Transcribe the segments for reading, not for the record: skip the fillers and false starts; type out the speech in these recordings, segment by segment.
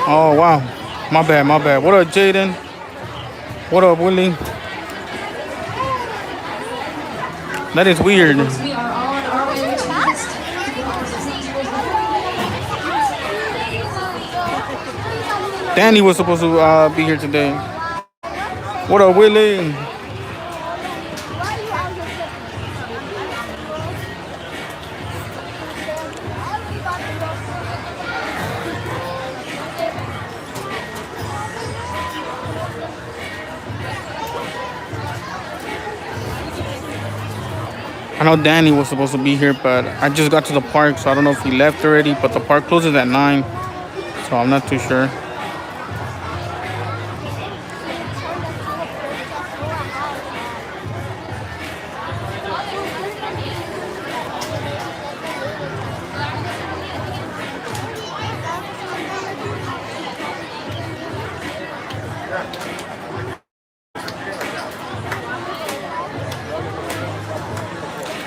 Oh, wow. My bad, my bad. What up, Jaden? What up, Willie? That is weird. We are on our way to Danny was supposed to be here today. What up, Willie? I know Danny was supposed to be here, but I just got to the park, so I don't know if he left already. But the park closes at 9, so I'm not too sure.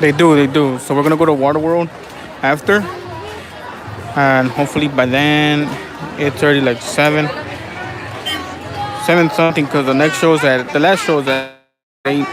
They do, they do. So we're gonna go to WaterWorld after, and hopefully by then it's already like 7 something, because the last show is at 8.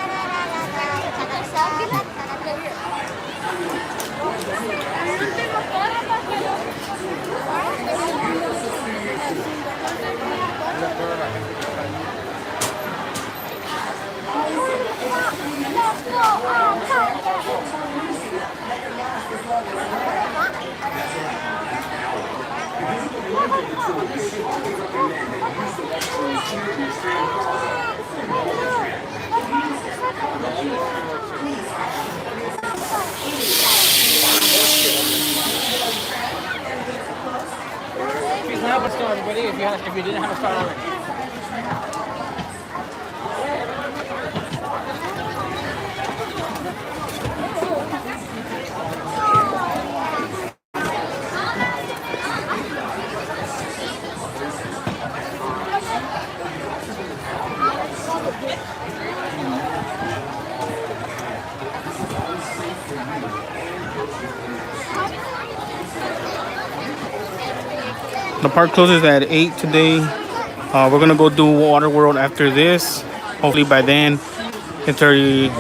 Have a start already if you didn't have a start already. The park closes at 8 today. We're gonna go do WaterWorld after this. Hopefully by then it's already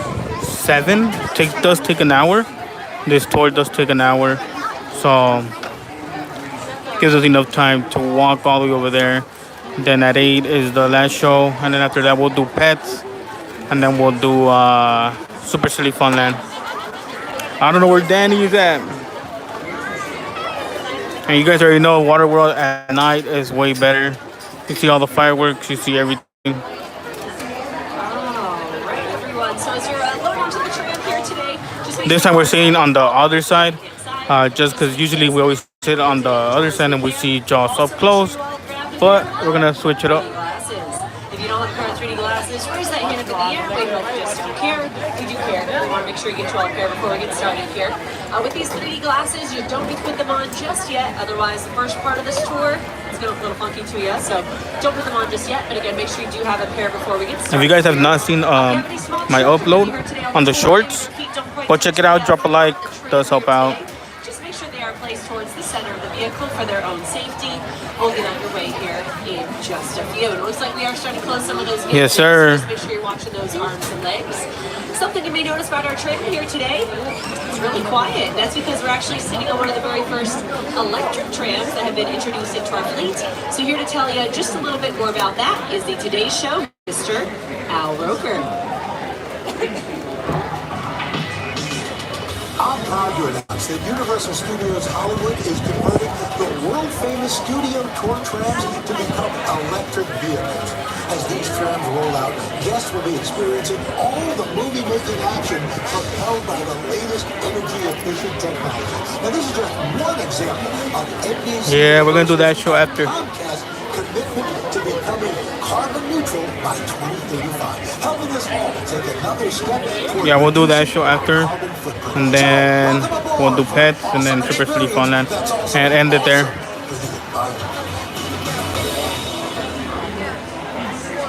7. Does take an hour. This tour does take an hour, so gives us enough time to walk all the way over there. Then at 8 is the last show, and then after that we'll do pets, and then we'll do Super Silly Funland. I don't know where Danny is at. And you guys already know WaterWorld at night is way better. You see all the fireworks, you see everything. Alright, everyone. So as you're loading to the tram here today, This time we're sitting on the other side, just because usually we always sit on the other side and we see Jaws up close. But we're gonna switch it up. If you don't have a pair of 3D glasses, raise that hand up in the air. Wave it like this. Do you care? We do care. We want to make sure you get to all pair before we get started here. With these 3D glasses, you don't need to put them on just yet. Otherwise, the first part of this tour is going to look a little funky to you. So don't put them on just yet. But again, make sure you do have a pair before we get started. If you guys have not seen my upload on the shorts, go check it out. Drop a like. Does help out. Just make sure they are placed towards the center of the vehicle for their own safety. We'll get underway here in just a few. And it looks like we are starting to close some of those gates. Yes, sir. So just make sure you're watching those arms and legs. Something you may notice about our trip here today, it's really quiet. That's because we're actually sitting on one of the very first electric trams that have been introduced into our fleet. So here to tell you just a little bit more about that is the Today Show, Mr. Al Roker. I'm proud to announce that Universal Studios Hollywood is converting the world-famous studio tour trams to become electric vehicles. As these trams roll out, guests will be experiencing all the movie-making action propelled by the latest energy-efficient technology. Now, this is just one example of NBC. Yeah, we're gonna do that show after. Commitment to becoming carbon neutral by 2035, helping us all take another step. Yeah, we'll do that show after, and then we'll do pets, and then Super City Funland, and end it there.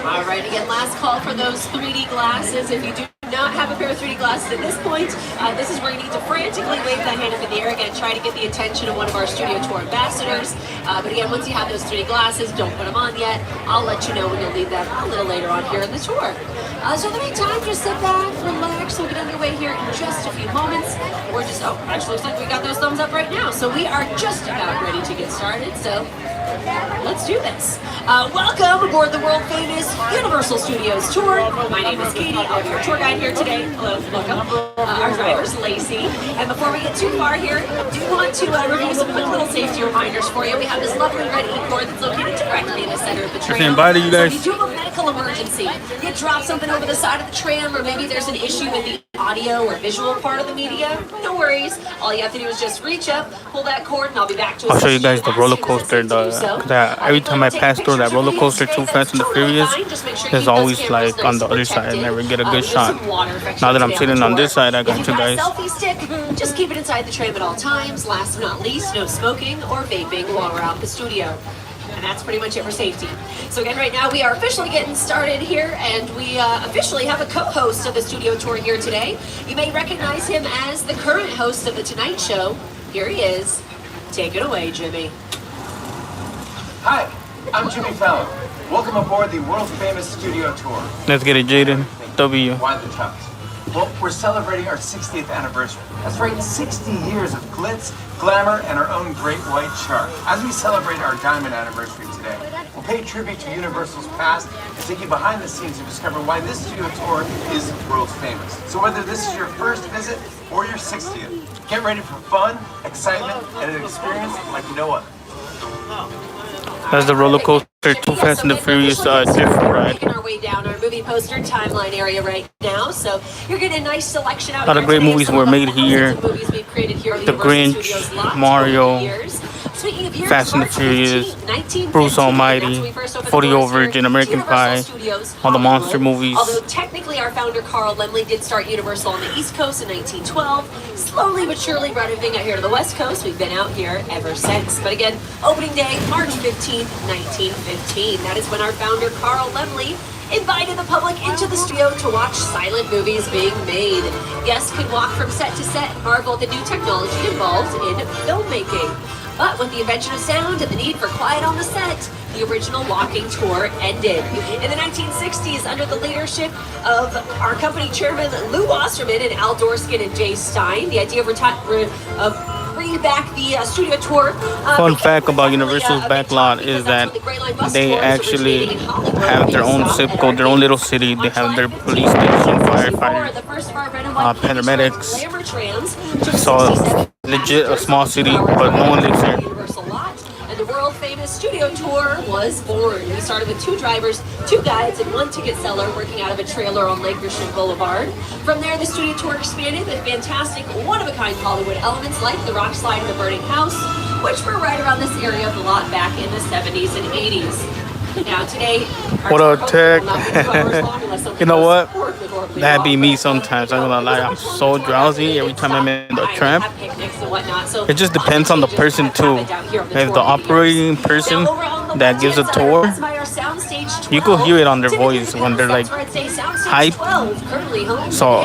All right, again, last call for those 3D glasses. If you do not have a pair of 3D glasses at this point, this is where you need to frantically wave that hand up in the air again, try to get the attention of one of our studio tour ambassadors. But again, once you have those 3D glasses, don't put them on yet. I'll let you know when you'll need them a little later on here in the tour. So in the meantime, just sit back, relax. We'll get underway here in just a few moments. We're just, oh, actually looks like we got those thumbs up right now. So we are just about ready to get started. So let's do this. Welcome aboard the world famous Universal Studios tour. My name is Katie. I'll be your tour guide here today. Hello, welcome. Our driver's Lacey. And before we get too far here, I do want to review some quick little safety reminders for you. We have this lovely red E-cord that's located directly in the center of the tram. Invited you guys. So if you do have a medical emergency, you drop something over the side of the tram, or maybe there's an issue with the audio or visual part of the media, no worries. All you have to do is just reach up, pull that cord, and I'll be back to I'll show you assist guys the as roller soon as coaster. it's safe to do so. Every time I pass through that roller coaster too fast and the furious, there's always like on the other side. I never get a good shot. Now that I'm sitting on this side, I got you guys. Selfie stick, just keep it inside the tram at all times. Last but not least, no smoking or vaping while we're out in the studio. And that's pretty much it for safety. So again, right now we are officially getting started here, and we officially have a co-host of the studio tour here today. You may recognize him as the current host of The Tonight Show. Here he is. Take it away, Jimmy. Hi, I'm Jimmy Fallon. Welcome aboard the world-famous studio tour. Let's get it, Jaden. W. Why the tux? Well, we're celebrating our 60th anniversary. That's right, 60 years of glitz, glamour, and our own great white shark. As we celebrate our diamond anniversary today, we'll pay tribute to Universal's past and take you behind the scenes to discover why this studio tour is world famous. So whether this is your first visit or your 60th, get ready for fun, excitement, and an experience like no other. That's the roller coaster, Too Fast and the Furious drift ride. Making our way down our movie poster timeline area right now, so you're getting a nice selection out. A lot of great movies were made here. The Grinch, Mario, Fast and the Furious, Bruce Almighty, foryou Virgin, American Pie, all the monster movies. Although technically our founder Carl Laemmle did start Universal on the East Coast in 1912, slowly but surely renovating out here to the West Coast. We've been out here ever since. But again, opening day, March 15th, 1915. That is when our founder Carl Laemmle invited the public into the studio to watch silent movies being made. Guests could walk from set to set and marvel at the new technology involved in filmmaking. But with the invention of sound and the need for quiet on the set, the original walking tour ended. In the 1960s, under the leadership of our company chairman Lou Wasserman and Al Dorskin and Jay Stein, the idea of bringing back the studio tour. Fun fact about Universal's Backlot is that they actually have their own zip code, their own little city. They have their police station, firefighters, paramedics. So legit a small city, but no one lives here. And the world famous studio tour was born. We started with 2 drivers, 2 guides, and 1 ticket seller working out of a trailer on Lake Gresham Boulevard. From there, the studio tour expanded with fantastic, one-of-a-kind Hollywood elements like the rock slide and the burning house, which were right around this area of the lot back in the 70s and 80s. Now today, what up, Tech? You know what? That be me sometimes. I'm gonna lie, I'm so drowsy every time I'm in the tram. It just depends on the person too. If the operating person that gives a tour, you could hear it on their voice when they're like hype. So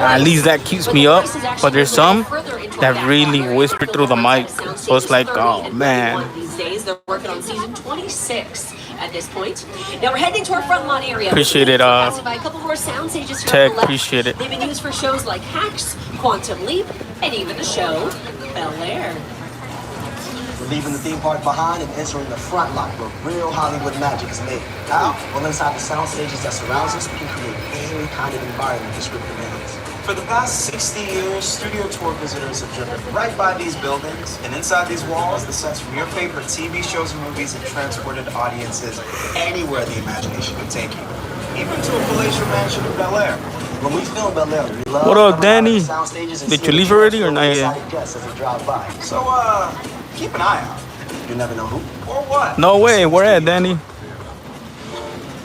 at least that keeps me up. But there's some that really whisper through the mic. So it's like, oh man. These days they're working on season 26 at this point. Now we're heading to our front lawn area. Appreciate it, by a couple more sound stages here Tech, on the left. appreciate it. They've been used for shows like Hacks, Quantum Leap, and even the show Bel Air. We're leaving the theme park behind and entering the front lot where real Hollywood magic is made. How? Well, inside the sound stages that surrounds us, we can create any kind of environment the script demands. For the past 60 years, studio tour visitors have driven right by these buildings, and inside these walls, the sets from your favorite TV shows and movies have transported audiences anywhere the imagination could take you, even to a palatial mansion in Bel Air. When we film Bel Air, we love what up, Danny? sound stages and Did you leave already or not yet? guests as they drive by. So, keep an eye out. You never know who. Or what? No way, where at, Danny?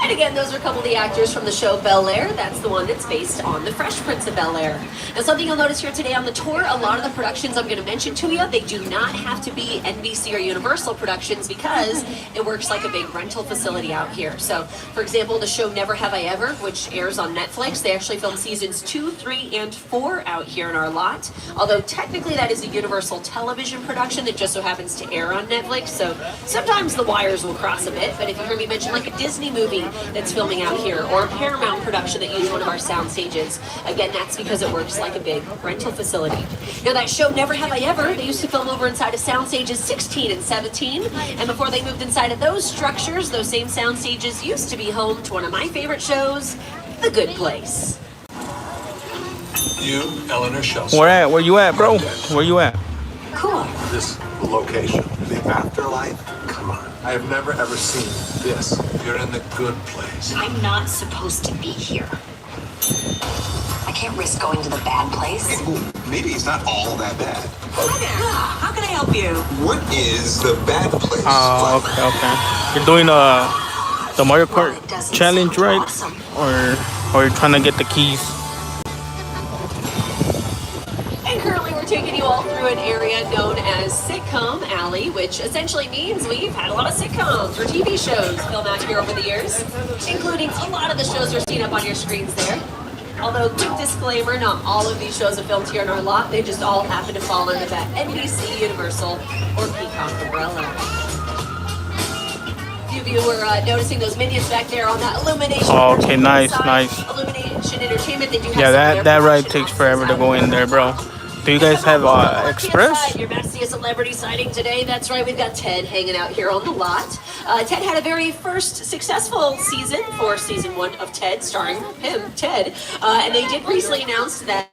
And again, those are a couple of the actors from the show Bel-Air. That's the one that's based on the Fresh Prince of Bel-Air. Now, something you'll notice here today on the tour, a lot of the productions I'm going to mention to you, they do not have to be NBC or Universal productions because it works like a big rental facility out here. So, for example, the show Never Have I Ever, which airs on Netflix, they actually film seasons 2, 3, and 4 out here in our lot. Although technically that is a Universal television production that just so happens to air on Netflix. So sometimes the wires will cross a bit, but if you hear me mention like a Disney movie that's filming out here, or a Paramount production that uses one of our sound stages, again, that's because it works like a big rental facility. Now, that show Never Have I Ever, they used to film over inside of sound stages 16 and 17, and before they moved inside of those structures, those same sound stages used to be home to one of my favorite shows, The Good Place. You, Eleanor Shelson. Where you at, bro? Where you at? Cool. This location, the afterlife, come on. I have never ever seen this. You're in the good place. I'm not supposed to be here. I can't risk going to the bad place. Maybe it's not all that bad. Hi there. How can I help you? What is the bad place? Oh, okay. You're doing the Mario Kart challenge, right? Awesome. Or you're trying to get the keys? And currently we're taking you all through an area known as Sitcom Alley, which essentially means we've had a lot of sitcoms or TV shows filmed out here over the years, including a lot of the shows you're seeing up on your screens there. Although, quick disclaimer, not all of these shows are filmed here in our lot. They just all happen to fall under that NBC, Universal, or Peacock umbrella. Few of you were noticing those minions back there on that Illumination. Oh, okay, nice. Illumination Entertainment. They do have Yeah, some that ride production takes forever to go in there, bro. Do you guys have Express? You're about to see a celebrity sighting today. That's right, we've got Ted hanging out here on the lot. Ted had a very first successful season for season 1 of Ted, starring him, Ted. And they did recently announce that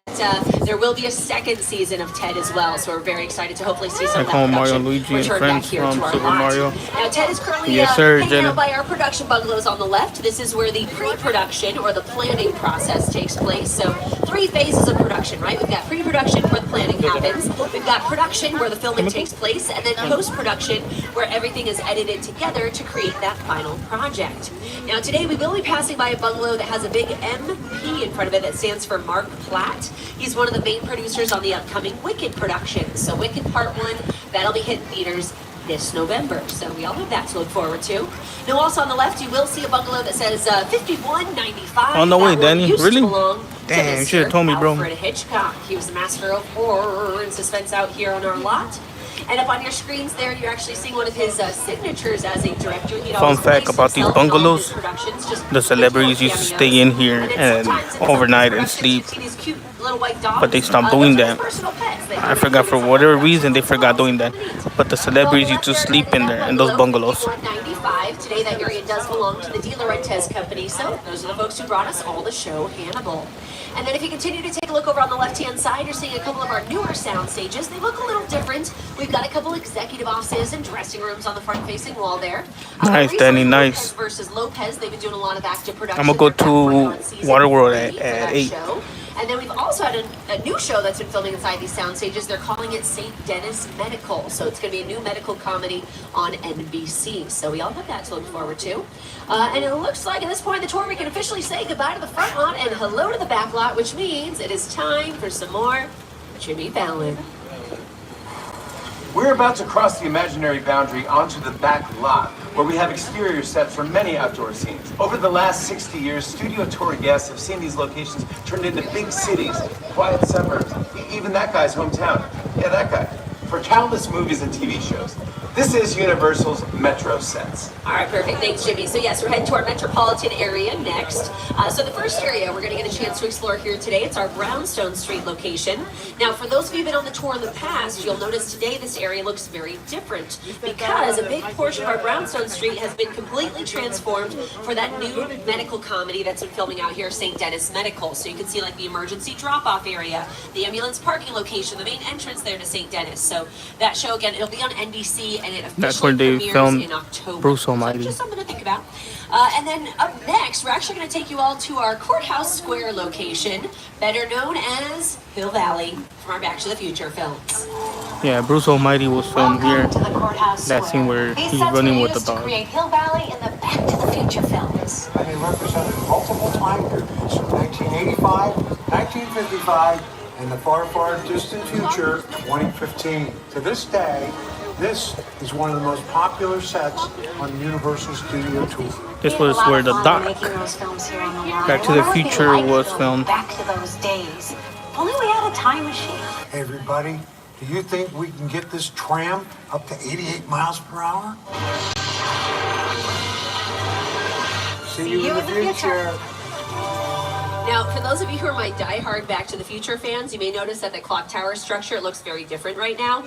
there will be a second season of Ted as well. So we're very excited to hopefully see some of that Mario, production Luigi, and return back friends here to from our Super lot. Mario. Now, Ted is currently Yes, sir, hanging Jenna. out by our production bungalows on the left. This is where the pre-production or the planning process takes place. So 3 phases of production, right? We've got pre-production where the planning happens. We've got production where the filming takes place, and then post-production where everything is edited together to create that final project. Now today we will be passing by a bungalow that has a big MP in front of it that stands for Mark Platt. He's one of the main producers on the upcoming Wicked production. So Wicked Part 1, that'll be hitting theaters this November. So we all have that to look forward to. Now also on the left you will see a bungalow that says 5195. Oh, no way, Danny. Used Really? to belong Damn, to you should've Mr. told me, bro. Alfred Hitchcock. He was the master of horror and suspense out here on our lot. And up on your screens there, you're actually seeing one of his signatures as a director. Fun fact about these bungalows, the celebrities used to stay in here and overnight and sleep, but they stopped doing that. I forgot, for whatever reason they forgot doing that, but the celebrities used to sleep in there, in those bungalows. Today that area does belong to the De Laurentiis company, so those are the folks who brought us all the show Hannibal. And then if you continue to take a look over on the left-hand side, you're seeing a couple of our newer sound stages. They look a little different. We've got a couple executive offices and dressing rooms on the front-facing wall there. Nice, Danny, nice. Versus Lopez, they've been doing a lot of active production. I'm gonna go to WaterWorld at 8. And then we've also had a new show that's been filming inside these sound stages. They're calling it St. Dennis Medical. So it's going to be a new medical comedy on NBC. So we all have that to look forward to. And it looks like at this point in the tour, we can officially say goodbye to the front lot and hello to the back lot, which means it is time for some more Jimmy Fallon. We're about to cross the imaginary boundary onto the back lot, where we have exterior sets for many outdoor scenes. Over the last 60 years, studio tour guests have seen these locations turned into big cities, quiet suburbs, even that guy's hometown. Yeah, that guy. For countless movies and TV shows. This is Universal's Metro sets. All right, perfect. Thanks, Jimmy. So yes, we're heading to our metropolitan area next. So the first area we're going to get a chance to explore here today, it's our Brownstone Street location. Now, for those of you who've been on the tour in the past, you'll notice today this area looks very different because a big portion of our Brownstone Street has been completely transformed for that new medical comedy that's been filming out here, St. Dennis Medical. So you can see like the emergency drop-off area, the ambulance parking location, the main entrance there to St. Dennis. So that show, again, it'll be on NBC. And it That's where they premieres filmed in October. Bruce Almighty. So just something to think about. And then up next, we're actually going to take you all to our Courthouse Square location, better known as Hill Valley, from our Back to the Future films. Yeah, Bruce Almighty was filmed here. To the Courthouse That Square. scene where These he's sets running were with the used to dog. create Hill Valley in the Back to the Future films. glasses. And they represented multiple time periods, 1985, 1955, and the far, far distant future, 2015. To this day, this is one of the most popular sets on the Universal Studio Tour. This was where the doc Back to the Future was filmed. Back to those days. If only we had a time machine. Hey, everybody, do you think we can get this tram up to 88 miles per hour? See you in the future. Now, for those of you who are my die-hard Back to the Future fans, you may notice that the clock tower structure looks very different right now.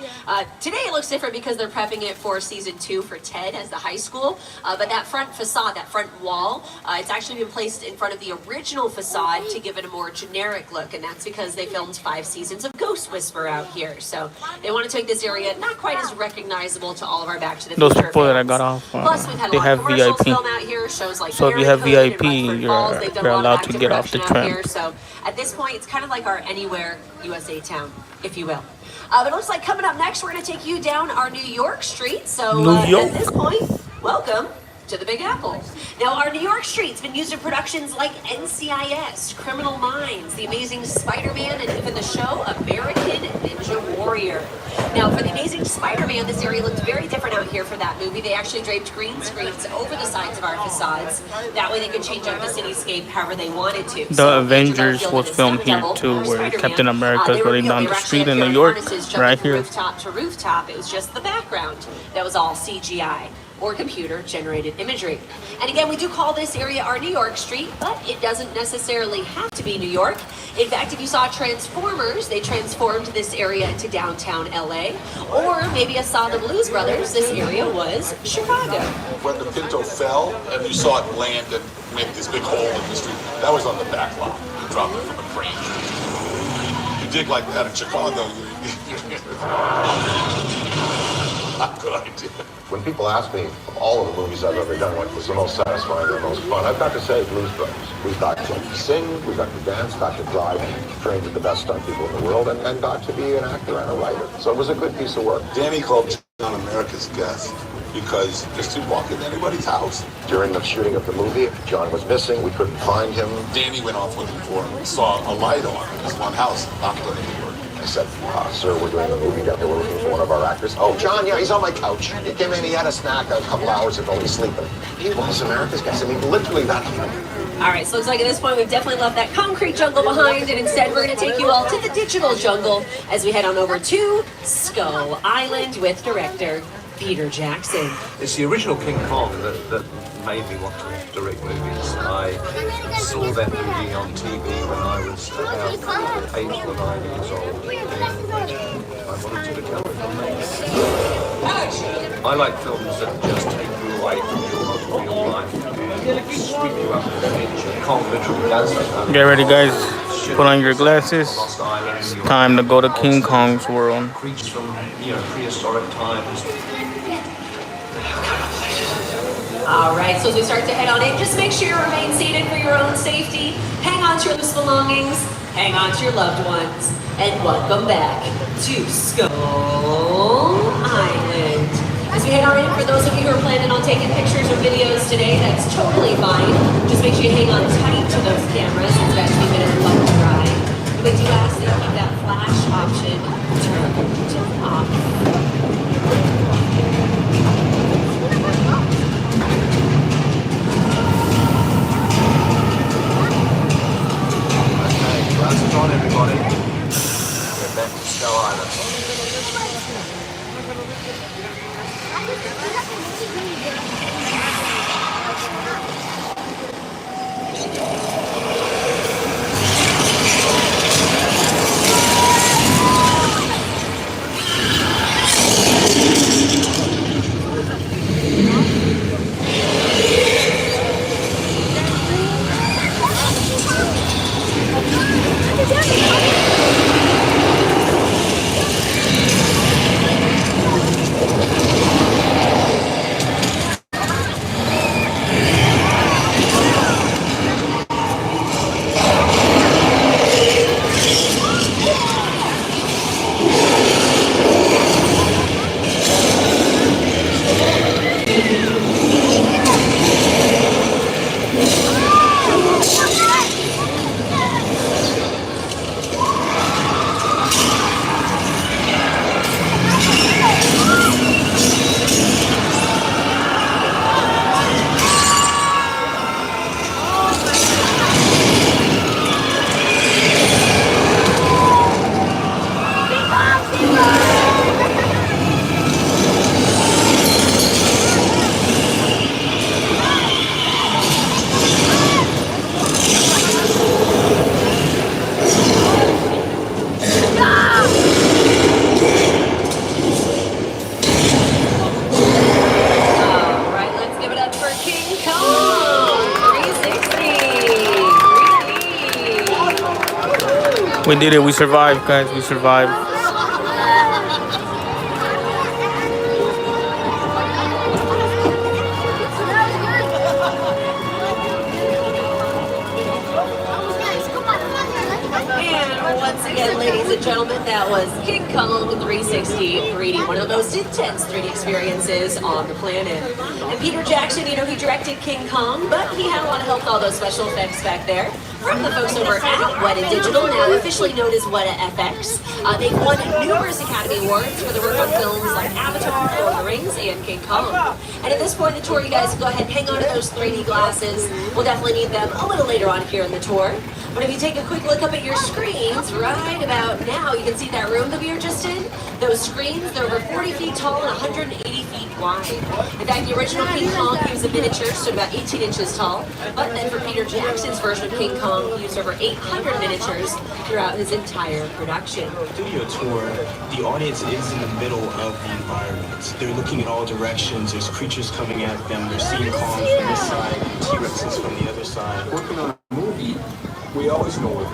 Today it looks different because they're prepping it for season 2 for Ted as the high school. But that front facade, that front wall, it's actually been placed in front of the original facade to give it a more generic look. And that's because they filmed 5 seasons of Ghost Whisperer out here. So they want to take this area not quite as recognizable to all of our Back to the Future Those people that I fans. got off, Plus, we've had they a lot have of commercials VIP. film out here, shows like So if you have Mary VIP, Code and Mudford Falls. They've done a you're lot of allowed to active get off the production out tram. here. So at this point, it's kind of like our Anywhere USA town, if you will. But it looks like coming up next, we're going to take you down our New York street. So New York. at this point, welcome to the Big Apple. Now, our New York street's been used in productions like NCIS, Criminal Minds, The Amazing Spider-Man, and even the show American Ninja Warrior. Now, for The Amazing Spider-Man, this area looked very different out here for that movie. They actually draped green screens over the sides of our facades. That way they could change up the cityscape however they wanted to. The Avengers was filmed here too, where Captain America's running down the street in New York, right here. Rooftop to rooftop, it was just the background that was all CGI or computer-generated imagery. And again, we do call this area our New York street, but it doesn't necessarily have to be New York. In fact, if you saw Transformers, they transformed this area into downtown LA. Or maybe you saw the Blues Brothers, this area was Chicago. When the Pinto fell and you saw it land and make this big hole in the street, that was on the back lot. You dropped it from a crane. You dig like that in Chicago, not good idea. When people ask me, of all of the movies I've ever done, what was the most satisfying or most fun, I've got to say Blues Brothers. We got to sing, we got to dance, got to drive, trained with the best stunt people in the world, and got to be an actor and a writer. So it was a good piece of work. Danny called John America's Guest because just didn't walk in anybody's house. During the shooting of the movie, John was missing, we couldn't find him. Danny went off looking for him, saw a light on in his one house, knocked on the door. I said, sir, we're doing a movie down here, we're looking for one of our actors. Oh, John, yeah, he's on my couch. He came in, he had a snack a couple hours ago, he's sleeping. He was America's Guest. I mean, literally that. All right, so it looks like at this point we've definitely left that concrete jungle behind, and instead we're going to take you all to the digital jungle as we head on over to Skull Island with director Peter Jackson. It's the original King Kong that made me want to direct movies. I saw that movie on TV when I was about 8 or 9 years old, and I wanted to become a filmmaker. I like films that just take you away from your real life and sweep you up to the edge. Kong literally does that. Get ready, guys. Put on your glasses. It's time to go to King Kong's world. Creatures from, prehistoric times. All right, so as we start to head on in, just make sure you remain seated for your own safety. Hang on to your loose belongings, hang on to your loved ones, and welcome back to Skull Island. As we head on in, for those of you who are planning on taking pictures or videos today, that's totally fine. Just make sure you hang on tight to those cameras. It's about to be a bit of a fun ride. But we do ask that you keep that flash option turned off. Glasses on, everybody. We're back to Skull Island. We did it. We survived, guys. We survived. And once again, ladies and gentlemen, that was King Kong 360 3D, one of the most intense 3D experiences on the planet. And Peter Jackson, you know, he directed King Kong, but he had a lot of help with all those special effects back there from the folks over at Weta Digital, now officially known as Weta FX. They've won numerous Academy Awards for their work on films like Avatar, Lord of the Rings, and King Kong. And at this point in the tour, you guys can go ahead and hang on to those 3D glasses. We'll definitely need them a little later on here in the tour. But if you take a quick look up at your screens, right about now, you can see that room that we were just in. Those screens, they're over 40 feet tall and 180 feet wide. In fact, the original King Kong, he was a miniature, so about 18 inches tall. But then for Peter Jackson's version of King Kong, he used over 800 miniatures throughout his entire production. Studio tour, the audience is in the middle of the environment. They're looking in all directions. There's creatures coming at them. They're seeing Kong from this side, T-Rexes from the other side. Working on a movie, we always know what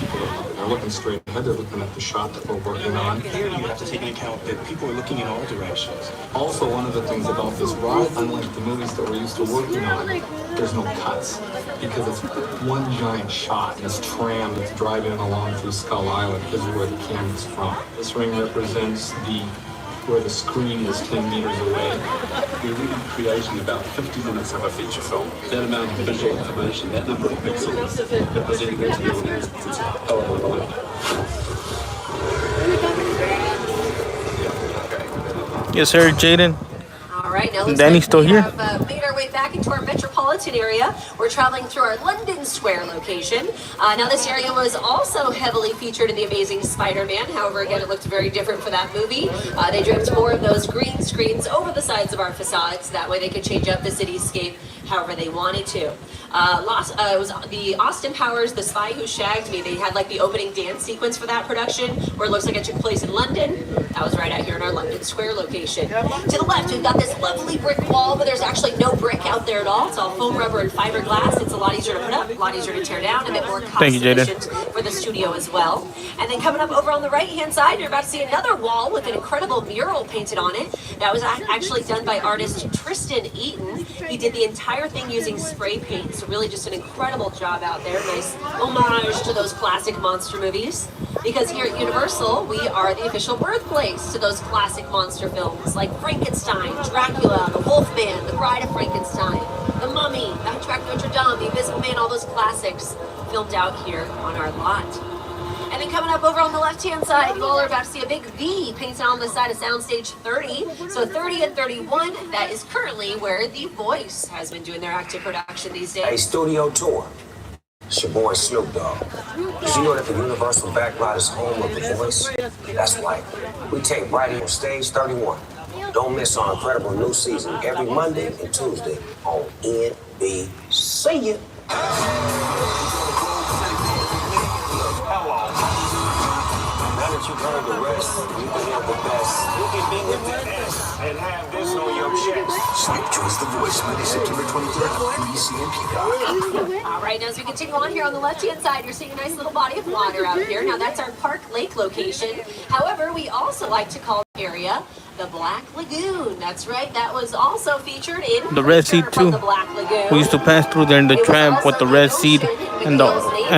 people are looking. They're looking straight ahead. They're looking at the shot that we're working on. Here you have to take into account that people are looking in all directions. Also, one of the things about this ride, unlike the movies that we're used to working on, there's no cuts because it's one giant shot. This tram that's driving along through Skull Island is where the camera's from. This ring represents where the screen is 10 meters away. We're really creating about 50 minutes of a feature film. That amount of visual information, that number of pixels, representing that to the audience, it's a hell of a lot. Yes, sir, Jaden. All right, now looks Danny's like still we here. have made our way back into our metropolitan area. We're traveling through our London Square location. Now this area was also heavily featured in The Amazing Spider-Man. However, again, it looked very different for that movie. They draped more of those green screens over the sides of our facades. That way they could change up the cityscape however they wanted to. It was the Austin Powers, The Spy Who Shagged Me. They had like the opening dance sequence for that production where it looks like it took place in London. That was right out here in our London Square location. To the left, we've got this lovely brick wall, but there's actually no brick out there at all. It's all foam, rubber, and fiberglass. It's a lot easier to put up, a lot easier to tear down, a bit more cost efficient for the studio as well. And then coming up over on the right-hand side, you're about to see another wall with an incredible mural painted on it. That was actually done by artist Tristan Eaton. He did the entire thing using spray paint, so really just an incredible job out there. Nice homage to those classic monster movies. Because here at Universal, we are the official birthplace to those classic monster films like Frankenstein, Dracula, The Wolfman, The Bride of Frankenstein, The Mummy, The Hunchback of Notre Dame, The Invisible Man, all those classics filmed out here on our lot. And then coming up over on the left-hand side, you all are about to see a big V painted on the side of Soundstage 30. So 30 and 31, that is currently where The Voice has been doing their active production these days. A studio tour. It's your boy Snoop Dogg. Did you know that the Universal Backlot is home of The Voice? That's right. We tape right here on Stage 31. Don't miss our incredible new season every Monday and Tuesday on NBC. You've heard the rest, you can have the best. You can be with the S and have this on your chest. Snoop joins The Voice Monday, September 23rd on NBC and Peacock. All right, now as we continue on here on the left-hand side, you're seeing a nice little body of water out here. Now that's our Park Lake location. However, we also like to call the area the Black Lagoon. That's right, that was also featured in the Red Sea too. The Black Lagoon. We used to pass through there in the tram with the Red Sea, and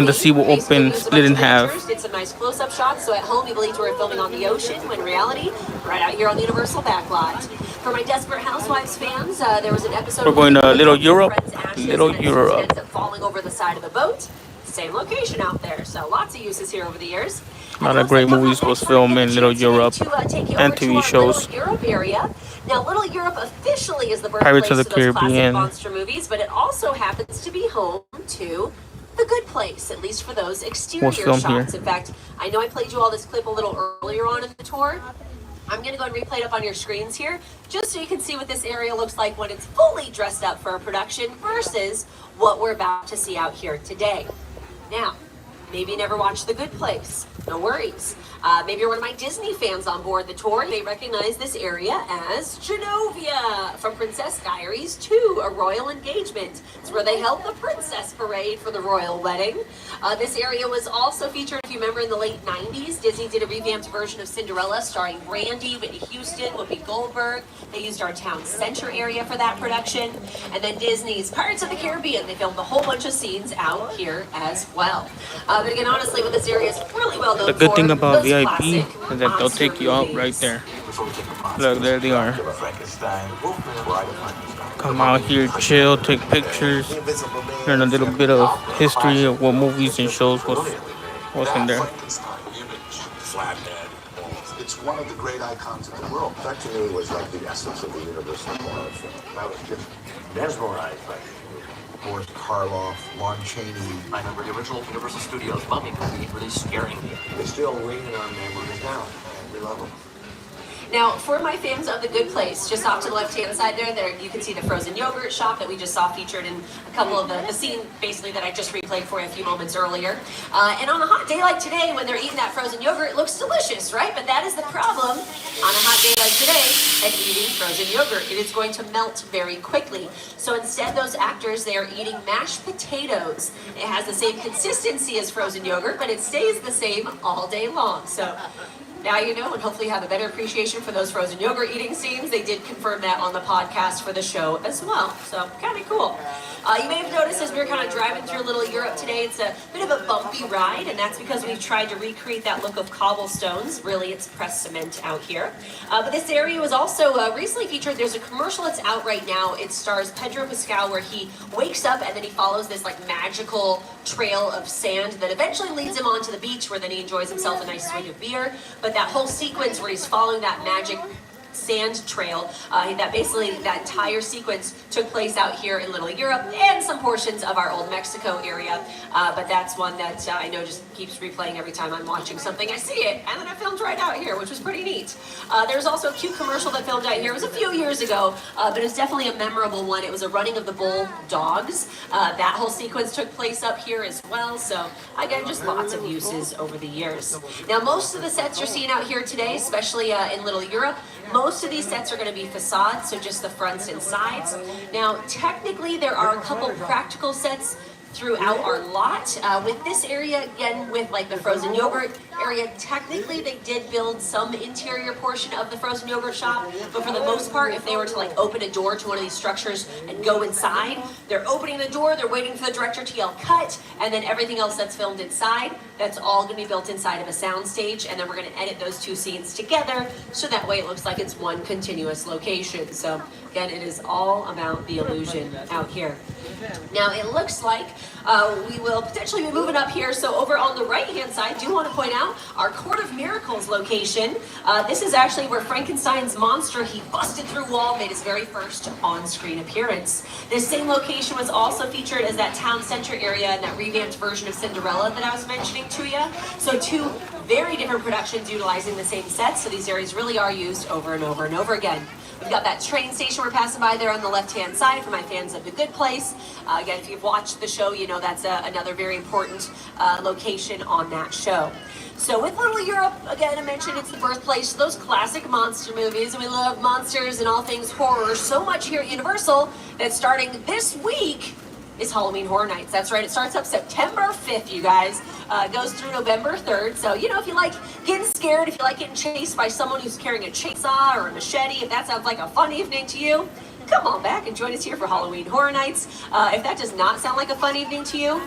the sea will open, split in half. Did some nice close-up shots, so at home you believed we were filming on the ocean, when in reality, right out here on the Universal Backlot. For my Desperate Housewives fans, there was an episode. We're going to Little Europe. Little Europe. Ends up falling over the side of the boat. Same location out there, so lots of uses here over the years. A lot of great movies was filmed in Little Europe and TV shows. Little Europe area. Now, Little Europe officially is the Pirates birthplace of the those classic Caribbean. monster movies, but it also happens to be home to The Good Place, at least for those exterior filmed shots. here. In fact, I know I played you all this clip a little earlier on in the tour. I'm going to go and replay it up on your screens here, just so you can see what this area looks like when it's fully dressed up for a production versus what we're about to see out here today. Now, Maybe you never watched The Good Place. No worries. Maybe you're one of my Disney fans on board the tour. You may recognize this area as Genovia from Princess Diaries 2, A Royal Engagement. It's where they held the princess parade for the royal wedding. This area was also featured, if you remember, in the late 90s. Disney did a revamped version of Cinderella starring Brandy, Whitney Houston, Whoopi Goldberg. They used our town center area for that production. And then Disney's Pirates of the Caribbean, they filmed a whole bunch of scenes out here as well. But again, honestly, what this area is really well known for. The good thing about VIP is that they'll take you out right there. Look, there they are. Come out here, chill, take pictures, learn a little bit of history of what movies and shows what's in there. It's one of the great icons of the world. That to me was like the essence of the universal horror film. I was just mesmerized by it. Boris Karloff, Lon Chaney. I remember the original Universal Studios Mummy movie really scaring me. They still ring in our memories now, and we love them. Now, for my fans of The Good Place, just off to the left-hand side there you can see the frozen yogurt shop that we just saw featured in a couple of the scene, basically, that I just replayed for you a few moments earlier. And on a hot day like today, when they're eating that frozen yogurt, it looks delicious, right? But that is the problem on a hot day like today and eating frozen yogurt. It is going to melt very quickly. So instead, those actors, they are eating mashed potatoes. It has the same consistency as frozen yogurt, but it stays the same all day long. So now you know, and hopefully have a better appreciation for those frozen yogurt eating scenes. They did confirm that on the podcast for the show as well. So kind of cool. You may have noticed as we were kind of driving through Little Europe today, it's a bit of a bumpy ride, and that's because we've tried to recreate that look of cobblestones. Really, it's pressed cement out here. But this area was also recently featured. There's a commercial that's out right now. It stars Pedro Pascal, where he wakes up and then he follows this like magical trail of sand that eventually leads him onto the beach, where then he enjoys himself a nice swig of beer. But that whole sequence where he's following that magic sand trail, that entire sequence took place out here in Little Europe and some portions of our old Mexico area. But that's one that I know just keeps replaying every time I'm watching something. I see it, and then I filmed right out here, which was pretty neat. There's also a cute commercial that filmed out here. It was a few years ago, but it was definitely a memorable one. It was a running of the bull dogs. That whole sequence took place up here as well. So again, just lots of uses over the years. Now, most of the sets you're seeing out here today, especially in Little Europe, most of these sets are going to be facades, so just the fronts and sides. Now, technically, there are a couple practical sets throughout our lot. With this area, again, with like the frozen yogurt area, technically they did build some interior portion of the frozen yogurt shop, but for the most part, if they were to like open a door to one of these structures and go inside, they're opening the door, they're waiting for the director to yell cut, and then everything else that's filmed inside, that's all going to be built inside of a sound stage, and then we're going to edit those two scenes together, so that way it looks like it's one continuous location. So again, it is all about the illusion out here. Now, it looks like we will potentially be moving up here. So over on the right-hand side, I do want to point out our Court of Miracles location. This is actually where Frankenstein's monster, he busted through wall, made his very first on-screen appearance. This same location was also featured as that town center area in that revamped version of Cinderella that I was mentioning to you. So two very different productions utilizing the same sets. So these areas really are used over and over and over again. We've got that train station we're passing by there on the left-hand side for my fans of The Good Place. Again, if you've watched the show, you know that's another very important location on that show. So with Little Europe, again, I mentioned it's the birthplace of those classic monster movies, and we love monsters and all things horror so much here at Universal that starting this week is Halloween Horror Nights. That's right, it starts up September 5th, you guys. It goes through November 3rd. So, you know, if you like getting scared, if you like getting chased by someone who's carrying a chainsaw or a machete, if that sounds like a fun evening to you, come on back and join us here for Halloween Horror Nights. If that does not sound like a fun evening to you,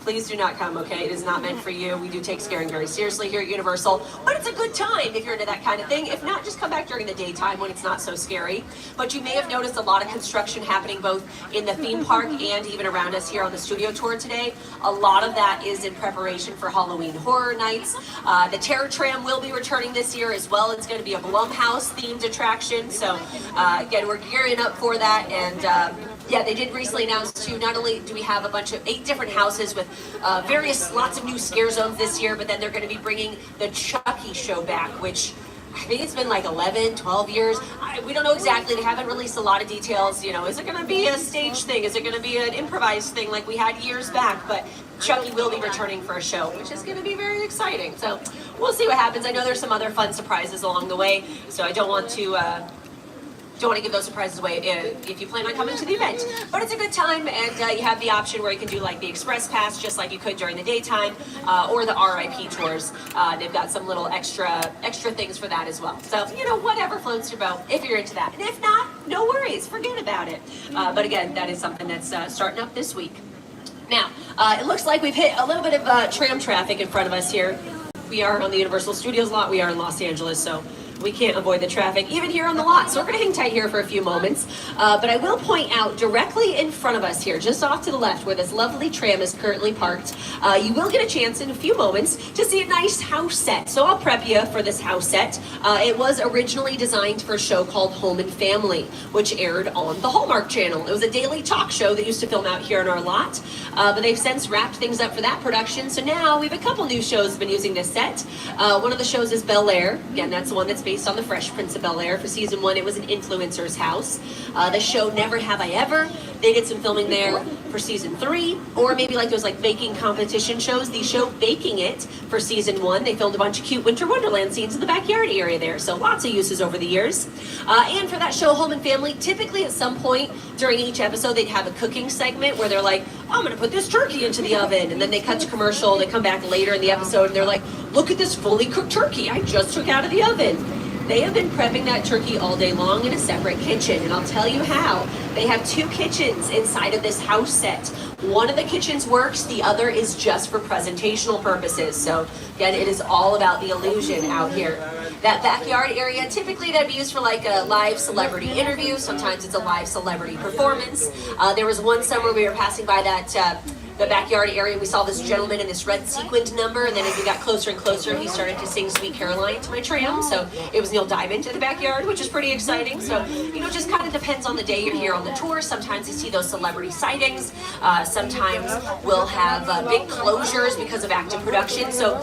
please do not come, okay? It is not meant for you. We do take scaring very seriously here at Universal, but it's a good time if you're into that kind of thing. If not, just come back during the daytime when it's not so scary. But you may have noticed a lot of construction happening both in the theme park and even around us here on the studio tour today. A lot of that is in preparation for Halloween Horror Nights. The Terror Tram will be returning this year as well. It's going to be a Blumhouse themed attraction. So again, we're gearing up for that, and yeah, they did recently announce too, not only do we have a bunch of 8 different houses with lots of new scare zones this year, but then they're going to be bringing the Chucky show back, which I think it's been like 11, 12 years. We don't know exactly. They haven't released a lot of details. You know, is it going to be a stage thing? Is it going to be an improvised thing like we had years back? But Chucky will be returning for a show, which is going to be very exciting. So we'll see what happens. I know there's some other fun surprises along the way, so I don't want to give those surprises away if you plan on coming to the event. But it's a good time, and you have the option where you can do like the express pass, just like you could during the daytime, or the RIP tours. They've got some little extra things for that as well. So, you know, whatever floats your boat, if you're into that. And if not, no worries, forget about it. But again, that is something that's starting up this week. Now, it looks like we've hit a little bit of tram traffic in front of us here. We are on the Universal Studios lot. We are in Los Angeles, so we can't avoid the traffic, even here on the lot. So we're going to hang tight here for a few moments. But I will point out directly in front of us here, just off to the left, where this lovely tram is currently parked, you will get a chance in a few moments to see a nice house set. So I'll prep you for this house set. It was originally designed for a show called Home and Family, which aired on the Hallmark Channel. It was a daily talk show that used to film out here in our lot. But they've since wrapped things up for that production. So now we have a couple new shows that have been using this set. One of the shows is Bel-Air. Again, that's the one that's based on the Fresh Prince of Bel-Air. For season 1, it was an influencer's house. The show Never Have I Ever, they did some filming there for season 3, or maybe like those like baking competition shows. The show Baking It for season 1, they filmed a bunch of cute Winter Wonderland scenes in the backyard area there. So lots of uses over the years. And for that show Home and Family, typically at some point during each episode, they'd have a cooking segment where they're like, oh, I'm gonna put this turkey into the oven, and then they cut to commercial. They come back later in the episode and they're like, look at this fully cooked turkey I just took out of the oven. They have been prepping that turkey all day long in a separate kitchen, and I'll tell you how. They have 2 kitchens inside of this house set. One of the kitchens works, the other is just for presentational purposes. So again, it is all about the illusion out here. That backyard area, typically that'd be used for like a live celebrity interview. Sometimes it's a live celebrity performance. There was one summer we were passing by that the backyard area, we saw this gentleman in this red sequined number, and then as we got closer and closer, he started to sing Sweet Caroline to my tram. So it was Neil Diamond in the backyard, which is pretty exciting. So, you know, just kind of depends on the day you're here on the tour. Sometimes you see those celebrity sightings. Sometimes we'll have big closures because of active production. So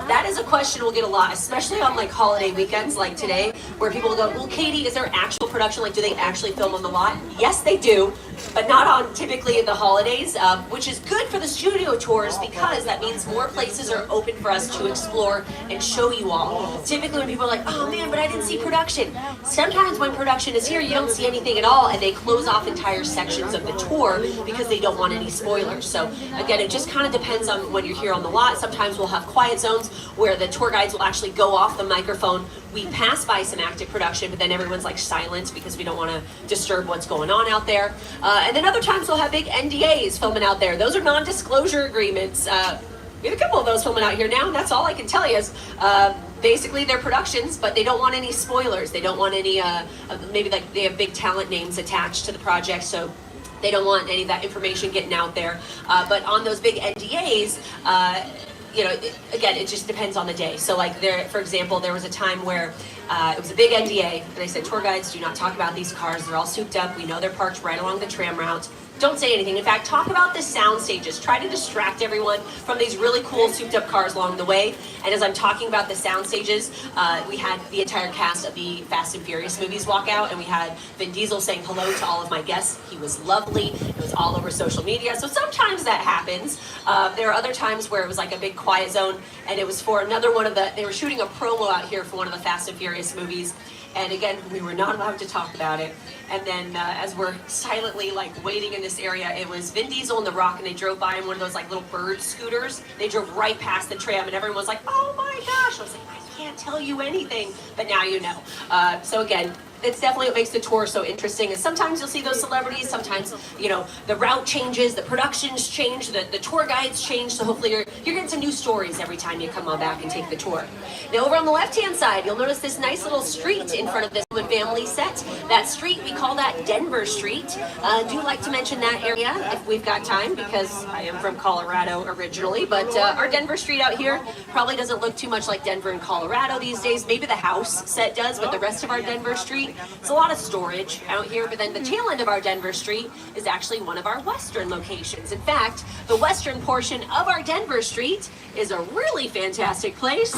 that is a question we'll get a lot, especially on like holiday weekends like today, where people will go, well, Katie, is there actual production? Like, do they actually film on the lot? Yes, they do, but not on typically in the holidays, which is good for the studio tours because that means more places are open for us to explore and show you all. Typically when people are like, oh man, but I didn't see production. Sometimes when production is here, you don't see anything at all, and they close off entire sections of the tour because they don't want any spoilers. So again, it just kind of depends on when you're here on the lot. Sometimes we'll have quiet zones where the tour guides will actually go off the microphone. We pass by some active production, but then everyone's like silent because we don't want to disturb what's going on out there. And then other times we'll have big NDAs filming out there. Those are non-disclosure agreements. We have a couple of those filming out here now, and that's all I can tell you is basically they're productions, but they don't want any spoilers. They don't want any, maybe like they have big talent names attached to the project, so they don't want any of that information getting out there. But on those big NDAs, you know, again, it just depends on the day. So like there, for example, there was a time where it was a big NDA, and they said, tour guides, do not talk about these cars. They're all souped up. We know they're parked right along the tram route. Don't say anything. In fact, talk about the sound stages. Try to distract everyone from these really cool souped up cars along the way. And as I'm talking about the sound stages, we had the entire cast of the Fast and Furious movies walk out, and we had Vin Diesel saying hello to all of my guests. He was lovely. It was all over social media. So sometimes that happens. There are other times where it was like a big quiet zone, and it was for another one of the, they were shooting a promo out here for one of the Fast and Furious movies. And again, we were not allowed to talk about it. And then as we're silently like waiting in this area, it was Vin Diesel and The Rock, and they drove by in one of those like little bird scooters. They drove right past the tram, and everyone was like, oh my gosh. I was like, I can't tell you anything, but now you know. So again, it's definitely what makes the tour so interesting. And sometimes you'll see those celebrities, sometimes, you know, the route changes, the productions change, the tour guides change. So hopefully you're getting some new stories every time you come on back and take the tour. Now over on the left-hand side, you'll notice this nice little street in front of this family set. That street, we call that Denver Street. I do like to mention that area if we've got time, because I am from Colorado originally, but our Denver Street out here probably doesn't look too much like Denver and Colorado these days. Maybe the house set does, but the rest of our Denver Street, it's a lot of storage out here. But then the tail end of our Denver Street is actually one of our western locations. In fact, the western portion of our Denver Street is a really fantastic place.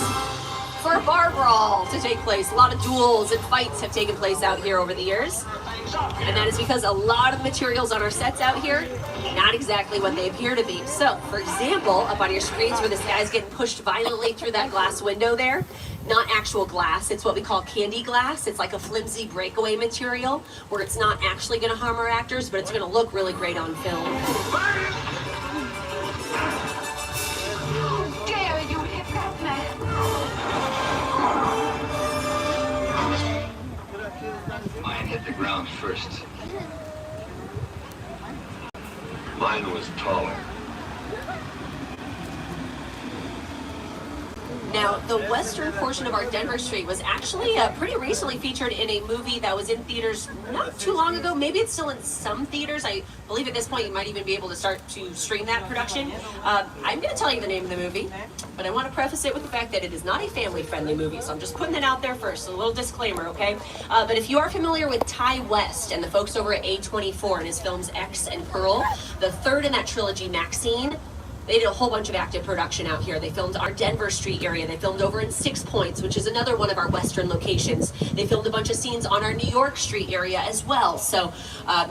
for a bar brawl to take place. A lot of duels and fights have taken place out here over the years. And that is because a lot of the materials on our sets out here, not exactly what they appear to be. So, for example, up on your screens where this guy's getting pushed violently through that glass window there, not actual glass, it's what we call candy glass. It's like a flimsy breakaway material where it's not actually going to harm our actors, but it's going to look really great on film. Dare you hit that man? Mine hit the ground first. Mine was taller. Now, the western portion of our Denver Street was actually pretty recently featured in a movie that was in theaters not too long ago. Maybe it's still in some theaters. I believe at this point you might even be able to start to stream that production. I'm going to tell you the name of the movie, but I want to preface it with the fact that it is not a family-friendly movie, so I'm just putting it out there first, a little disclaimer, okay? But if you are familiar with Ty West and the folks over at A24 and his films X and Pearl, the third in that trilogy, Maxine, they did a whole bunch of active production out here. They filmed our Denver Street area. They filmed over in 6 Points, which is another one of our western locations. They filmed a bunch of scenes on our New York Street area as well. So,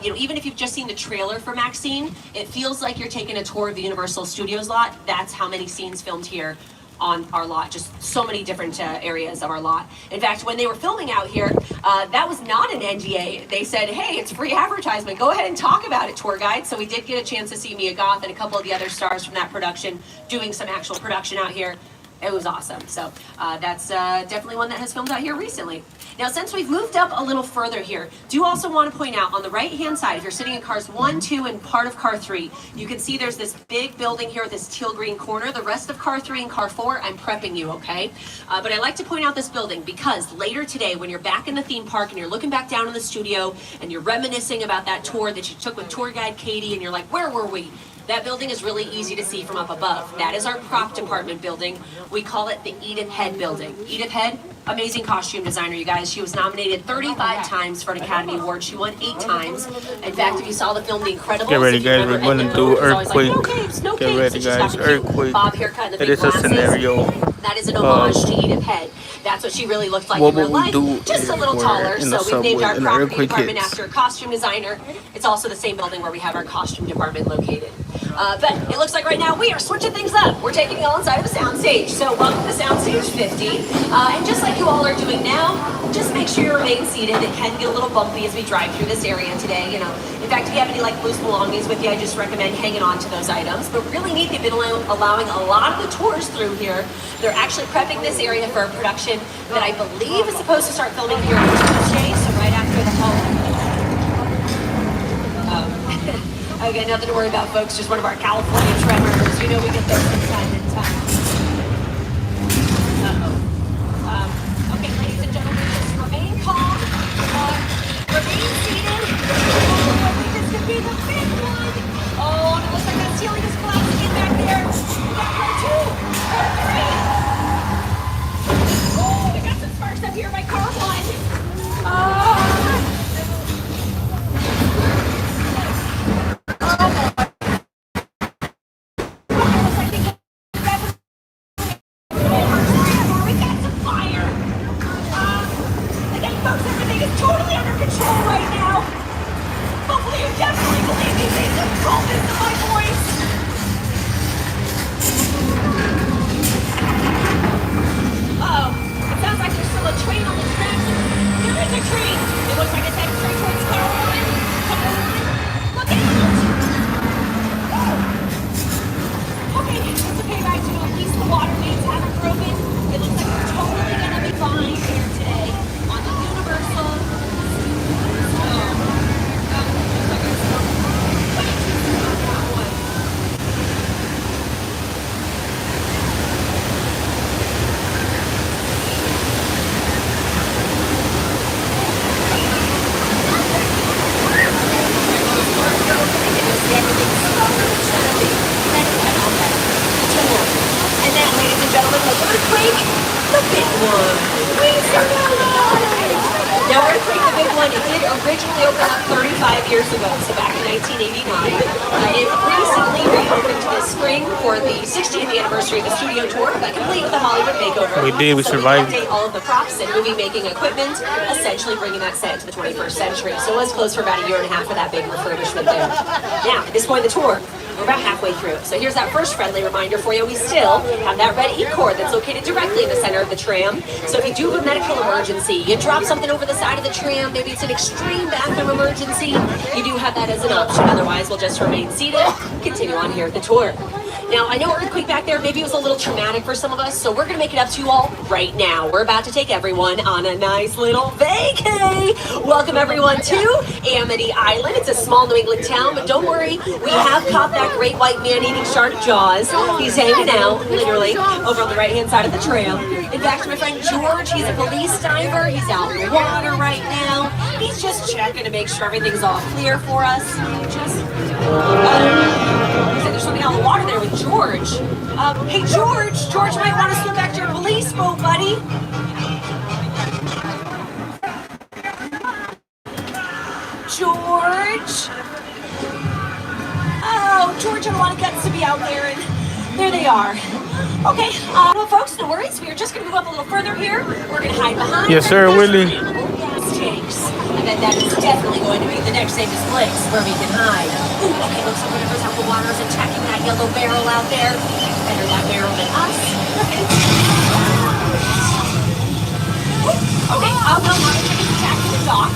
you know, even if you've just seen the trailer for Maxine, it feels like you're taking a tour of the Universal Studios lot. That's how many scenes filmed here on our lot, just so many different areas of our lot. In fact, when they were filming out here, that was not an NDA. They said, hey, it's free advertisement. Go ahead and talk about it, tour guide. So we did get a chance to see Mia Goth and a couple of the other stars from that production doing some actual production out here. It was awesome. So that's definitely one that has filmed out here recently. Now, since we've moved up a little further here, do also want to point out on the right-hand side, if you're sitting in cars 1, 2, and part of car 3, you can see there's this big building here with this teal green corner. The rest of car 3 and car 4, I'm prepping you, okay? But I like to point out this building because later today, when you're back in the theme park and you're looking back down in the studio and you're reminiscing about that tour that you took with tour guide Katie and you're like, where were we? That building is really easy to see from up above. That is our prop department building. We call it the Edith Head building. Edith Head, amazing costume designer, you guys. She was nominated 35 times for an Academy Award. She won 8 times. In fact, if you saw the film The Incredibles, get ready, guys. We're going to do Earthquake. No Get ready, guys. Earthquake. Bob haircut and the It big is a glasses. scenario. That is an homage to Edith Head. That's what she really looked like What in real would we life. do Just a if little we're taller. in the So we've named subway our and the property earthquake department hits? after a costume designer. It's also the same building where we have our costume department located. But it looks like right now we are switching things up. We're taking you all inside of a soundstage. So welcome to Soundstage 50. And just like you all are doing now, just make sure you remain seated. It can get a little bumpy as we drive through this area today. You know, in fact, if you have any like loose belongings with you, I just recommend hanging on to those items. But really neat, they've been allowing a lot of the tours through here. They're actually prepping this area for a production that I believe is supposed to start filming here on Tuesday, so right after the holiday. Okay, nothing to worry about, folks. Just one of our California tremors. You know we get those from time to time. Okay, ladies and gentlemen, just remain calm. Remain seated. Oh, this could be the big one. Oh, and it looks like that ceiling is collapsing in back there. We got car 2, car 3. Oh, we got some sparks up here by car 1. Oh. Totally under control right now. Hopefully you definitely believe me. They just call this to my voice. Uh-oh. It sounds like there's still a train on the tracks. There is a train. It looks like it's heading straight towards car 1. Come on. Look out. Okay, it's okay, guys. You know, at least the water mains haven't broken. It looks like we're totally going to be fine here today on the Universal. And then, ladies and gentlemen, the Earthquake, the big one. We survived! Now, Earthquake, the big one, it did originally open up 35 years ago, so back in 1989. It recently reopened this spring. filming for the 60th anniversary of the studio tour, but complete with a Hollywood makeover. We did, we survived. So we update all of the props and movie making equipment, essentially bringing that set to the 21st century. So it was closed for about a year and a half for that big refurbishment there. Now, at this point in the tour, we're about halfway through. So here's that first friendly reminder for you. We still have that red E-cord that's located directly in the center of the tram. So if you do have a medical emergency, you drop something over the side of the tram, maybe it's an extreme bathroom emergency, you do have that as an option. Otherwise, we'll just remain seated, continue on here at the tour. Now, I know earthquake back there, maybe it was a little traumatic for some of us, so we're going to make it up to you all right now. We're about to take everyone on a nice little vacay. Welcome everyone to Amity Island. It's a small New England town, but don't worry, we have caught that great white man eating shark jaws. He's hanging out, literally, over on the right-hand side of the trail. In fact, my friend George, he's a police diver. He's out in the water right now. He's just checking to make sure everything's all clear for us. There's something out in the water there with George. Hey, George! George might want to swim back to your police boat, buddy. George! Oh, George had a lot of guts to be out there, and there they are. Okay, well, folks, no worries. We are just going to move up a little further here. We're going to hide behind. Yes, sir, Willie. Gas tanks. I bet that is definitely going to be the next safest place where we can hide. Ooh, okay, looks like whatever's out the water is attacking that yellow barrel out there. Better that barrel than us. Okay, well, now it's attacking the dock.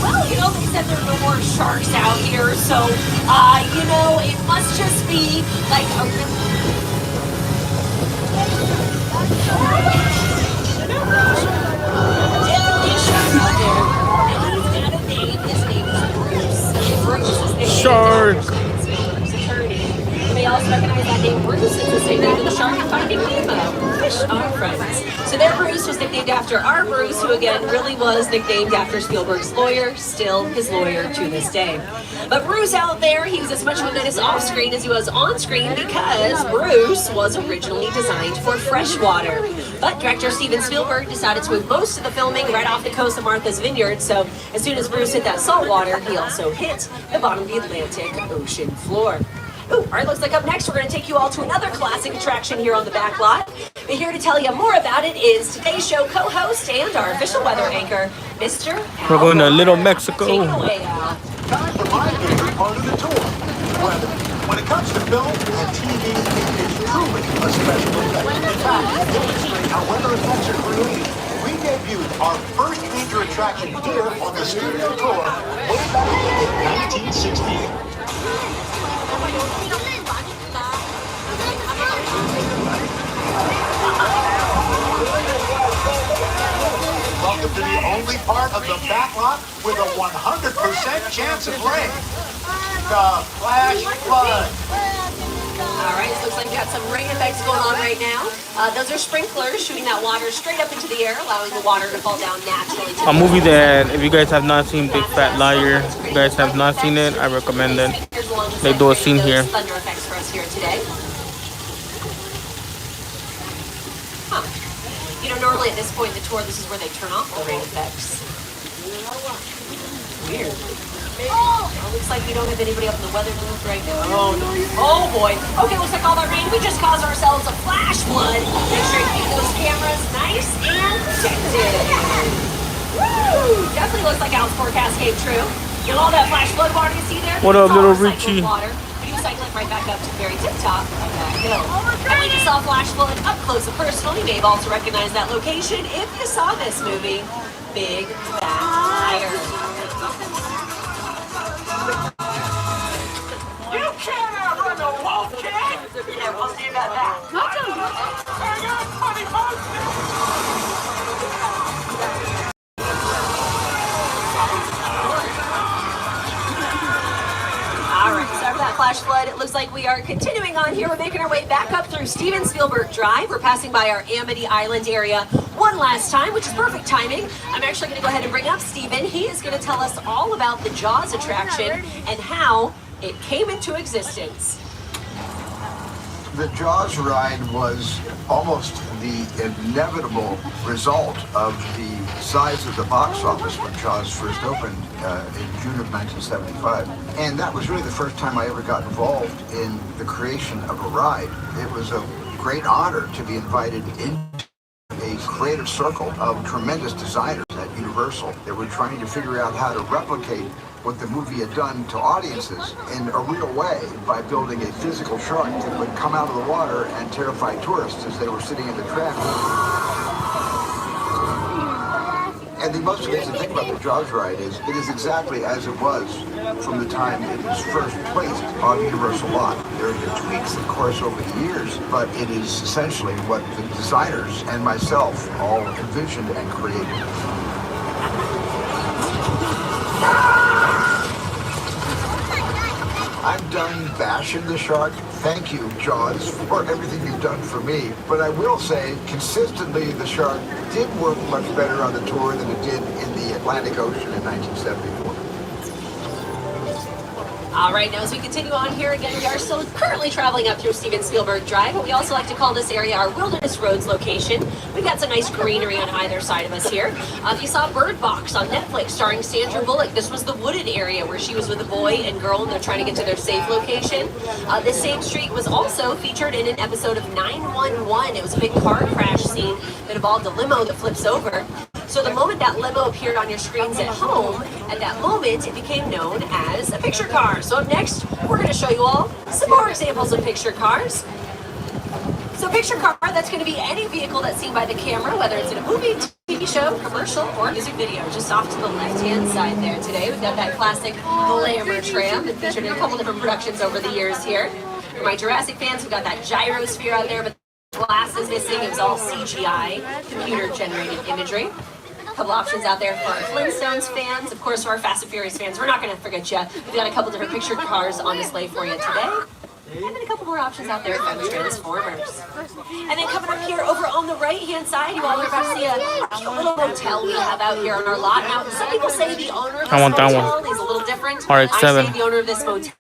Well, you know, they said there are no more sharks out here, so, you know, it must just be like a... Shark. You may also recognize that name Bruce. It's the same name of the shark in Finding Nemo. Fish are friends. So their Bruce was nicknamed after our Bruce, who again really was nicknamed after Spielberg's lawyer, still his lawyer to this day. But Bruce out there, he was as much of a menace off screen as he was on screen because Bruce was originally designed for freshwater. But director Steven Spielberg decided to move most of the filming right off the coast of Martha's Vineyard, so as soon as Bruce hit that salt water, he also hit the bottom of the Atlantic Ocean floor. Ooh, all right, looks like up next we're going to take you all to another classic attraction here on the back lot. And here to tell you more about it is today's show co-host and our official weather anchor, Mr. Al. We're going to Little Mexico. Take it away, Al. Time for my favorite part of the tour, weather. When it comes to film and TV, it's truly a special effect. In fact, to demonstrate how weather effects are created, we debuted our first major attraction here on the studio tour way back in 1968. Welcome to the only part of the back lot with a 100% chance of rain. The flash flood. All right, so looks like we got some rain effects going on right now. Those are sprinklers shooting that water straight up into the air, allowing the water to fall down naturally. A movie that, if you guys have not seen Big Fat Liar, if you guys have not seen it, I recommend it. They do a scene here. Thunder effects for us here today. Huh. You know, normally at this point in the tour, this is where they turn off the rain effects. Weird. Oh, looks like we don't have anybody up in the weather booth right now. Oh, no. Oh, boy. Okay, looks like all that rain, we just caused ourselves a flash flood. Make sure you keep those cameras nice and protected. Woo! Definitely looks like Al's forecast came true. You know all that flash flood water you see there? What up, little Richie? Water. You cycle it right back up to the very tip top of that hill. And we just saw flash flood up close and personal. You may have also recognized that location if you saw this movie, Big Fat Liar. You cannot run the wolf, kid! Yeah, we'll see about that. Hang on, funny Alright, so after that flash flood, it looks like we are continuing on here. We're making our way back up through Steven Spielberg Drive. We're passing by our Amity Island area one last time, which is perfect timing. I'm actually going to go ahead and bring up Steven. He is going to tell us all about the Jaws attraction and how it came into existence. The Jaws ride was almost the inevitable result of the size of the box office when Jaws first opened in June of 1975. And that was really the first time I ever got involved in the creation of a ride. It was a great honor to be invited into a creative circle of tremendous designers at Universal that were trying to figure out how to replicate what the movie had done to audiences in a real way by building a physical shark that would come out of the water and terrify tourists as they were sitting in the tram. And the most amazing thing about the Jaws ride is it is exactly as it was from the time it was first placed on Universal lot. There have been tweaks, of course, over the years, but it is essentially what the designers and myself all envisioned and created. I'm done bashing the shark. Thank you, Jaws, for everything you've done for me. But I will say, consistently, the shark did work much better on the tour than it did in the Atlantic Ocean in 1974. All right, now as we continue on here, again, we are still currently traveling up through Steven Spielberg Drive, but we also like to call this area our Wilderness Roads location. We've got some nice greenery on either side of us here. If you saw Bird Box on Netflix starring Sandra Bullock, this was the wooded area where she was with a boy and girl and they're trying to get to their safe location. This same street was also featured in an episode of 911. It was a big car crash scene that involved a limo that flips over. So the moment that limo appeared on your screens at home, at that moment it became known as a picture car. So up next, we're going to show you all some more examples of picture cars. So picture car, that's going to be any vehicle that's seen by the camera, whether it's in a movie, TV show, commercial, or music video. Just off to the left-hand side there today, we've got that classic glamour tram that featured in a couple different productions over the years here. For my Jurassic fans, we've got that gyrosphere out there, but the glass is missing. It was all CGI, computer-generated imagery. A couple options out there for our Flintstones fans. Of course, for our Fast and Furious fans, we're not going to forget you. We've got a couple different picture cars on display for you today. And then a couple more options out there for the Transformers. And then coming up here over on the right-hand side, you all are about to see a cute little hotel we have out here on our lot. Now, some people say the owner of this motel is a little different. RX-7. I say the owner of this motel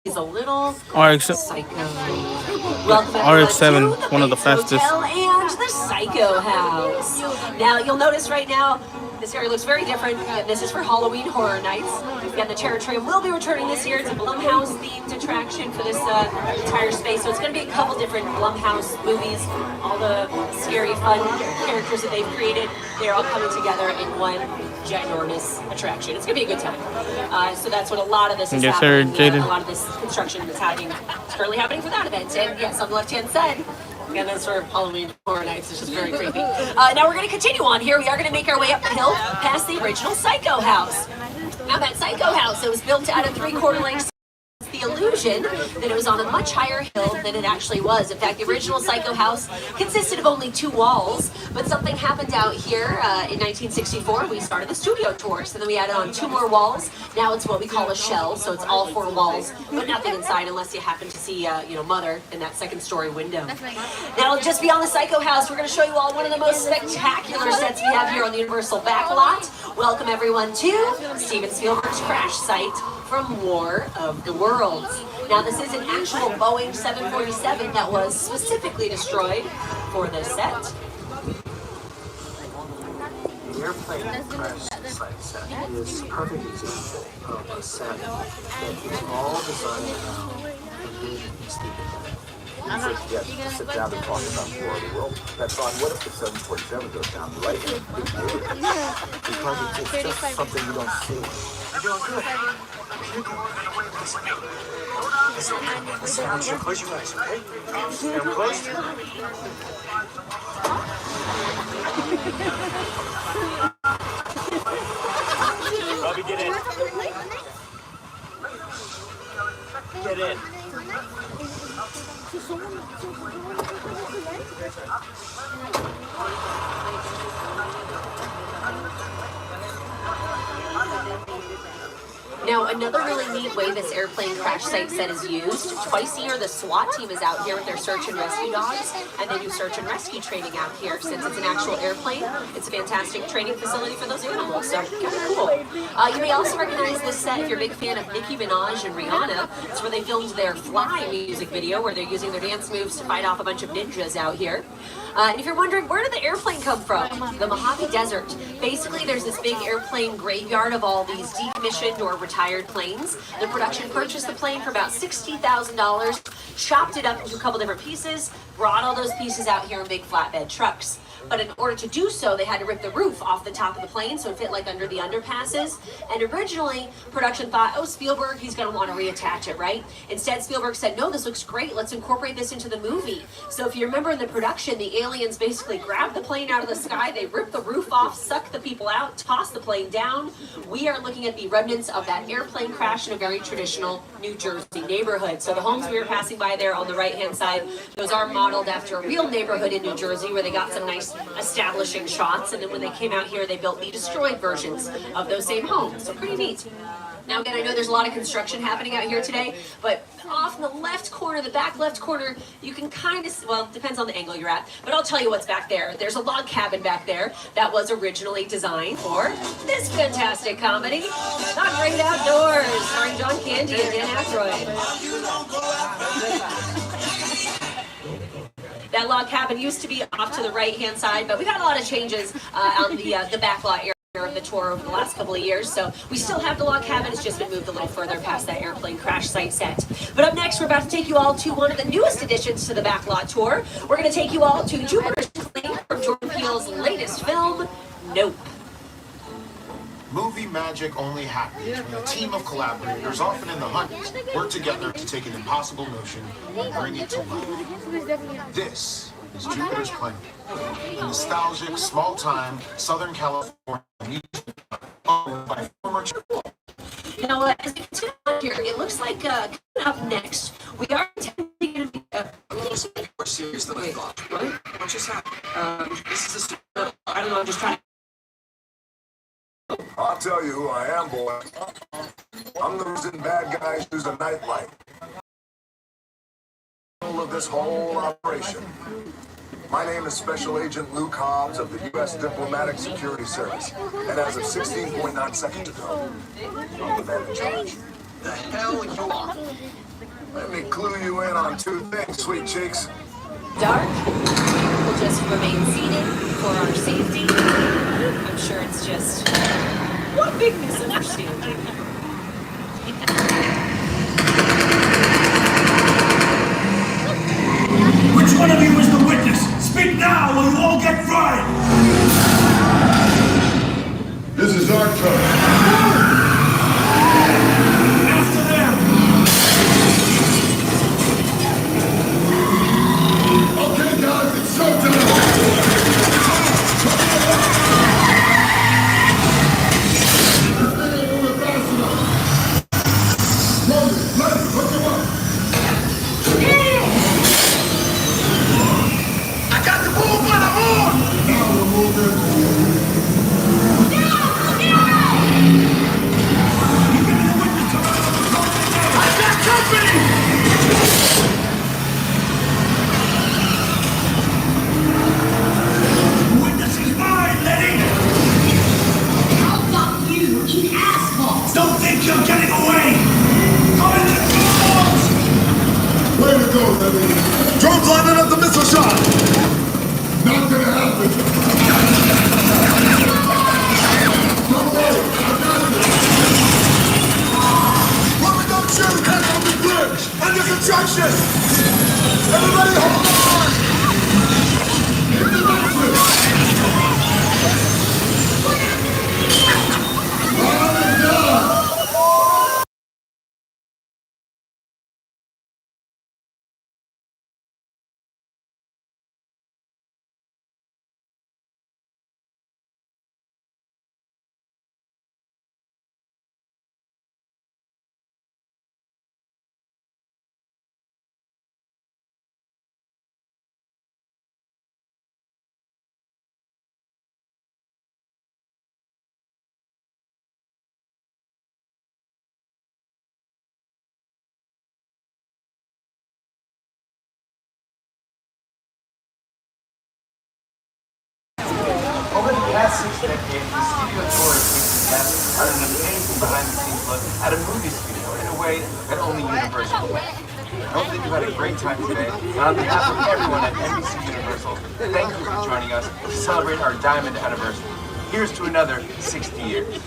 is a little psycho. RX-7, one of the fastest. And the Psycho House. Now, you'll notice right now, this area looks very different. This is for Halloween Horror Nights. And the Terror Tram will be returning this year. It's a Blumhouse-themed attraction for this entire space. So it's going to be a couple different Blumhouse movies. All the scary, fun characters that they've created, they're all coming together in one ginormous attraction. It's going to be a good time. So that's what a lot of this is happening. A lot of this construction that's happening is currently happening for that event. And yes, on the left-hand side, again, that's for Halloween Horror Nights. It's just very creepy. Now we're going to continue on here. We are going to make our way up the hill past the original Psycho House. Now that Psycho House, it was built out of 3/4 length. The illusion that it was on a much higher hill than it actually was. In fact, the original Psycho House consisted of only 2 walls, but something happened out here in 1964. We started the studio tour, so then we added on 2 more walls. Now it's what we call a shell, so it's all 4 walls, but nothing inside unless you happen to see, Mother in that 2nd-story window. Now, just beyond the Psycho House, we're going to show you all one of the most spectacular sets we have here on the Universal Backlot. Welcome, everyone, to Steven Spielberg's crash site from War of the Worlds. Now, this is an actual Boeing 747 that was specifically destroyed for this set. The airplane crash site set is a perfect example of a set that is all designed around envisioning Steven. First, yes, to sit down and talk about War of the World. That's on what if the 747 goes down right in the big area? Because it's just something you don't see. You're doing good. Listen, close your eyes, okay? I'm close. Robbie, get in. Get in. Now, another really neat way this airplane crash site set is used, twice a year the SWAT team is out here with their search and rescue dogs, and they do search and rescue training out here. Since it's an actual airplane, it's a fantastic training facility for those animals, so kind of cool. You may also recognize this set if you're a big fan of Nicki Minaj and Rihanna. It's where they filmed their Fly music video, where they're using their dance moves to fight off a bunch of ninjas out here. And if you're wondering, where did the airplane come from? The Mojave Desert. Basically, there's this big airplane graveyard of all these decommissioned or retired planes. The production purchased the plane for about $60,000, chopped it up into a couple different pieces, brought all those pieces out here in big flatbed trucks. But in order to do so, they had to rip the roof off the top of the plane so it fit like under the underpasses. And originally, production thought, oh, Spielberg, he's going to want to reattach it, right? Instead, Spielberg said, no, this looks great. Let's incorporate this into the movie. So if you remember in the production, the aliens basically grabbed the plane out of the sky, they ripped the roof off, sucked the people out, tossed the plane down. We are looking at the remnants of that airplane crash in a very traditional New Jersey neighborhood. So the homes we were passing by there on the right-hand side, those are modeled after a real neighborhood in New Jersey where they got some nice establishing shots, and then when they came out here, they built the destroyed versions of those same homes. So pretty neat. Now again, I know there's a lot of construction happening out here today, but off in the left corner, the back left corner, you can kind of, well, it depends on the angle you're at, but I'll tell you what's back there. There's a log cabin back there that was originally designed for this fantastic comedy, The Great Outdoors, starring John Candy and Dan Aykroyd. That log cabin used to be off to the right-hand side, but we've had a lot of changes on the backlot area of the tour over the last couple of years, so we still have the log cabin. It's just been moved a little further past that airplane crash site set. But up next, we're about to take you all to one of the newest additions to the backlot tour. We're going to take you all to Jupiter's Claim from Jordan Peele's latest film, Nope. Movie magic only happens when a team of collaborators, often in the hundreds, work together to take an impossible notion and bring it to life. This is Jupiter's Claim, a nostalgic, small-time Southern California music owned by former. Now, as you can see on here, it looks like coming up next, we are intending to be a little bit more serious than I thought. What just happened? This is a, I don't know, I'm just trying to. I'll tell you who I am, boy. I'm the reason bad guys use a nightlight. Of this whole operation. My name is Special Agent Luke Hobbs of the U.S. Diplomatic Security Service, and as of 16.9 seconds ago, I'm the man in charge. The hell you are? Let me clue you in on two things, sweet cheeks. Dark. We'll just remain seated for our safety. I'm sure it's just one big misunderstanding. Which one of you is the witness? Speak now or you all get fried! This is our turn. After them! Okay, guys, it's showtime! I got the bull by the horn! Now we're moving. I got company! Witness is mine, Letty! How about you, you assholes? Don't think you're getting away! Go in the doors! Way to go, Letty. Drone's lining up the missile shot! Not gonna happen. Don't worry, I got it. What we don't shoot, head on the bridge! Under construction! Everybody hold on! last 6 decades, the studio tour has been guests on an amazing behind-the-scenes look at a movie studio in a way that only Universal can. I hope that you had a great time today, and on behalf of everyone at NBC Universal, thank you for joining us to celebrate our diamond anniversary. Here's to another 60 years.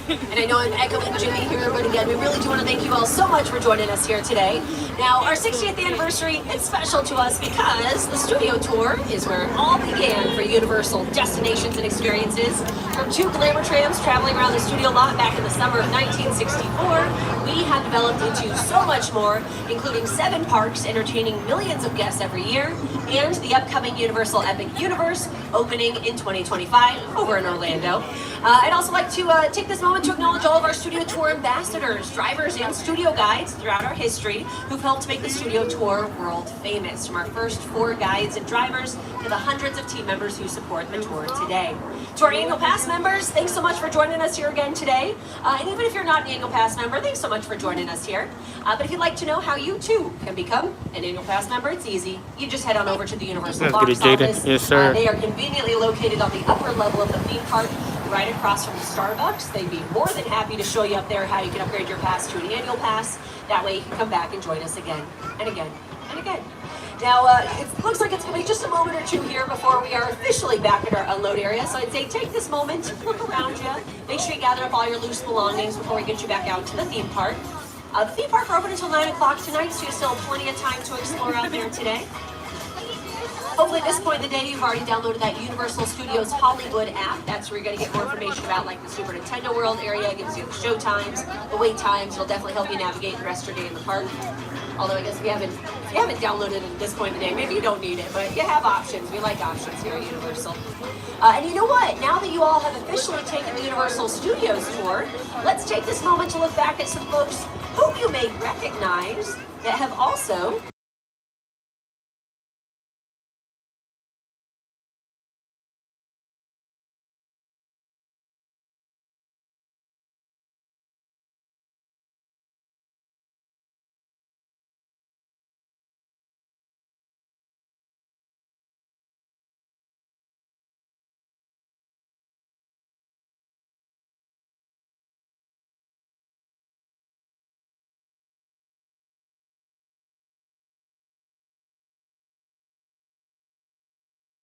And I know I'm echoing Jimmy here, but again, we really do want to thank you all so much for joining us here today. Now, our 60th anniversary is special to us because the studio tour is where it all began for Universal destinations and experiences. From 2 glamour trams traveling around the studio lot back in the summer of 1964, we have developed into so much more, including 7 parks entertaining millions of guests every year, and the upcoming Universal Epic Universe opening in 2025 over in Orlando. I'd also like to take this moment to acknowledge all of our studio tour ambassadors, drivers, and studio guides throughout our history who've helped make the studio tour world famous, from our first 4 guides and drivers to the hundreds of team members who support the tour today. To our annual pass members, thanks so much for joining us here again today. And even if you're not an annual pass member, thanks so much for joining us here. But if you'd like to know how you too can become an annual pass member, it's easy. You just head on over to the Universal box office. Yes, sir. They are conveniently located on the upper level of the theme park, right across from the Starbucks. They'd be more than happy to show you up there how you can upgrade your pass to an annual pass. That way you can come back and join us again and again and again. Now, it looks like it's going to be just a moment or two here before we are officially back at our unload area. So I'd say take this moment, look around you, make sure you gather up all your loose belongings before we get you back out to the theme park. The theme park will open until 9 o'clock tonight, so you still have plenty of time to explore out there today. Hopefully at this point in the day, you've already downloaded that Universal Studios Hollywood app. That's where you're going to get more information about like the Super Nintendo World area. It gives you the show times, the wait times. It'll definitely help you navigate the rest of your day in the park. Although I guess if you haven't downloaded it at this point in the day, maybe you don't need it, but you have options. We like options here at Universal. And you know what? Now that you all have officially taken the Universal Studios tour, let's take this moment to look back at some folks who you may recognize that have also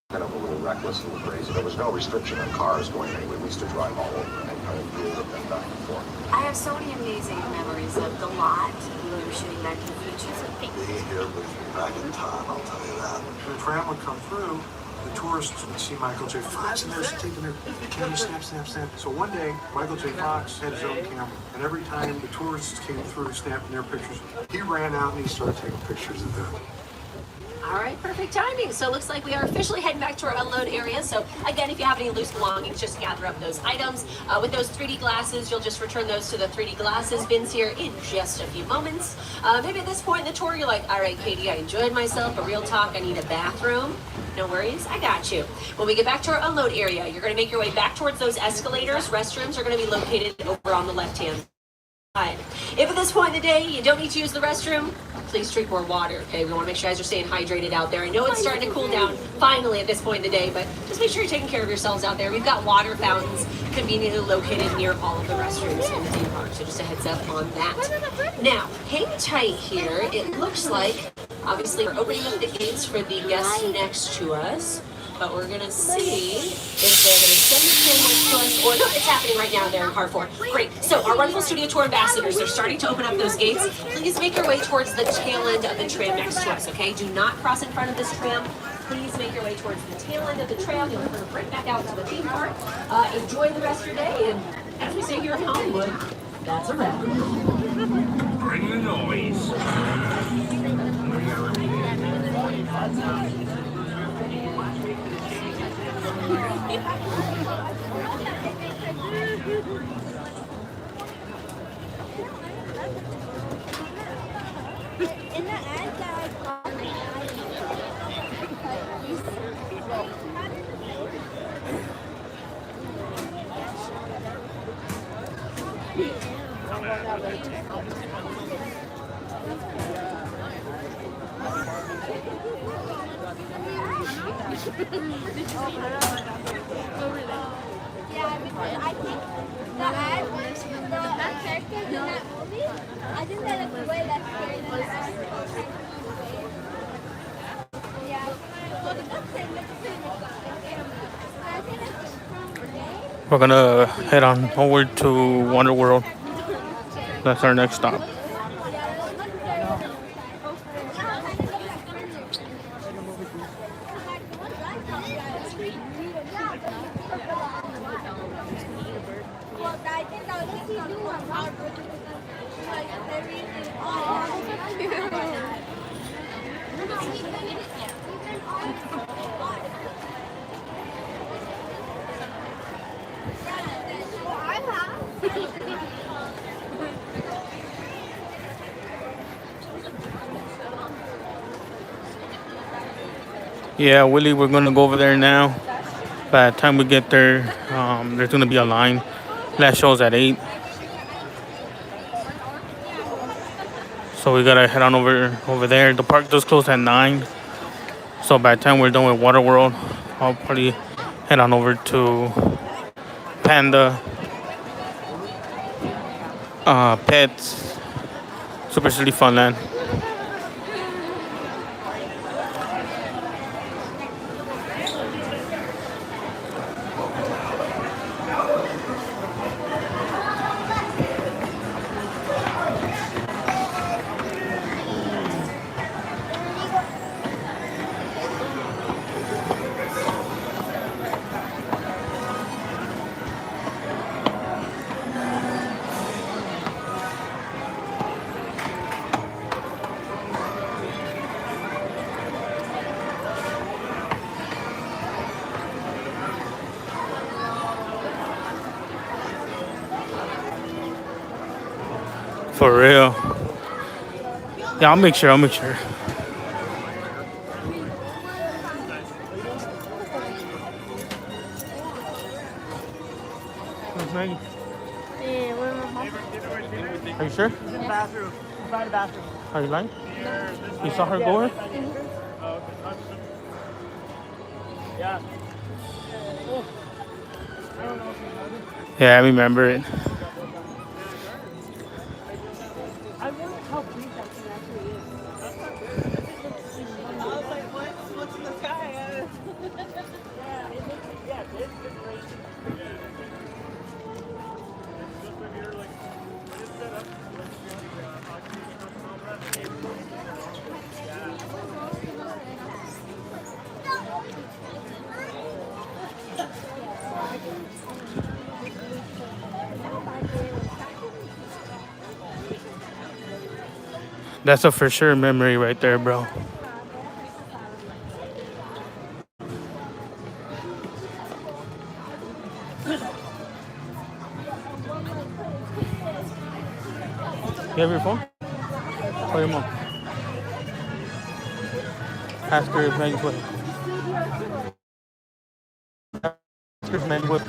Kind of a little reckless, a little crazy. There was no restriction on cars going anywhere. We used to drive all over and kind of deal with them back and forth. I have so many amazing memories of the lot. We were shooting Back to the Future. Being here with me back in time, I'll tell you that. The tram would come through, the tourists would see Michael J. Fox, and they're taking their camera, snap, snap, snap. So one day, Michael J. Fox had his own camera, and every time the tourists came through snapping their pictures, he ran out and he started taking pictures of them. All right, perfect timing. So it looks like we are officially heading back to our unload area. So again, if you have any loose belongings, just gather up those items. With those 3D glasses, you'll just return those to the 3D glasses bins here in just a few moments. Maybe at this point in the tour, you're like, all right, Katie, I enjoyed myself, but real talk, I need a bathroom. No worries, I got you. When we get back to our unload area, you're gonna make your way back towards those escalators. Restrooms are gonna be located over on the left-hand side. If at this point in the day, you don't need to use the restroom, please drink more water, okay? We want to make sure you guys are staying hydrated out there. I know it's starting to cool down finally at this point in the day, but just make sure you're taking care of yourselves out there. We've got water fountains conveniently located near all of the restrooms in the theme park, so just a heads up on that. Now, hang tight here. It looks like, obviously, we're opening up the gates for the guests next to us, but we're gonna see if they're gonna send the cameras to us, or no, it's happening right now. They're in car 4. Great. So our wonderful studio tour ambassadors, they're starting to open up those gates. Please make your way towards the tail end of the tram next to us, okay? Do not cross in front of this tram. Please make your way towards the tail end of the tram. You'll come right back out to the theme park. Enjoy the rest of your day, and as we say here in Hollywood, that's a wrap. Bring the noise. Yeah, because I think the characters in that movie, I think they look way less scary than the actual Yeah. We're gonna head on over to WaterWorld. That's our next stop. Yeah, Willie, we're gonna go over there now. By the time we get there, there's gonna be a line. Last show's at 8. So we gotta head on over there. The park does close at 9. So by the time we're done with WaterWorld, I'll probably head on over to Panda, Pets, Super City Funland. For real. Yeah, I'll make sure. Maggie. Yeah, we're in the hall. Are you sure? She's in the bathroom. By the bathroom. Are you lying? You saw her go in? Yeah. Yeah, I remember it. I wonder how big that thing actually is. I was like, what's in the sky? Yeah, it's crazy. That's a for sure memory right there, bro. You have your phone? Call your mom. Ask her if Maggie's with. Ask her if Maggie's with.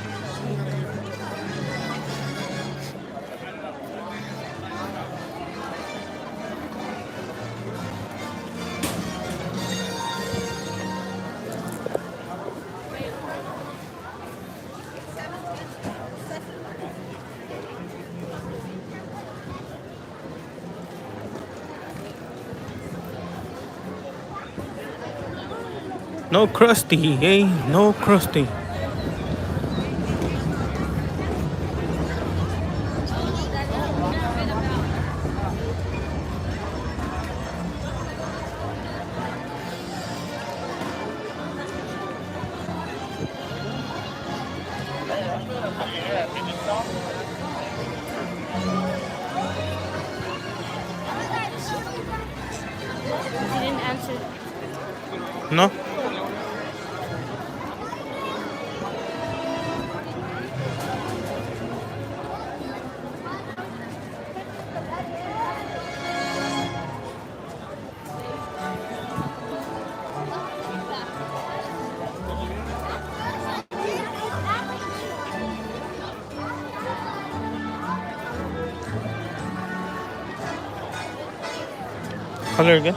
No crusty, eh? No crusty. She didn't answer. No? Call her again.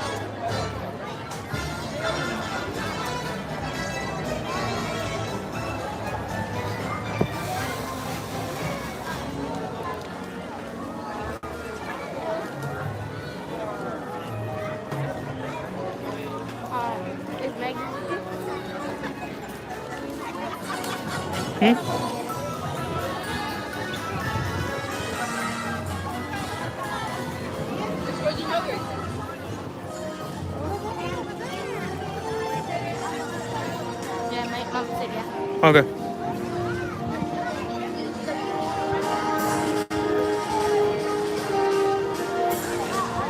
Yeah, my mom said yeah. Okay.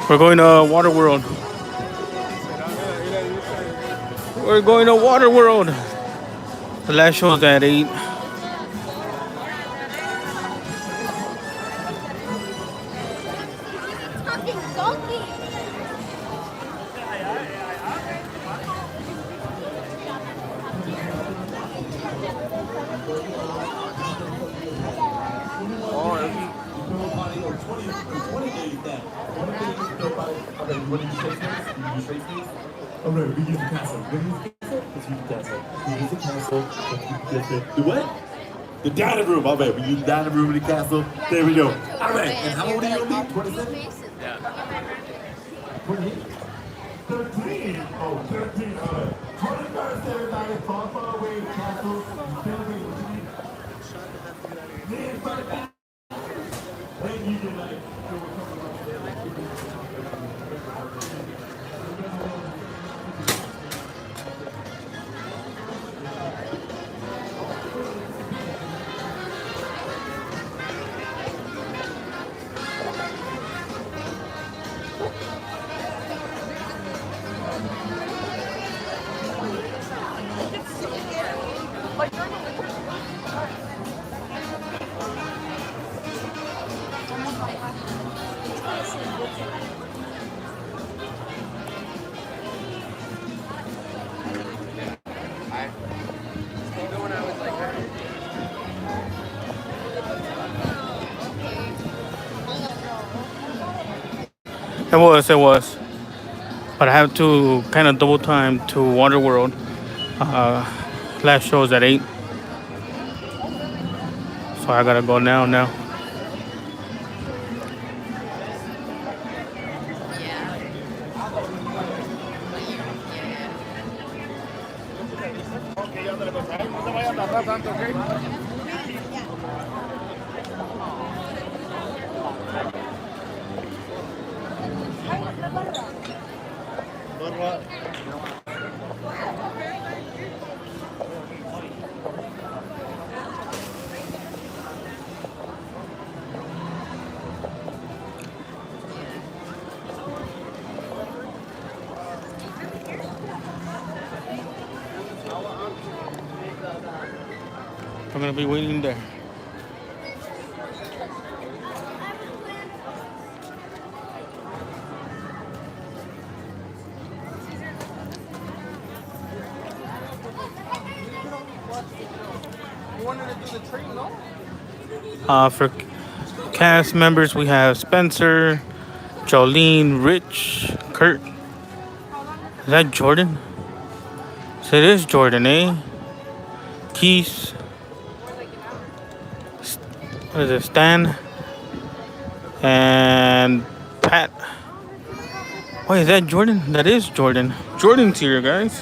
We're going to WaterWorld. We're going to WaterWorld. The last show is at 8. Alright, we use the castle. When you use the castle, let's use the castle. We use the castle, let's use the what? The dining room. Alright, we use the dining room in the castle. There we go. Alright, and how old are you gonna be? 27? Yeah. 28? 13. Oh, 13. Alright. 21st, everybody. Far away in the castle. Celebrate with me. Then you can like It was. But I have to kind of double time to WaterWorld. Last show is at 8. So I gotta go now. I'm gonna be waiting there. You wanted to do the train, no? For cast members, we have Spencer, Jolene, Rich, Kurt. Is that Jordan? So it is Jordan, eh? Keith. What is it? Stan. And Pat. Wait, is that Jordan? That is Jordan. Jordan's here, guys.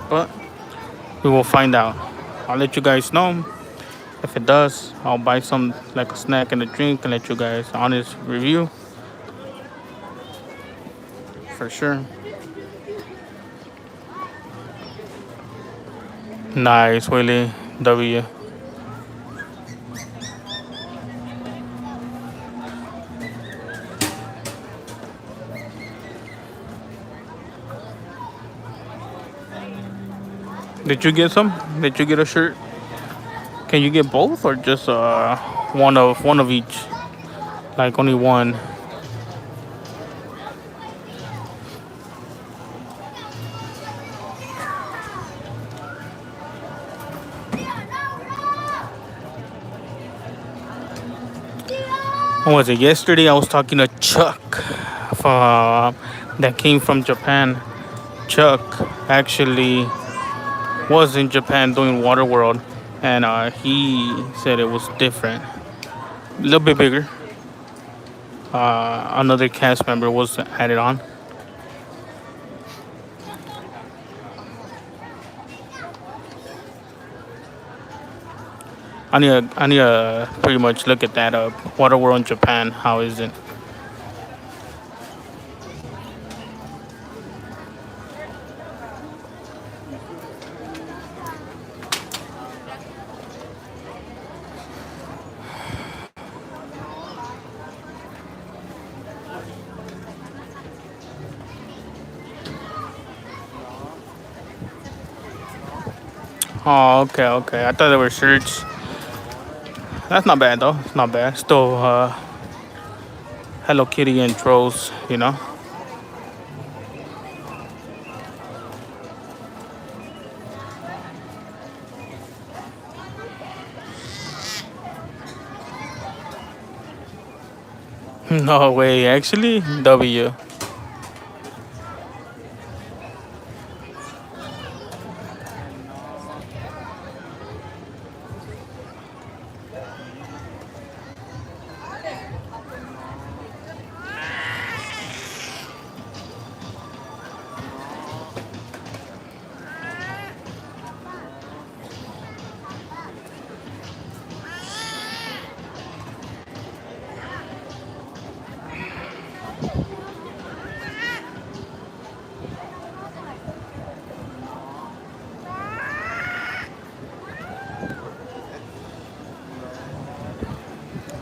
but we will find out. I'll let you guys know. If it does, I'll buy some like a snack and a drink and let you guys honest review for sure. Nice, Willie W. Did you get some? Did you get a shirt? Can you get both or just one of each? Like only one. What was it? Yesterday I was talking to Chuck that came from Japan. Chuck actually was in Japan doing WaterWorld, and he said it was different, a little bit bigger. Another cast member was added on. I need to pretty much look at that WaterWorld in Japan. How is it? Oh, okay. I thought they were shirts. That's not bad though. It's not bad. Still Hello Kitty and trolls, you know. No way, actually, W.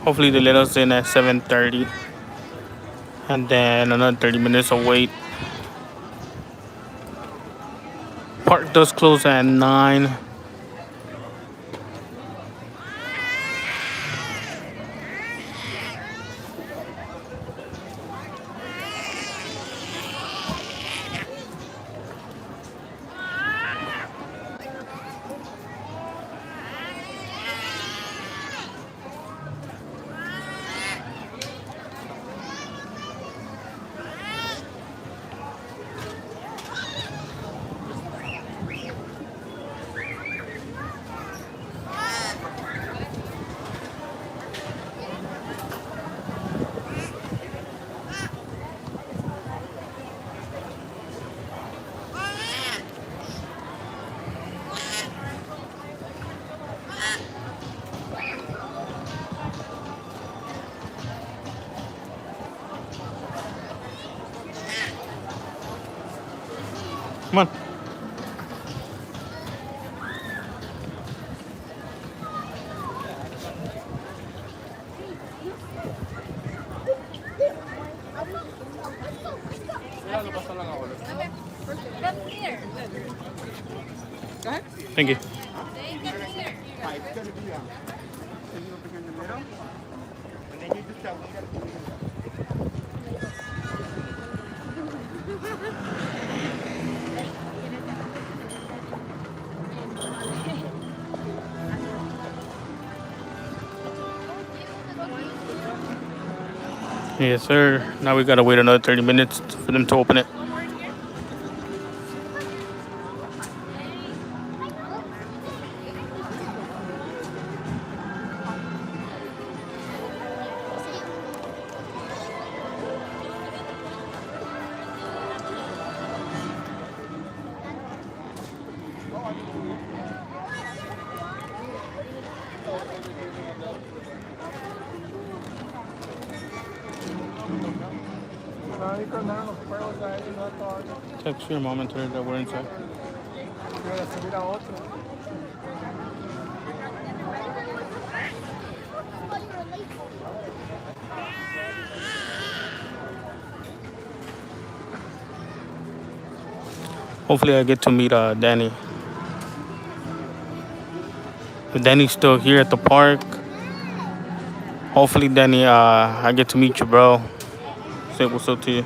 Hopefully they let us in at 7:30, and then another 30 minutes of wait. Park does close at 9. Come on. Thank you. Yes, sir. Now we gotta wait another 30 minutes for them to open it. Text your mom and tell her that we're inside. Hopefully I get to meet Danny. If Danny's still here at the park, hopefully Danny, I get to meet you, bro. Say what's up to you.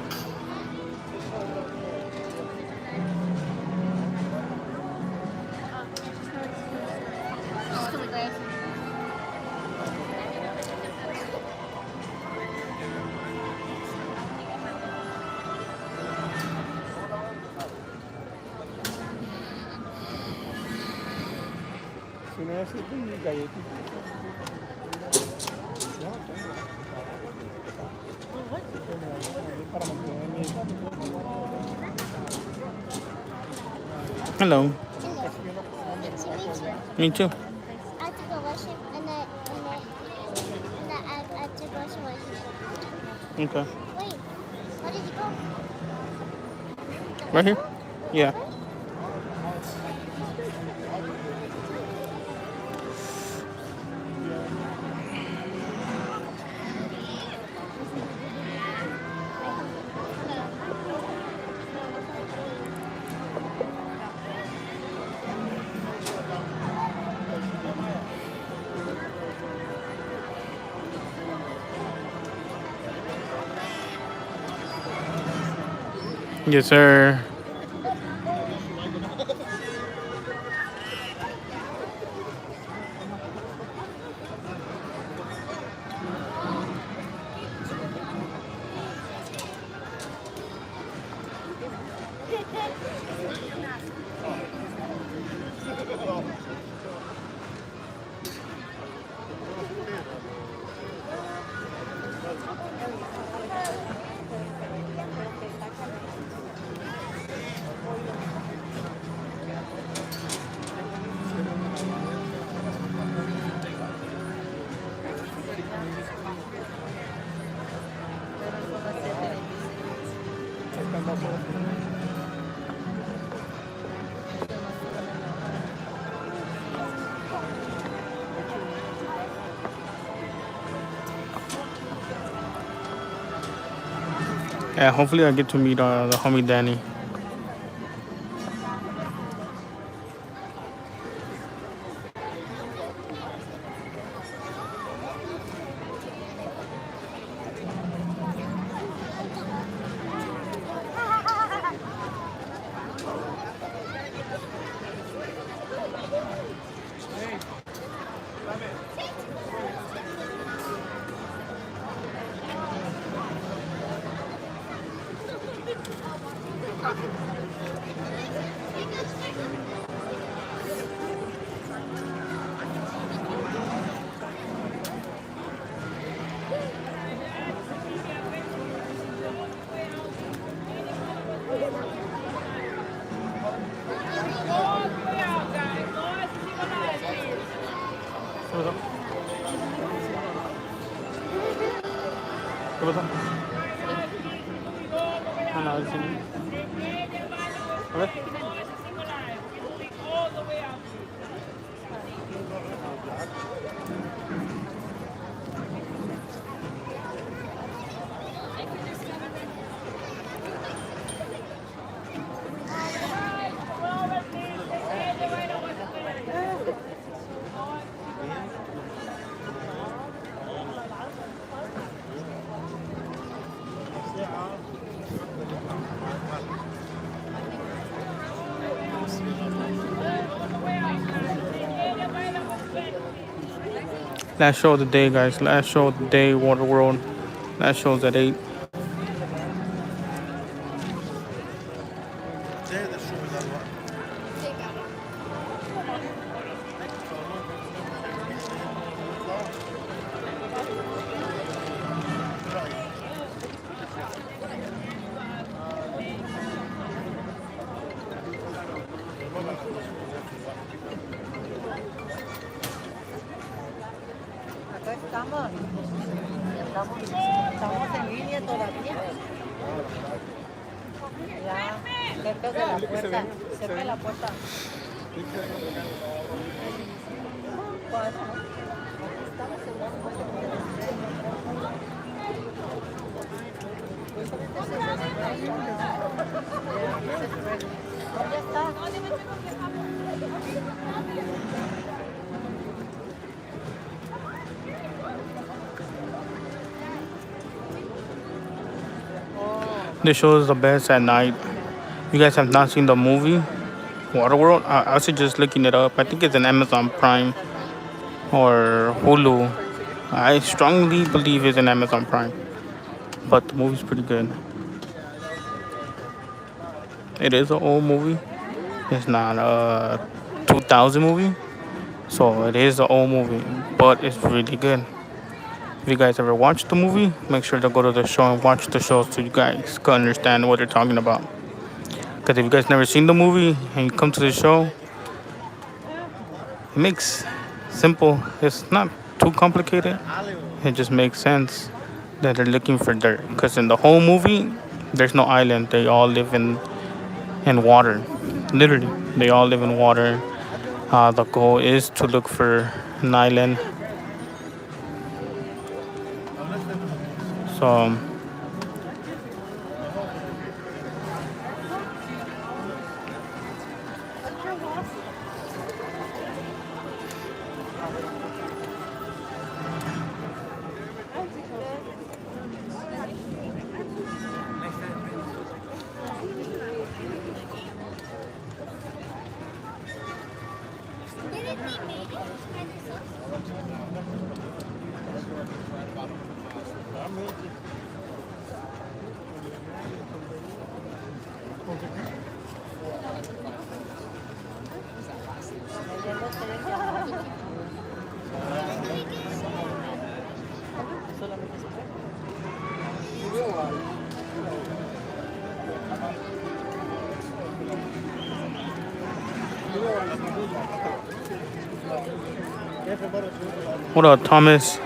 Hello. Me too. I have to go washing and I have to go to washing. Okay. Wait, where did you go? Right here? Yeah. Yes, sir. Yeah, hopefully I get to meet the homie Danny. ¿Qué pasa? Ah, no, sí. A ver. Last show of the day, guys. Last show of the day, WaterWorld. Last show's at 8. Estamos en línea todavía. Ya, le pegue la puerta. Se ve la puerta. Ya está. This show is the best at night. If you guys have not seen the movie WaterWorld, I suggest looking it up. I think it's an Amazon Prime or Hulu. I strongly believe it's an Amazon Prime, but the movie's pretty good. It is an old movie. It's not a 2000 movie, so it is an old movie, but it's really good. If you guys ever watched the movie, make sure to go to the show and watch the show so you guys can understand what they're talking about. Because if you guys never seen the movie and you come to the show, it makes simple. It's not too complicated. It just makes sense that they're looking for dirt. Because in the whole movie, there's no island. They all live in water. Literally, they all live in water. The goal is to look for an island. So what up, Thomas?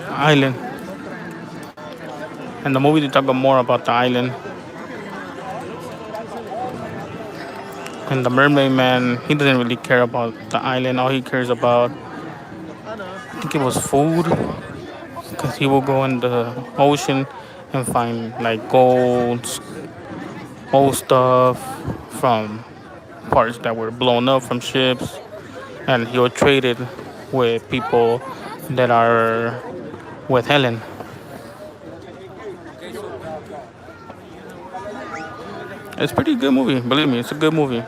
Island. And the movie they talk more about the island. And the mermaid man, he doesn't really care about the island. All he cares about, I think it was food. Because he will go in the ocean and find like gold, old stuff from parts that were blown up from ships. And he'll trade it with people that are with Helen. It's a pretty good movie, believe me, it's a good movie.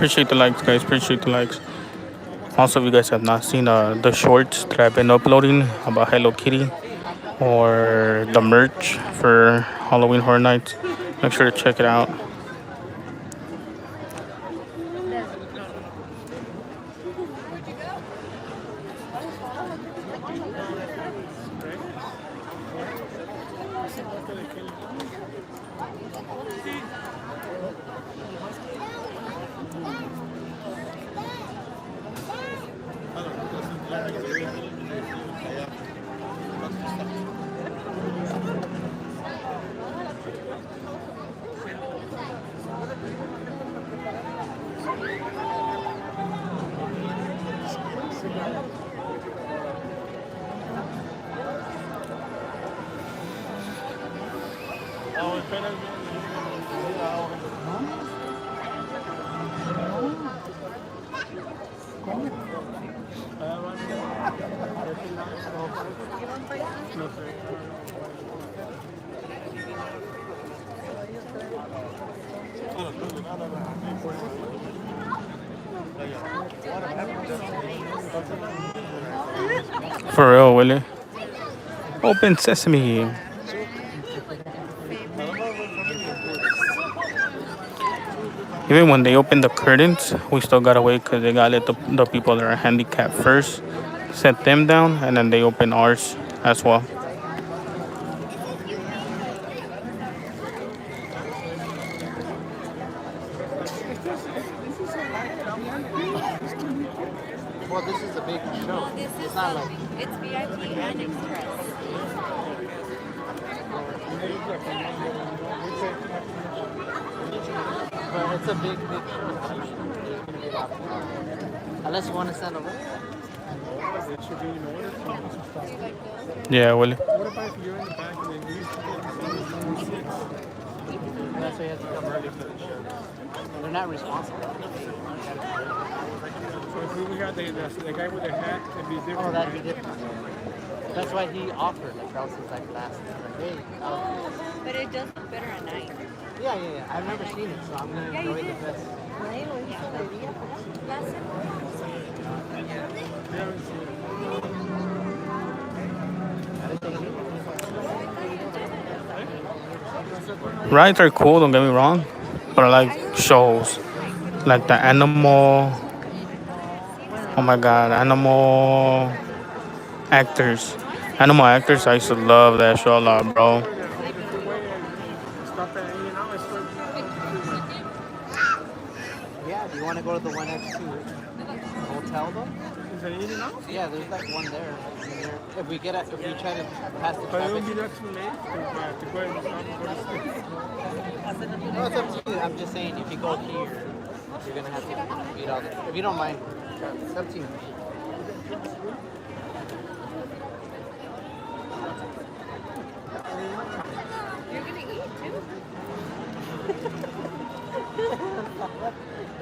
Appreciate the likes, guys. Appreciate the likes. Also, if you guys have not seen the shorts that I've been uploading about Hello Kitty or the merch for Halloween Horror Nights, make sure to check it out. For real, Willie. Open sesame. Even when they open the curtains, we still gotta wait because they gotta let the people that are handicapped first set them down, and then they open ours as well. Well, this is a big show. It's not like it's VIP and express. But it's a big show. There's gonna be a lot of people. Unless you want to stand over. Yeah, Willie. What about if you're in the back and then you used to get That's why you have to come early for the show. They're not responsible. So if we got the guy with the hat, it'd be different. Oh, that'd be different. That's why he offered. Like that was his like last. Like, hey. But it does look better at night. Yeah. I've never seen it, so I'm gonna enjoy the best. Rides are cool, don't get me wrong, but I like shows like the animal. Oh my god, animal actors. Animal actors, I used to love that show a lot, bro. Yeah, do you want to go to the one next to the hotel though? Is it eating out? Yeah, there's like one there. If we try to pass the But it won't traffic. be that too late to go and No, it's up to you. I'm just saying, if you go here, you're gonna have to eat all the. If you don't mind, it's up to you. You're gonna eat too?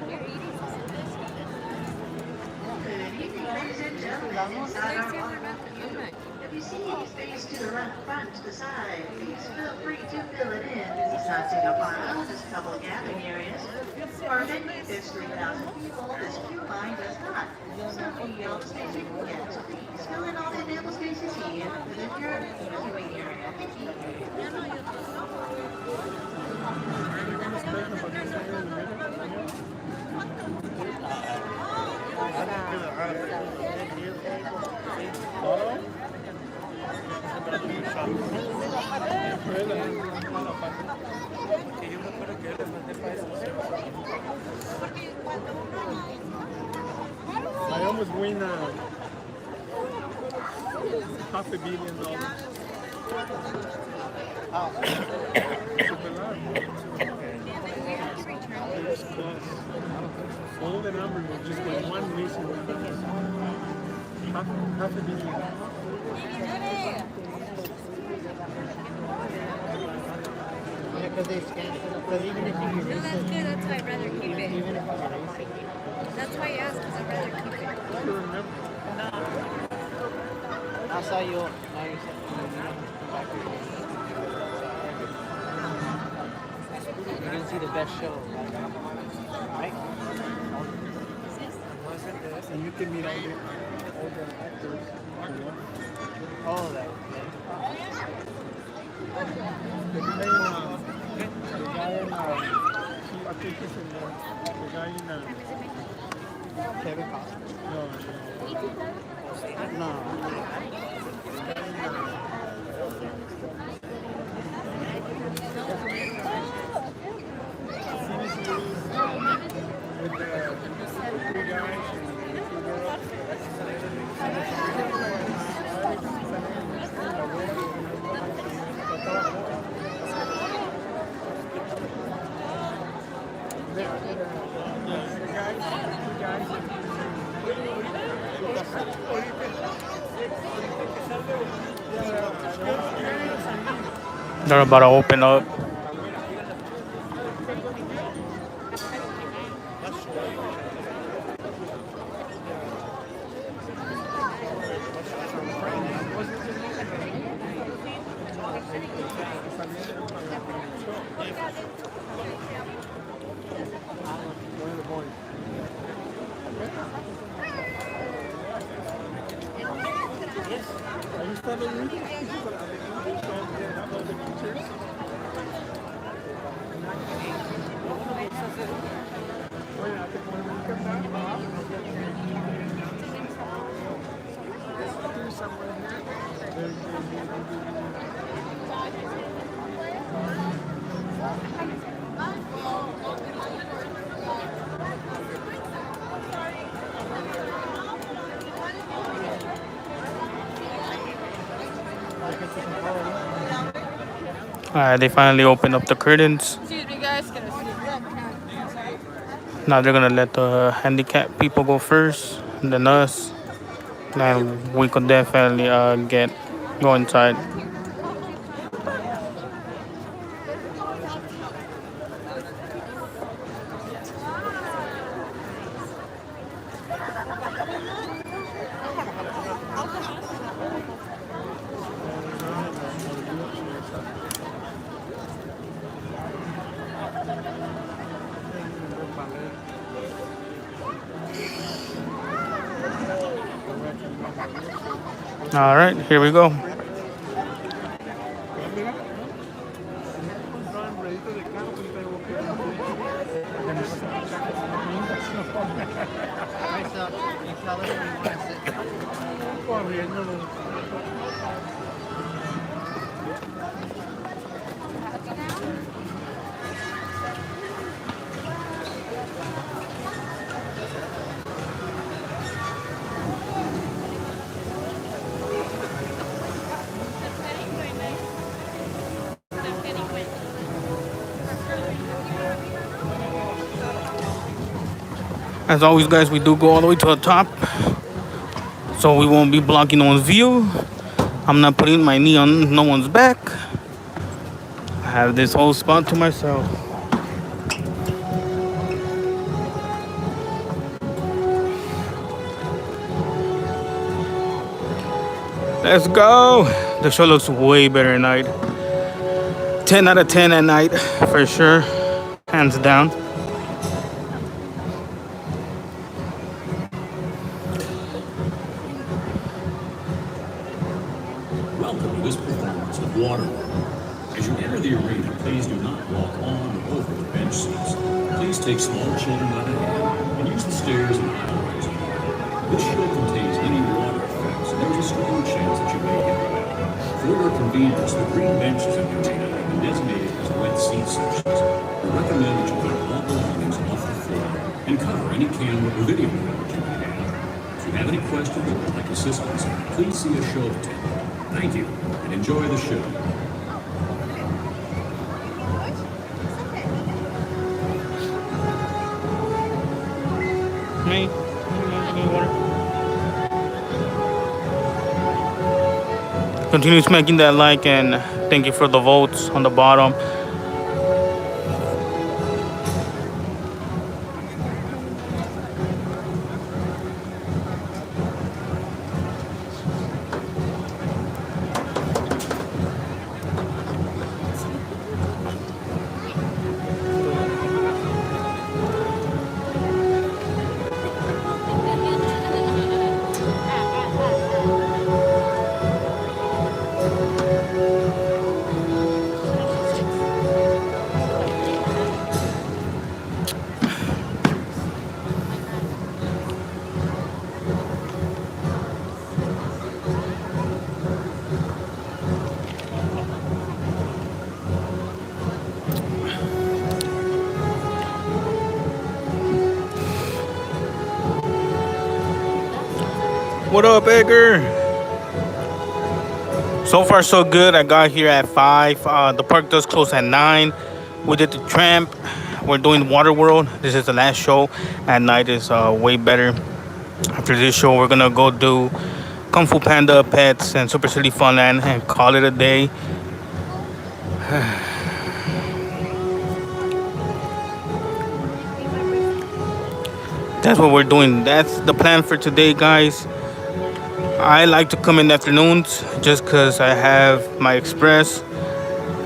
You're eating If you see any space to the left, front, to the side, please feel free to fill it in. This is not single file, just a couple of gathering areas. Our venue fits 3,000 people. This queue line does not. So we all the space we can get. So please fill in all the available spaces here within your viewing area. Thank you. I almost win $500 million. All the numbers were just for one reason. $500 million. Yeah, because they scan it. Because even if you No, that's good. That's why I'd rather keep it. even if you erase it. That's why I asked, because I'd rather keep it. I saw you. Now you said you're gonna see the best show, right? And you can meet all the actors. All of that. The guy in, I think he's in the guy in, Kevin Costner. No. No. They're about to open up. Alright, they finally opened up the curtains. Now they're gonna let the handicapped people go first, and then us. And we could definitely go inside. All right, here we go. As always, guys, we do go all the way to the top, so we won't be blocking no one's view. I'm not putting my knee on no one's back. I have this whole spot to myself. Let's go. The show looks way better at night. 10 out of 10 at night, for sure. Hands down. Welcome to this performance of WaterWorld. As you enter the arena, please do not walk on or over the bench seats. Please take small children by the hand and use the stairs and aisleways. This show contains many water effects, and there's a strong chance that you may get wet. For your convenience, the green benches in the arena have been designated as wet seat sections. We recommend that you put all belongings off the floor and cover any camera or video equipment you may have. If you have any questions or would like assistance, please see a show attendant. Thank you, and enjoy the show. Hey, continue smacking that like, and thank you for the votes on the bottom. What up, Edgar? So far, so good. I got here at 5. The park does close at 9. We did the tramp. We're doing WaterWorld. This is the last show. At night is way better. After this show, we're gonna go do Kung Fu Panda, Pets, and Super City Funland and call it a day. That's what we're doing. That's the plan for today, guys. I like to come in the afternoons just because I have my express,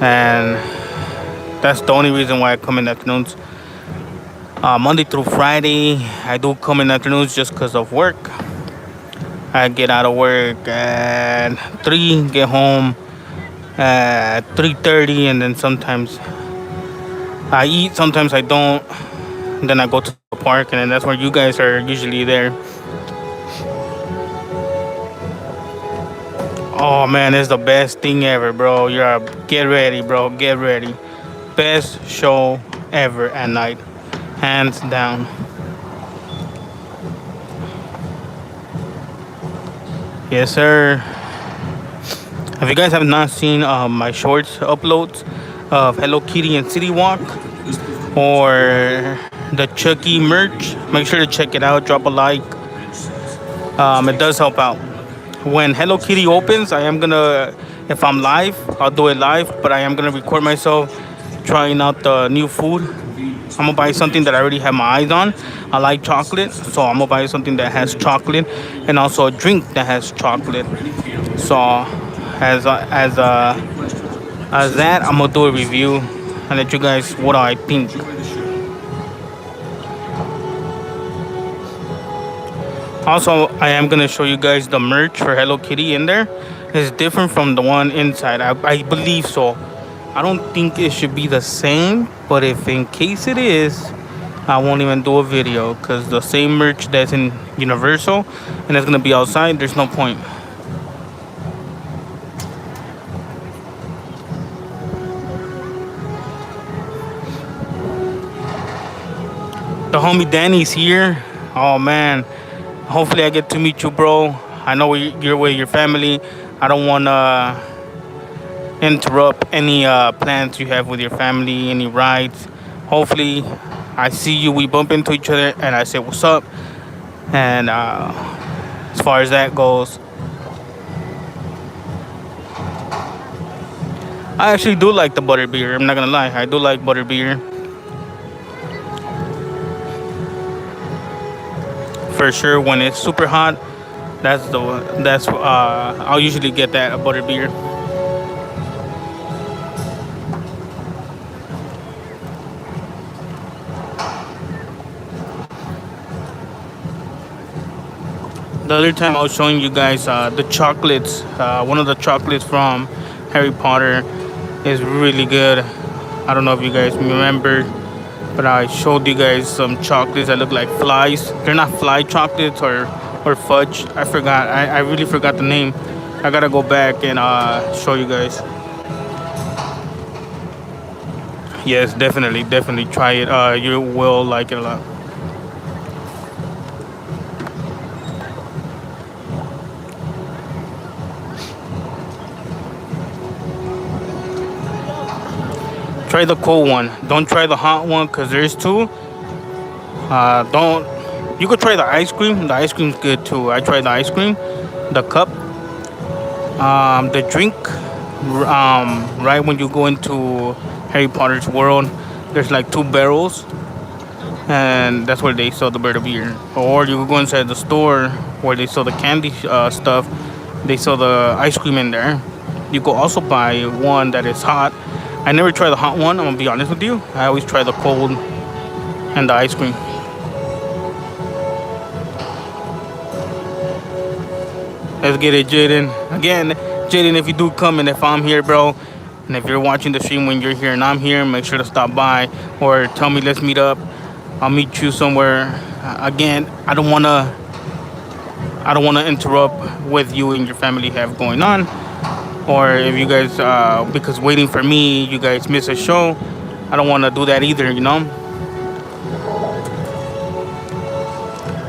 and that's the only reason why I come in the afternoons. Monday through Friday, I do come in the afternoons just because of work. I get out of work at 3, get home at 3:30, and then sometimes I eat, sometimes I don't. And then I go to the park, and then that's where you guys are usually there. Oh man, it's the best thing ever, bro. Get ready, bro. Get ready. Best show ever at night, hands down. Yes, sir. If you guys have not seen my shorts uploads of Hello Kitty and City Walk or the Chucky merch, make sure to check it out. Drop a like. It does help out. When Hello Kitty opens, I am gonna, if I'm live, I'll do it live, but I am gonna record myself trying out the new food. I'm gonna buy something that I already have my eyes on. I like chocolate, so I'm gonna buy something that has chocolate and also a drink that has chocolate. So as that, I'm gonna do a review and let you guys what I think. Also, I am gonna show you guys the merch for Hello Kitty in there. It's different from the one inside. I believe so. I don't think it should be the same, but if in case it is, I won't even do a video because the same merch that's in Universal and it's gonna be outside, there's no point. The homie Danny's here. Oh man. Hopefully I get to meet you, bro. I know you're with your family. I don't want to interrupt any plans you have with your family, any rides. Hopefully I see you, we bump into each other, and I say, what's up? And as far as that goes, I actually do like the butterbeer. I'm not going to lie. I do like butterbeer. For sure, when it's super hot, I'll usually get that, a butterbeer. The other time I was showing you guys the chocolates. One of the chocolates from Harry Potter is really good. I don't know if you guys remember, but I showed you guys some chocolates that look like flies. They're not fly chocolates or fudge. I forgot. I really forgot the name. I gotta go back and show you guys. Yes, definitely try it. You will like it a lot. Try the cold one. Don't try the hot one because there's two. You could try the ice cream. The ice cream's good too. I tried the ice cream, the cup, the drink. Right when you go into Harry Potter's world, there's like 2 barrels, and that's where they sell the butterbeer. Or you could go inside the store where they sell the candy stuff. They sell the ice cream in there. You could also buy one that is hot. I never try the hot one, I'm gonna be honest with you. I always try the cold and the ice cream. Let's get it, Jaden. Again, Jaden, if you do come and if I'm here, bro, and if you're watching the stream when you're here and I'm here, make sure to stop by or tell me let's meet up. I'll meet you somewhere. Again, I don't wanna interrupt what you and your family have going on. Or if you guys, because waiting for me, you guys miss a show. I don't want to do that either, you know.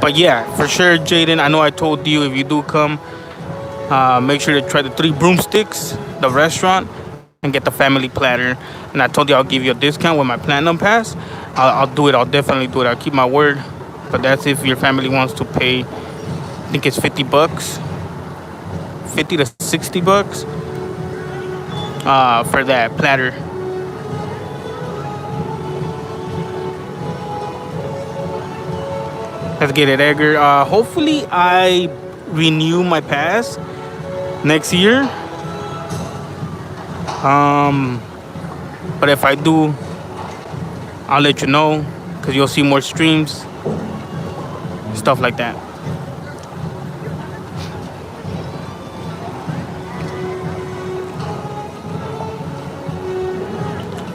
But yeah, for sure, Jaden, I know I told you if you do come, make sure to try the 3 broomsticks, the restaurant, and get the family platter. And I told you I'll give you a discount with my platinum pass. I'll do it. I'll definitely do it. I'll keep my word. But that's if your family wants to pay, I think it's $50. $50 to $60. for that platter. Let's get it, Edgar. Hopefully I renew my pass next year. But if I do, I'll let you know, because you'll see more streams, stuff like that.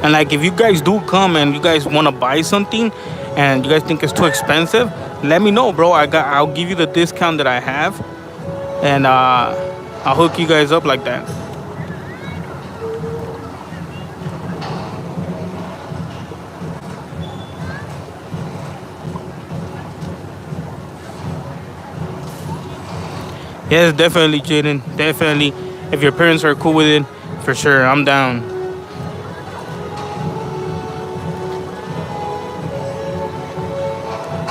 And like, if you guys do come and you guys want to buy something and you guys think it's too expensive, let me know, bro. I'll give you the discount that I have, and I'll hook you guys up like that. Yes, definitely, Jaden. Definitely. If your parents are cool with it, for sure, I'm down.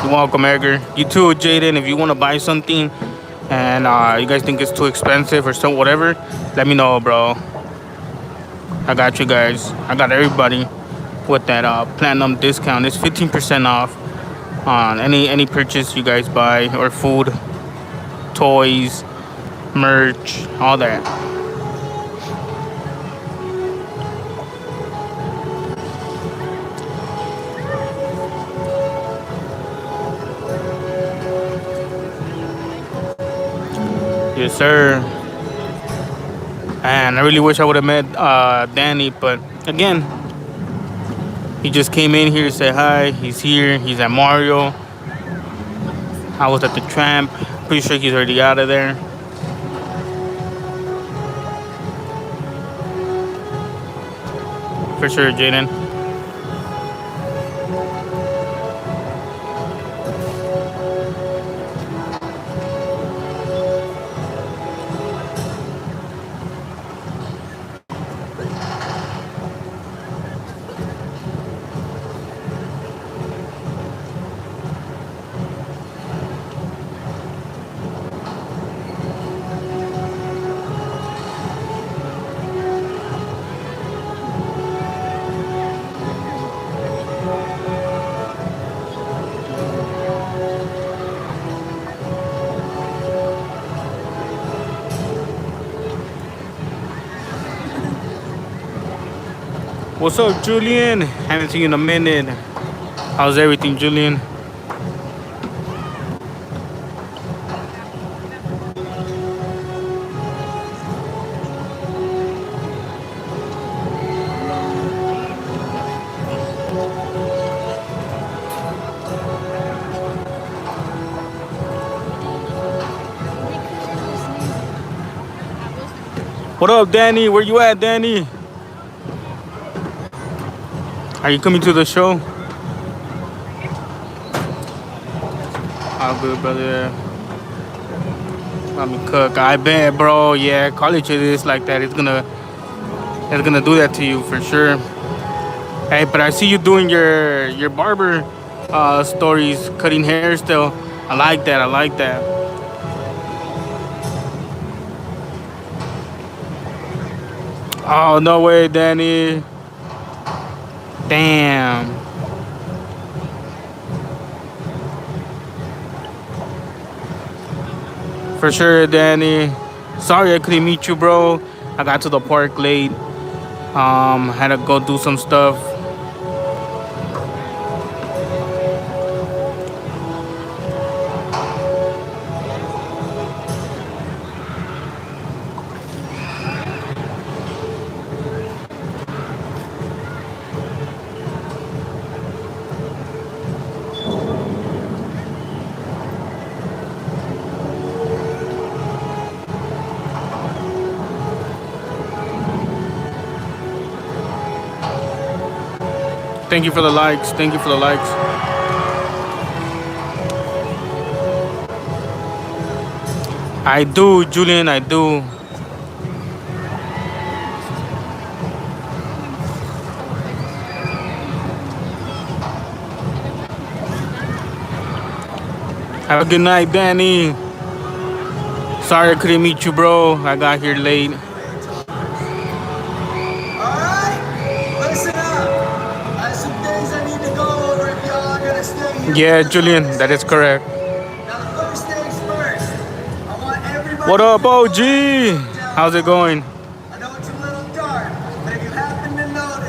You're welcome, Edgar. You too, Jaden. If you want to buy something and you guys think it's too expensive or so whatever, let me know, bro. I got you guys. I got everybody with that platinum discount. It's 15% off on any purchase you guys buy, or food, toys, merch, all that. Yes, sir. And I really wish I would have met Danny, but again, he just came in here to say hi. He's here. He's at Mario. I was at the Tramp. Pretty sure he's already out of there. For sure, Jaden. What's up, Julian? Haven't seen you in a minute. How's everything, Julian? What up, Danny? Where you at, Danny? Are you coming to the show? All good, brother. Let me cook. I bet, bro. Yeah, college is like that. It's gonna do that to you for sure. Hey, but I see you doing your barber stories, cutting hair still. I like that. I like that. Oh, no way, Danny. Damn. For sure, Danny. Sorry I couldn't meet you, bro. I got to the park late. Had to go do some stuff. Thank you for the likes. Thank you for the likes. I do, Julian, I do. Have a good night, Danny. Sorry I couldn't meet you, bro. I got here late. Yeah, Julian, that is correct. What up, OG? How's it going?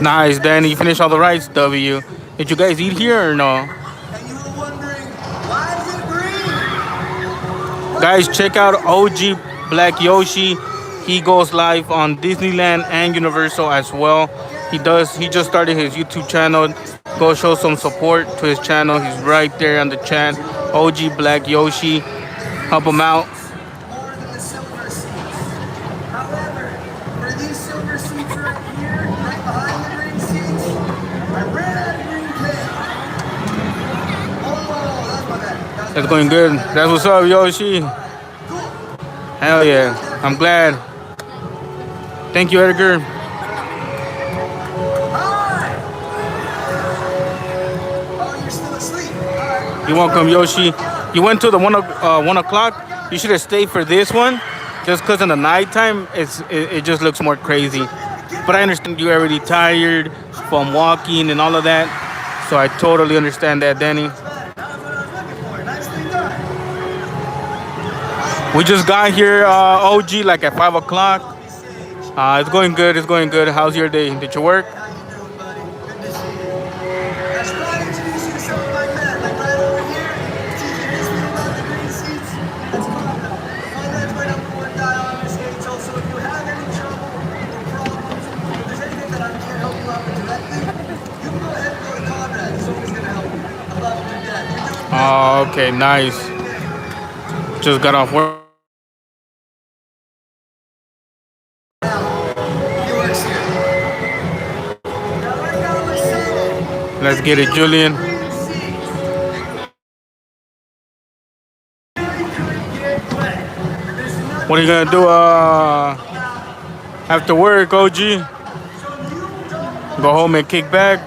Nice, Danny. You finished all the rides, W. Did you guys eat here or no? Guys, check out OG Black Yoshi. He goes live on Disneyland and Universal as well. He just started his YouTube channel. Go show some support to his channel. He's right there on the chat. OG Black Yoshi. Help him out. That's going good. That's what's up, Yoshi. Hell yeah. I'm glad. Thank you, Edgar. You're welcome, Yoshi. You went to the 1 o'clock. You should have stayed for this one. Just because in the nighttime, it just looks more crazy. But I understand you're already tired from walking and all of that. So I totally understand that, Danny. We just got here, OG, like at 5 o'clock. It's going good. It's going good. How's your day? Did you work? Oh, okay, nice. Just got off work. Let's get it, Julian. What are you gonna do after work, OG? Go home and kick back?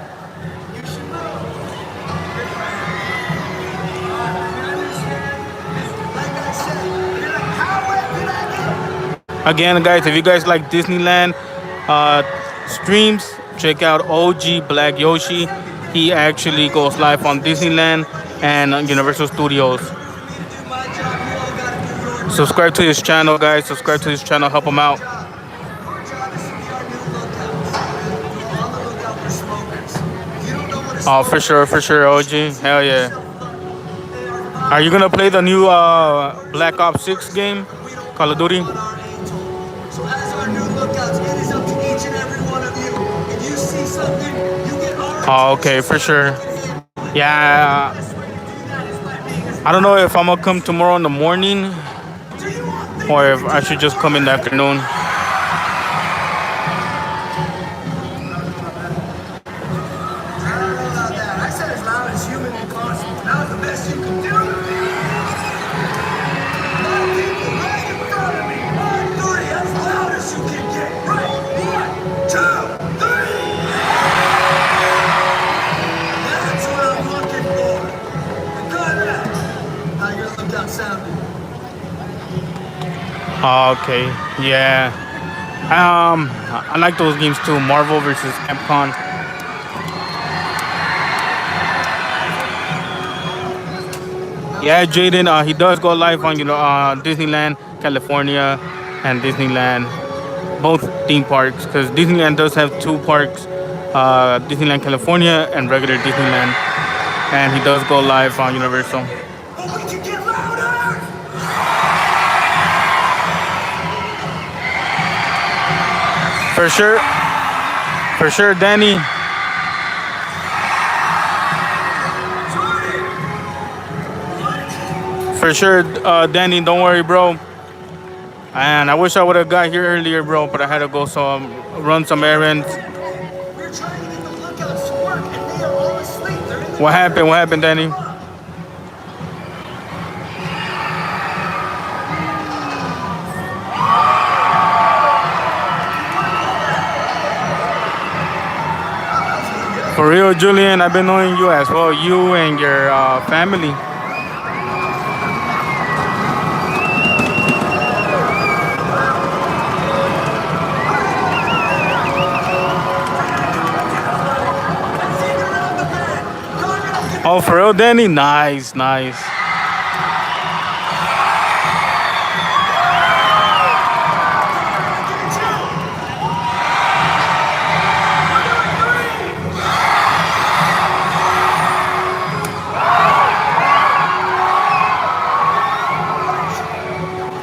Again, guys, if you guys like Disneyland streams, check out OG Black Yoshi. He actually goes live on Disneyland and Universal Studios. Subscribe to his channel, guys. Subscribe to his channel. Help him out. Oh, for sure, OG. Hell yeah. Are you gonna play the new Black Ops 6 game, Call of Duty? So as our new lookouts, it is up to each and every one of you. If you see something, you get our Oh, okay, for sure. Yeah. I don't know if I'm gonna come tomorrow in the morning or if I should just come in the afternoon. I said as loud as humanly possible. Now the best you can do. Okay, yeah. I like those games too. Marvel versus Capcom. Yeah, Jaden. He does go live on Disneyland California and Disneyland, both theme parks, because Disneyland does have two parks, Disneyland California and regular Disneyland, and he does go live on Universal. For sure, Danny. For sure, Danny. Don't worry, bro. And I wish I would have got here earlier, bro, but I had to go run some errands. What happened? What happened, Danny? For real, Julian, I've been knowing you as well, you and your family. Oh, for real, Danny? Nice, nice.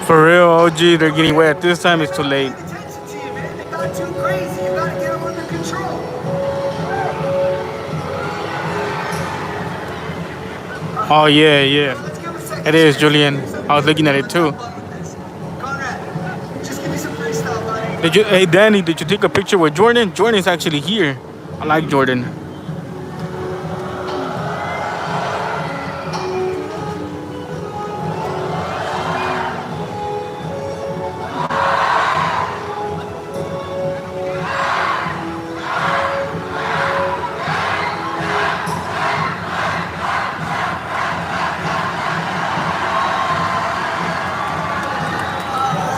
For real, OG, they're getting wet. This time it's too late. Not too crazy. You gotta get them under control. Oh, yeah, yeah. It is, Julian. I was looking at it too. Just give me some freestyle, buddy. Did you, hey, Danny, did you take a picture with Jordan? Jordan's actually here. I like Jordan.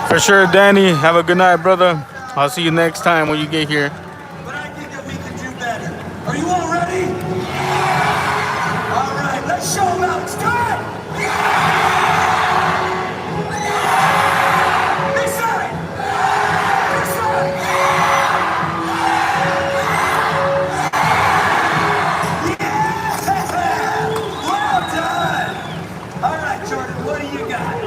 For sure, Danny. Have a good night, brother. I'll see you next time when you get here. But I think that we can do better. Are you all ready? All right, let's show them out. It's time. This side. This side. Yeah! Well done. All right, Jordan, what do you got?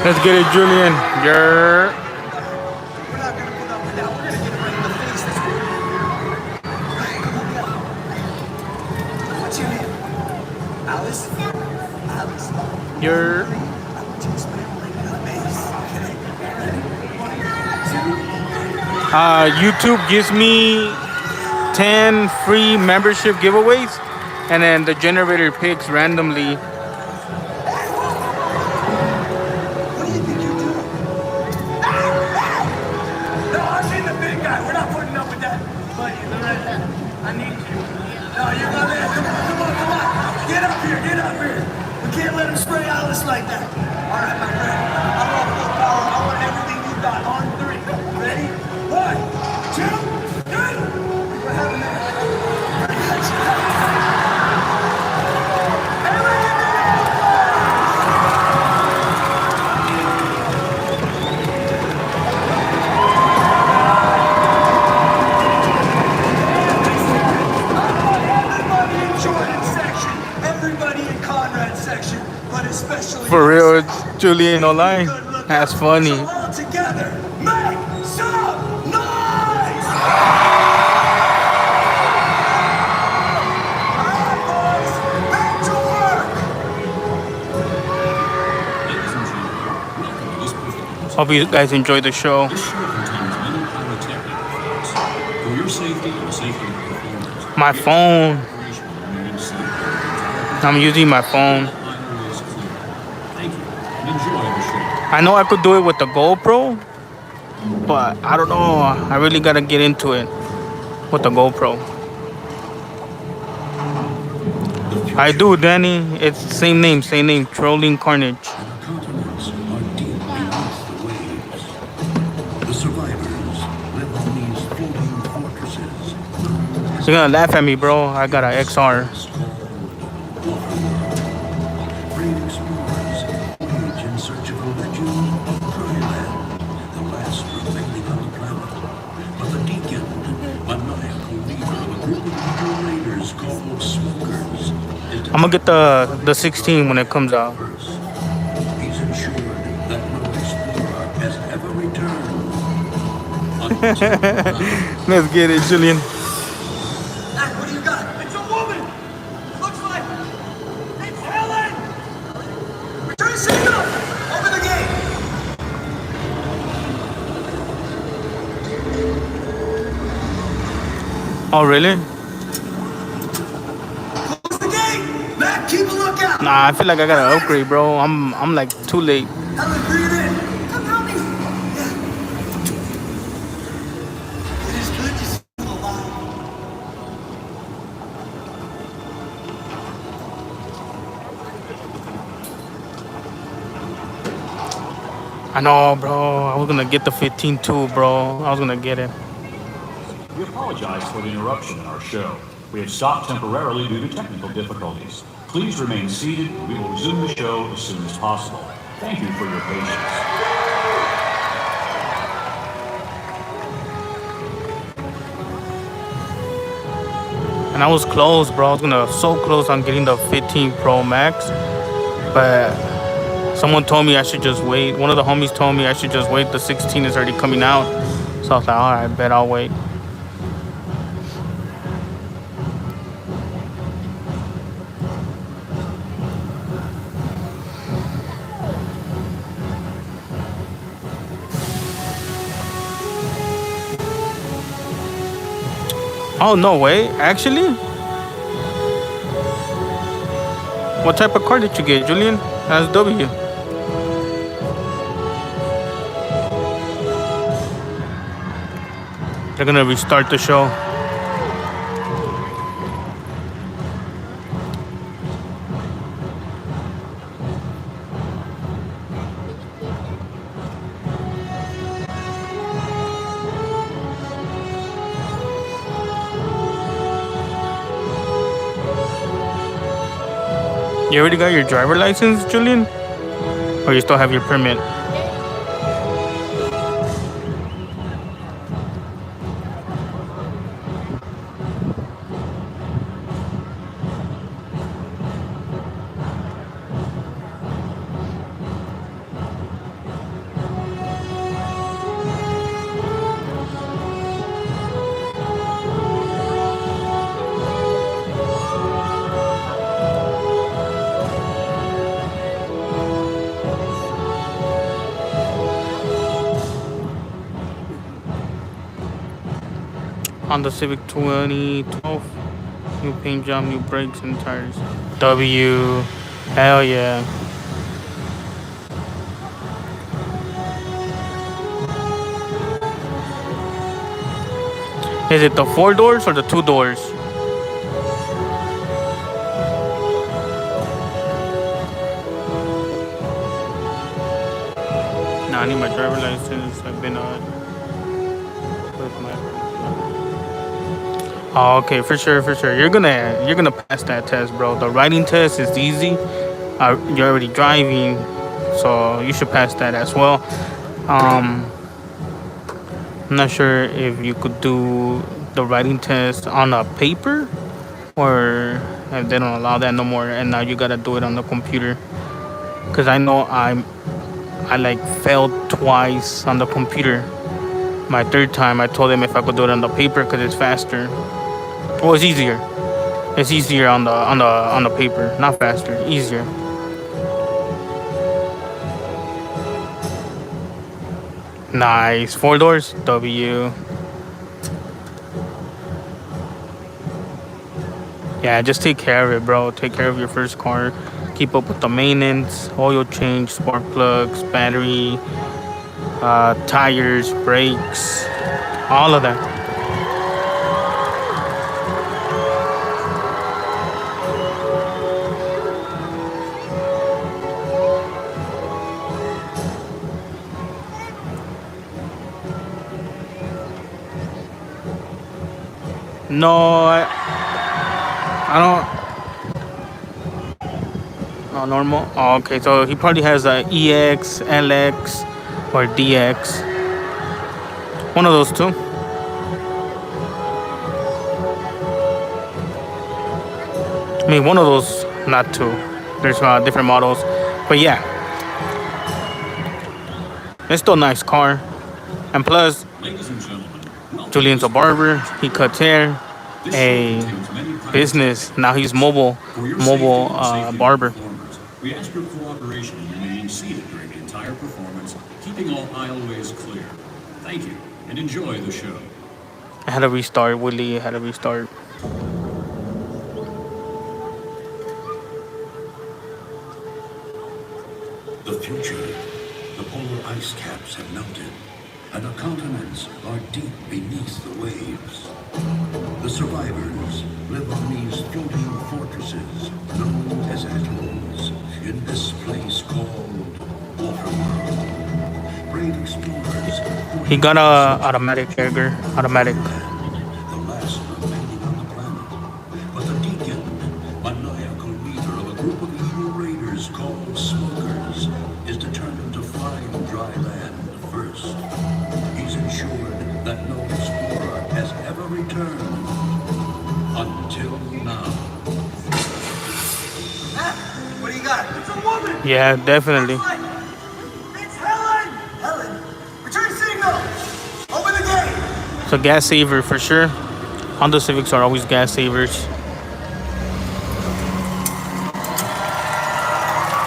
Let's get it, Julian. You're... What's your name? Alice? Alice. You're... YouTube gives me 10 free membership giveaways, and then the generator picks randomly. Like that. All right, my friend. I want full power. I want everything you got on 3. Ready? 1, 2, 3. What happened Everybody in Jordan's section. Everybody in Conrad's section. But especially for real, Julian online. That's funny. all together, make some noise! Alright, boys, back to work! Hope you guys enjoyed the show. My phone. I'm using my phone. I know I could do it with the GoPro, but I don't know. I really gotta get into it with the GoPro. I do, Danny. It's same name, Trolling Carnage. You're gonna laugh at me, bro. I got an XR. I'm gonna get the 16 when it comes out. Let's get it, Julian. Oh, really? Close the gate! Matt, keep a lookout! Nah, I feel like I gotta upgrade, bro. I'm like too late. Helen, breathe in! Come help me! It is good to see you alive. I know, bro. I was gonna get the 15 too, bro. I was gonna get it. We apologize for the interruption in our show. We have stopped temporarily due to technical difficulties. Please remain seated and we will resume the show as soon as possible. Thank you for your patience. And I was close, bro. I was so close on getting the 15 Pro Max, but someone told me I should just wait. One of the homies told me I should just wait. The 16 is already coming out, so I was like, all right, bet I'll wait. Oh, no way, actually? What type of car did you get, Julian? That's W. They're gonna restart the show. You already got your driver license, Julian? Or you still have your permit? Honda Civic 2012. New paint job, new brakes and tires. W. Hell yeah. Is it the 4 doors or the 2 doors? Nah, I need my driver license. I've been with my. Oh, okay, for sure. You're gonna pass that test, bro. The writing test is easy. You're already driving, so you should pass that as well. I'm not sure if you could do the writing test on a paper, or if they don't allow that no more, and now you gotta do it on the computer. Cause I know I like failed twice on the computer. My third time, I told them if I could do it on the paper, cause it's faster. Well, it's easier. It's easier on the paper, not faster, easier. Nice. 4 doors. W. Yeah, just take care of it, bro. Take care of your first car. Keep up with the maintenance, oil change, spark plugs, battery, tires, brakes, all of that. No, I don't. Oh, normal. Oh, okay, so he probably has a EX, LX, or DX. One of those two. I mean, one of those, not two. There's different models, but yeah, it's still a nice car. And plus, Julian's a barber. He cuts hair. A business. Now he's mobile barber. We ask your cooperation in remaining seated during the entire performance, keeping all aisleways clear. Thank you, and enjoy the show. I had to restart, Willie. I had to restart. The future. The polar ice caps have melted, and our continents are deep beneath the waves. The survivors live on these floating fortresses known as atolls in this place called WaterWorld. Brave explorers. He got a automatic, Edgar. Automatic. The last remaining on the planet. But the Deacon, maniacal leader of a group of evil raiders called Smokers, is determined to find dry land first. He's ensured that no explorer has ever returned until now. What do you got? It's a woman! Yeah, definitely. It's Helen! Helen, return signal! Open the gate! It's a gas saver for sure. Honda Civics are always gas savers.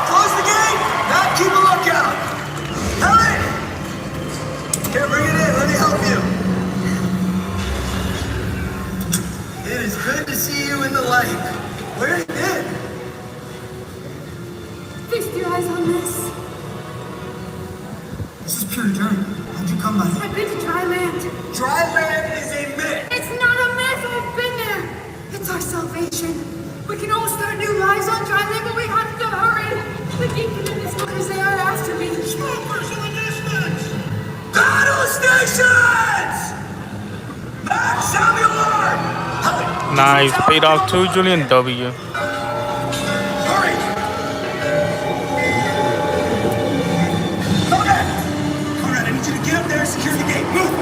Close the gate! Now keep a lookout! Helen! Here, bring it in. Let me help you. It is good to see you in the light. Where have you been? Fix your eyes on this. This is pure dirt. How'd you come by? I've been to dry land. Dry land is a myth. It's not a myth. I've been there. It's our salvation. We can all start new lives on dry land, but we have to hurry. The Deacon and his smokers, they are after me. Smokers in the distance! Battle stations! Max, sound the alarm! Helen, Nice. Paid off too, Julian W. hurry! Conrad! Conrad, I need you to get up there and secure the gate. Move!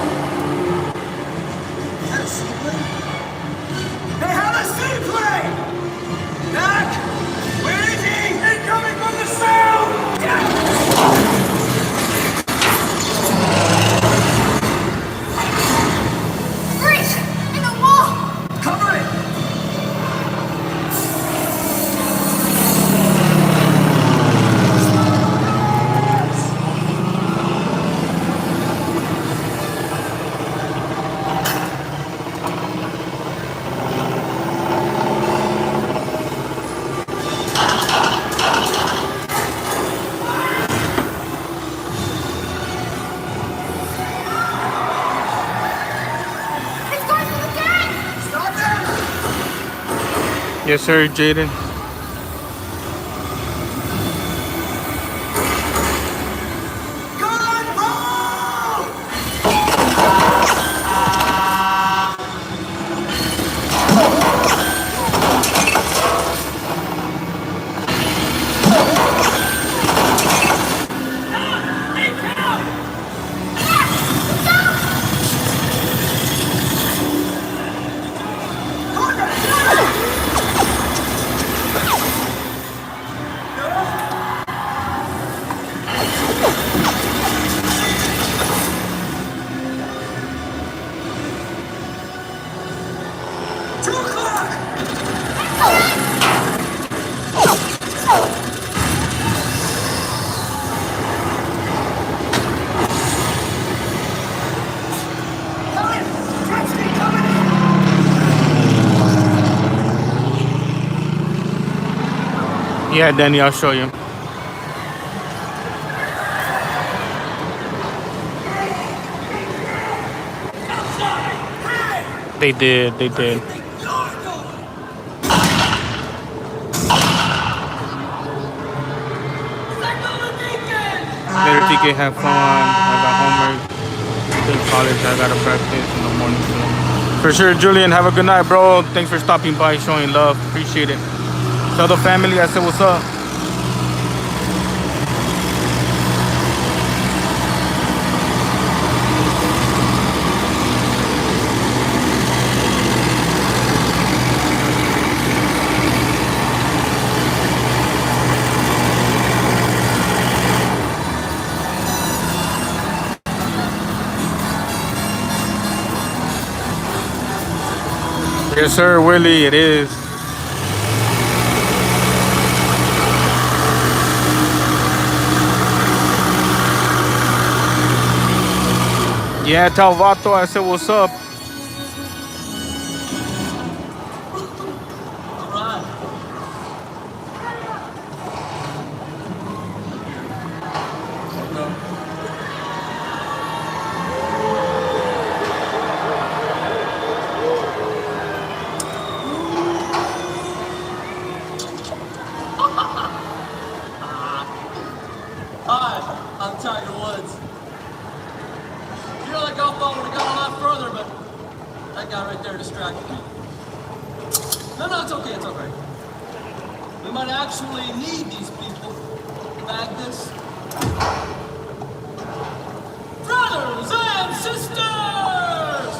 Is that a seaplane? They have a seaplane! Doc! Where is he? Incoming from the south! Breach! In the wall! Cover it! It's going to the tank! Stop them! Yes, sir, Jaden. Yeah, Danny, I'll show you. They did. Later, TK, have fun. I got homework. Take college. I gotta practice in the morning. So. For sure, Julian, have a good night, bro. Thanks for stopping by, showing love. Appreciate it. Tell the family I said what's up. Yes, sir, Willie, it is. Yeah, tell Vato I said what's up. That guy right there distracted me. No, it's okay, it's okay. We might actually need these people. Bag this. Brothers and sisters!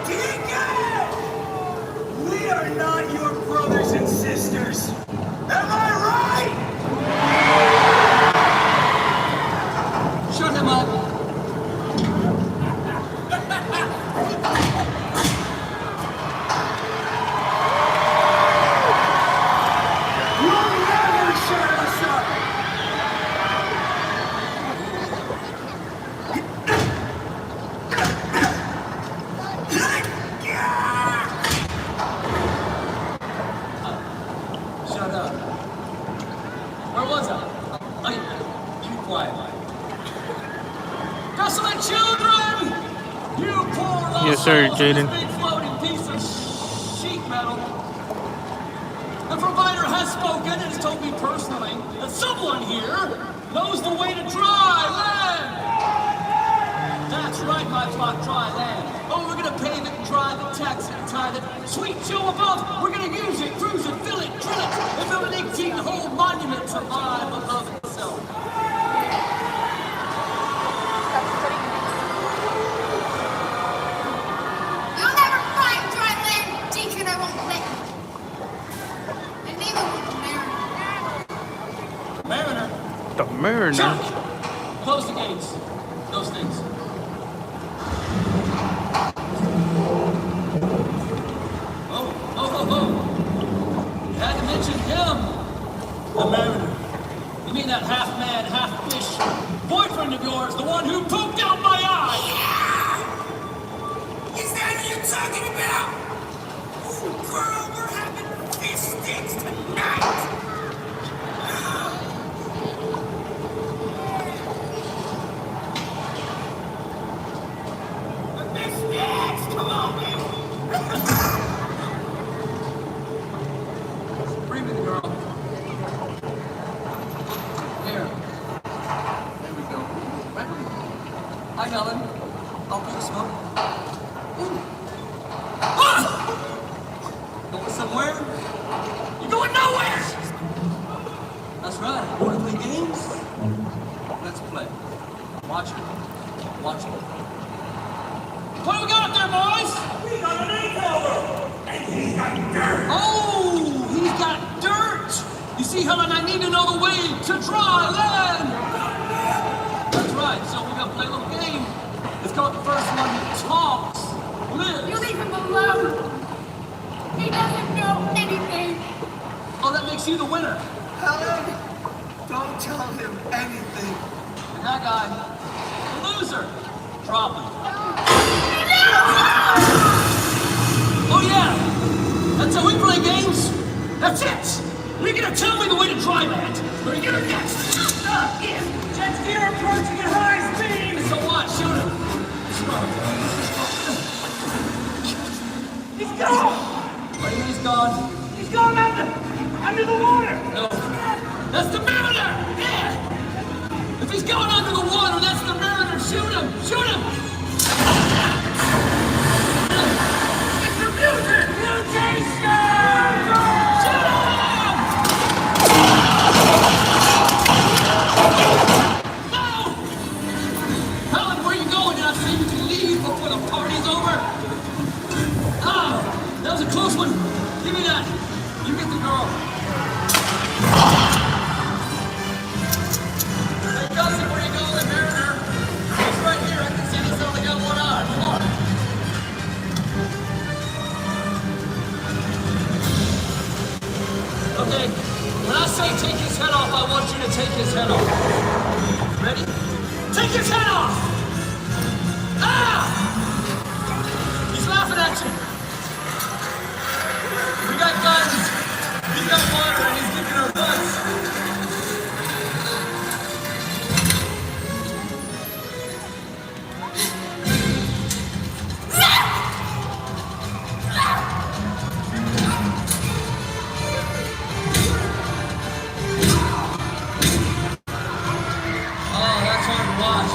DK! We are not your brothers and sisters. Am I right? Shut him up. You'll never shut us up. Shut up. Where was I? Hey, be quiet. Desolate children! You poor lost Yes, sir, souls in Jaden. this big floating piece of sheet metal. The provider has spoken and has told me personally that someone here knows the way to dry land. That's right, my flock, dry land. Oh, we're gonna pave it, drive it, tax it, tithe it. Sweet Joe above, we're gonna use it, cruise it, fill it, drill it, and build an 18-hole monument to my beloved self. You'll never find dry land, Deacon. I won't let you. And neither will the Mariner. Mariner? The Mariner. Chuck! Close the gates. Those things. Oh. You had to mention him. The Mariner. You mean that half-man, half-fish boyfriend of yours, the one who poked out my eye? Is that who you're talking about? Ooh, girl, we're having fish sticks tonight. The fish sticks, come on, baby. Bring me the girl. Here. There we go. Hi, Helen. I'll put a smoke. Ooh. Ah! Going somewhere? You're going nowhere! That's right. You want to play games? Let's play. Watch it. Watch it. What do we got up there, boys? We got an makeover. And he's got dirt. Oh, he's got dirt. You see, Helen, I need to know the way to dry land. That's right. So we're gonna play a little game. It's called the first one that talks. Lives. You leave him alone. He doesn't know anything. Oh, that makes you the winner. Helen, don't tell him anything. And that guy, the loser. Drop him. Oh yeah, that's how we play games. That's it. You're gonna tell me the way to dry land. Or you're next. Jet ski approaching at high speed. So what? Shoot him. He's gone. What do you mean he's gone? He's gone under the water. No, that's the Mariner. Yeah. If he's going under the water, that's the Mariner. Shoot him. Shoot him. It's the mutation. Helen, where you going? Did I say you can leave before the party's over? Ah, that was a close one. Give me that. You get the girl. Hey, Gussie, where you going, Mariner? It's right here. I can see this only got one eye. Come on. Okay, when I say take his head off, I want you to take his head off. Ready? Take his head off! Ah! He's laughing at you. We got guns. He's got water and he's kicking our butts. Oh, that's hard to watch.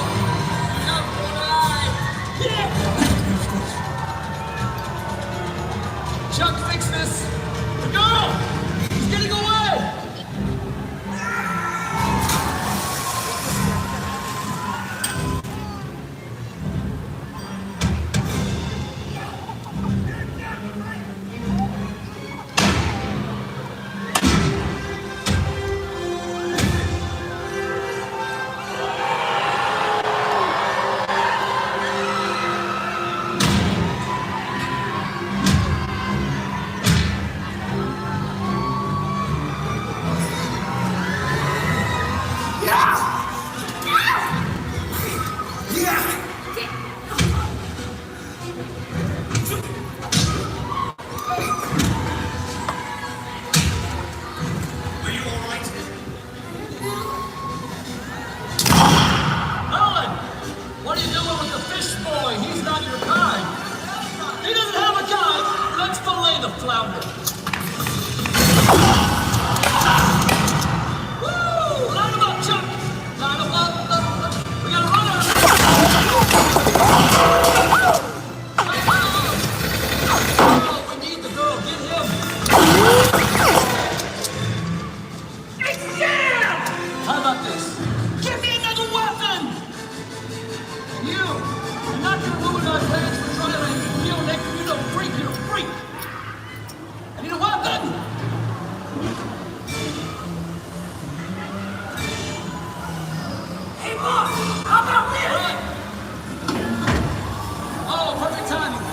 away the flounder. Woo! Line them up, Chuck. Line them up. We gotta run out. Oh, we need the girl. Get him. How about this? Give me another weapon! And you, you're not gonna ruin my plans for trying. You don't freak, you're a freak! I need a weapon! Hey, boss! How about this? Oh, perfect timing.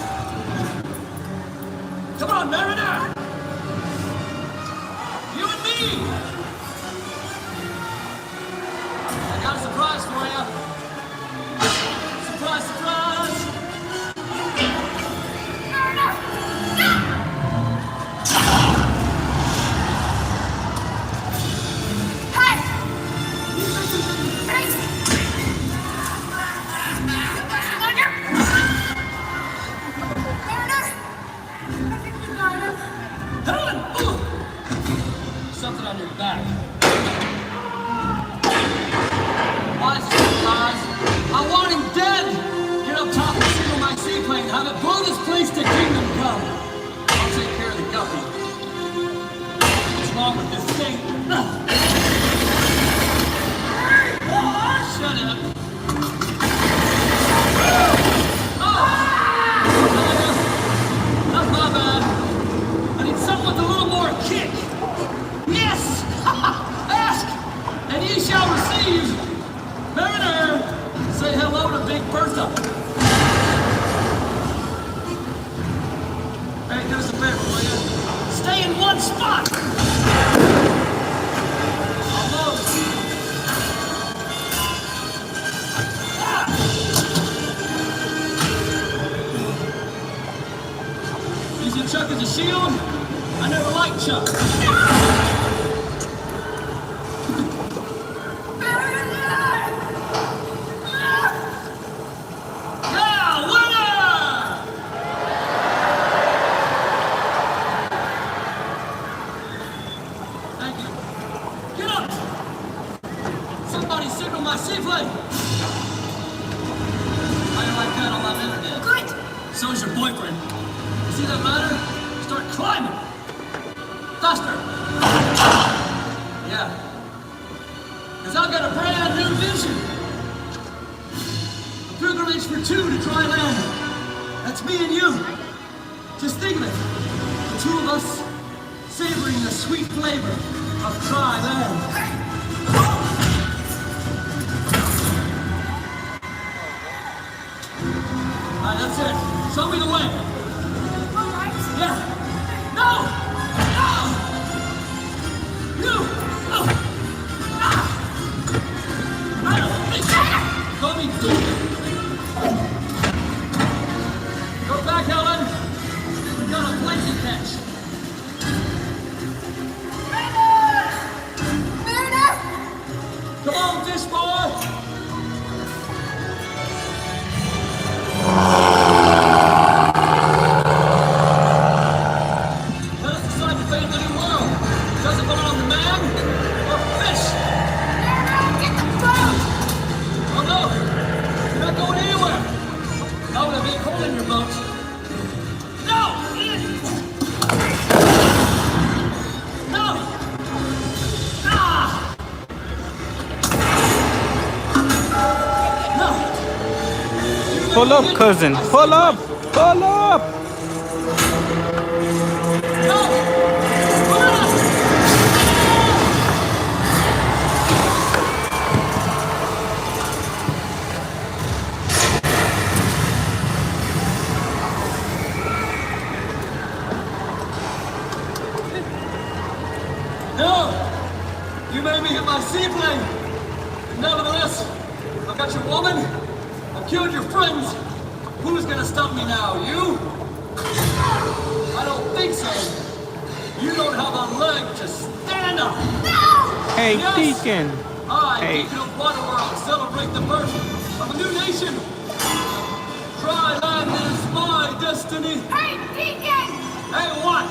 Come on, Mariner! You and me! I got a surprise for you. Surprise, surprise! Hey! Hey! Helen! Something on your back. Why surprise? I want him dead! Get up top and signal my seaplane. Have it blow this place to kingdom come. I'll take care of the guppy. What's wrong with this thing? Shut up. That's my bad. I need something with a little more kick. Yes! Ask, and ye shall receive. Mariner, say hello to Big Bertha. Hey, do us a favor, will you? Stay in one spot. Almost. Using Chuck as a shield? I never liked Chuck. So's your boyfriend. You see that ladder? Start climbing. Faster. Yeah. Because I've got a brand new vision. A pilgrimage for two to dry land. That's me and you. Just think of it. The two of us savoring the sweet flavor of dry land. Alright, that's it. Show me the way. Yeah. No! No! You! No! Ah! I don't think so. Call me stupid. Go back, Helen. We've got a plane to catch. Come on, fish boy! Pull up, cousin. Pull up. Pull up. No! You made me hit my seaplane! Nevertheless, I've got your woman, I've killed your friends. Who's gonna stop me now? You? I don't think so. You don't have a leg to stand up. No! Hey, yes, Deacon. I, Hey. Deacon of WaterWorld, celebrate the birth of a new nation. Dry land is my destiny. Hey, Deacon! Hey, what?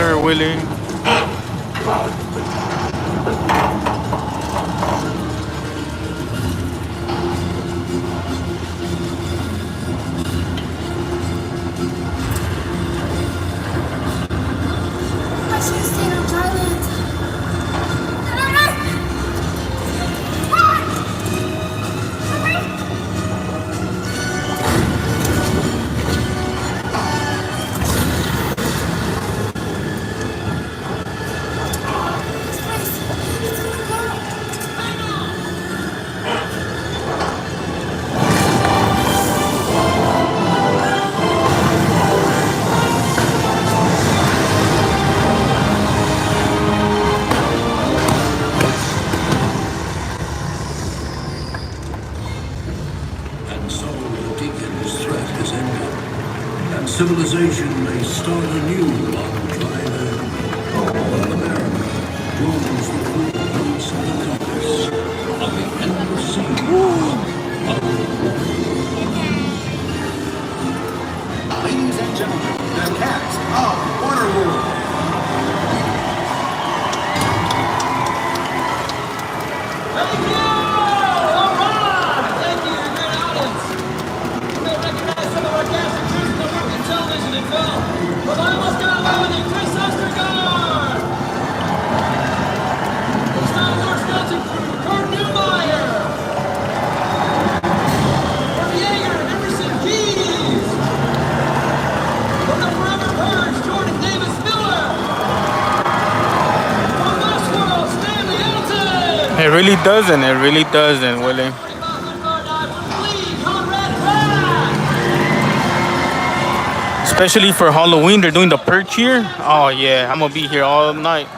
sir, Willie. I should have stayed on dry land. And so the Deacon's threat has ended, and civilization may start anew on dry land. While America joins the free place of the compass on the endless sea of Ladies and gentlemen, the cast of WaterWorld. Thank you! All right! Thank you, your great audience. You may recognize some of our cast and crews that work in television and film. But I almost got away with it, Chris Ostergaard! The Star Wars skeleton crew, Kurt Newmeyer! From Jaeger, Emerson Keys! From the Forever Purge, Jordan Davis Miller! From Westworld, Stanley Elton! It really doesn't. It really doesn't, Willie. Especially for Halloween, they're doing the perch here. Oh yeah, I'm gonna be here all night.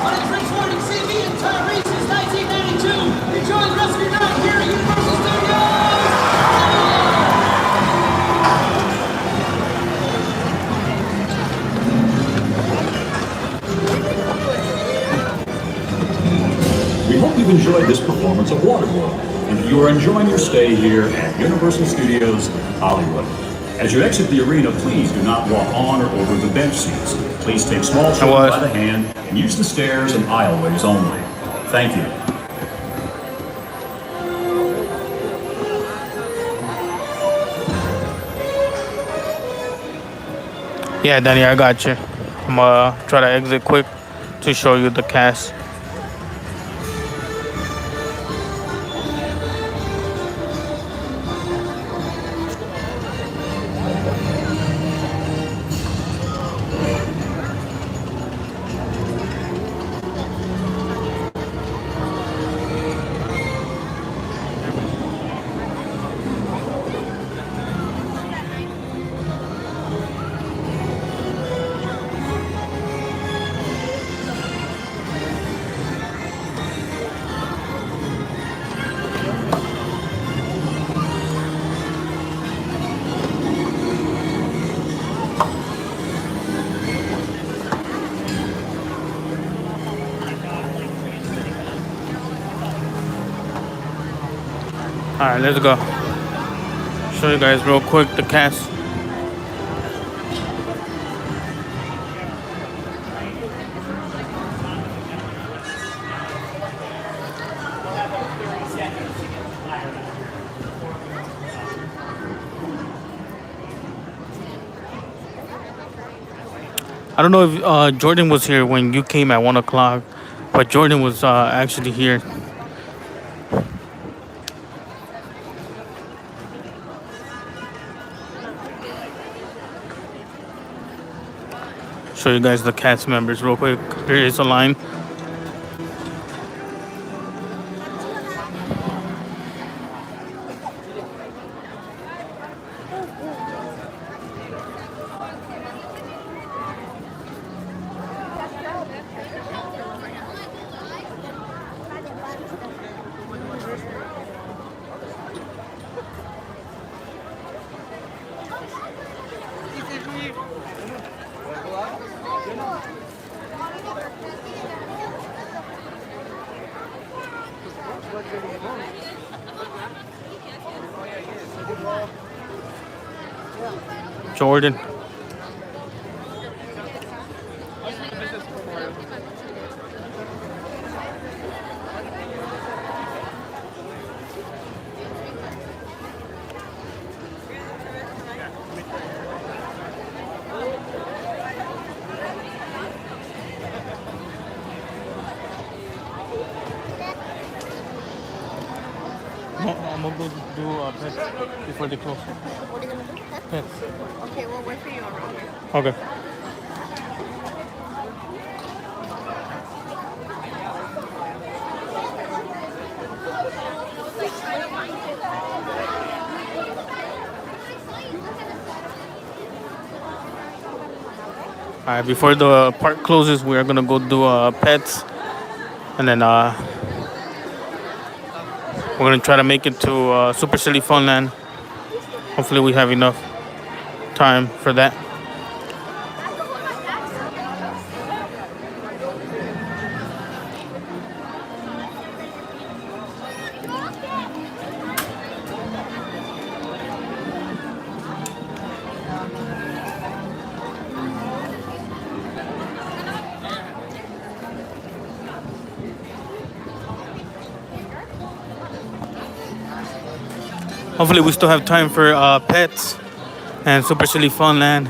My name's Rich Warning, CV and Tyrese since 1992. Enjoy the rest of your night here at Universal Studios! We hope you've enjoyed this performance of WaterWorld, and that you are enjoying your stay here at Universal Studios Hollywood. As you exit the arena, please do not walk on or over the bench seats. Please take small children by the hand and use the stairs and aisleways only. Thank you. Yeah, Danny, I got you. I'm gonna try to exit quick to show you the cast. Alright, let's go. Show you guys real quick the cast. I don't know if Jordan was here when you came at 1 o'clock, but Jordan was actually here. Show you guys the cast members real quick. There is a line. Jordan. I'm gonna go do pets before they close. What are you gonna do? Pets. Okay, we'll wait for you around here. Okay. Alright, before the park closes, we are gonna go do pets, and then we're gonna try to make it to Super Silly Funland. Hopefully, we have enough time for that. Hopefully we still have time for pets and Super Silly Funland.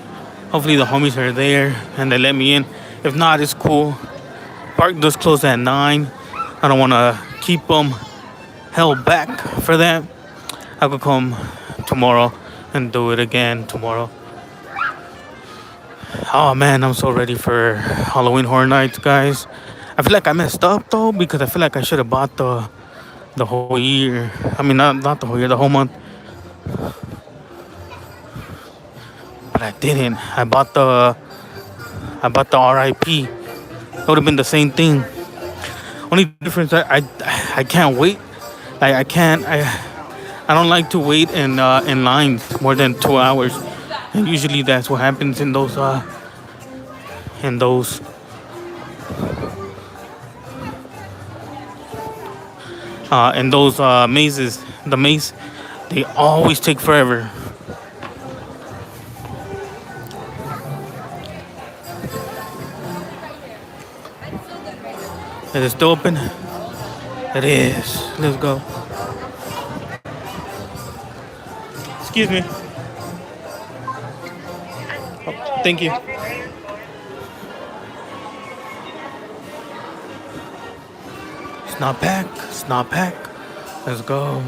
Hopefully the homies are there and they let me in. If not, it's cool. Park does close at 9. I don't want to keep them held back for that. I could come tomorrow and do it again tomorrow. Oh man, I'm so ready for Halloween Horror Nights, guys. I feel like I messed up though, because I feel like I should have bought the whole year. I mean, not the whole year, the whole month. But I didn't. I bought the RIP. It would have been the same thing. Only difference, I can't wait. I don't like to wait in lines more than 2 hours. And usually that's what happens in those mazes. The maze, they always take forever. Is it still open? It is. Let's go. Excuse me. Oh, thank you. It's not packed. It's not packed. Let's go.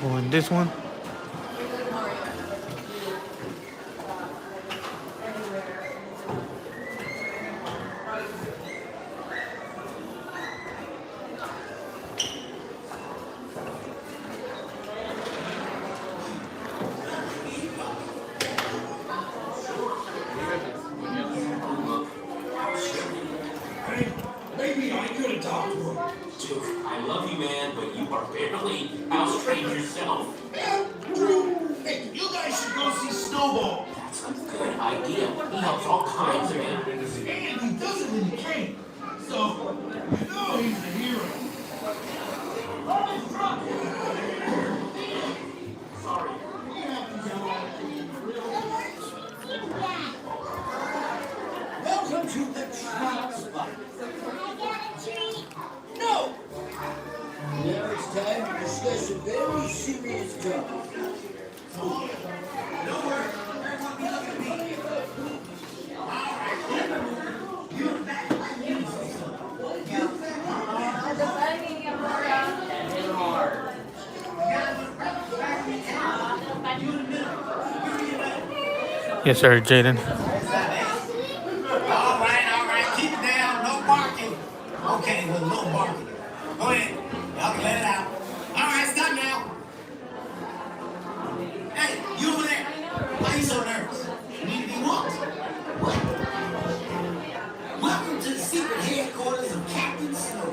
Go in this one. Maybe I could have talked to him. Dude, I love you, man, but you are barely outstrained yourself. Yeah, true. Hey, you guys should go see Snowball. That's a good idea. He helps all kinds of men. And he does it in cane. So, you know he's the hero. Sorry. Welcome to the trap spot. No! Now it's time to discuss a very serious topic. Don't worry, everyone be looking at me. You're back like you Yes, sir, Jaden. All right, keep it down, no barking. Okay, well, no barking. Go ahead, y'all can let it out. All right, stop now. Hey, you over there, why are you so nervous? You need to be walked. What? Welcome to the secret headquarters of Captain Snow.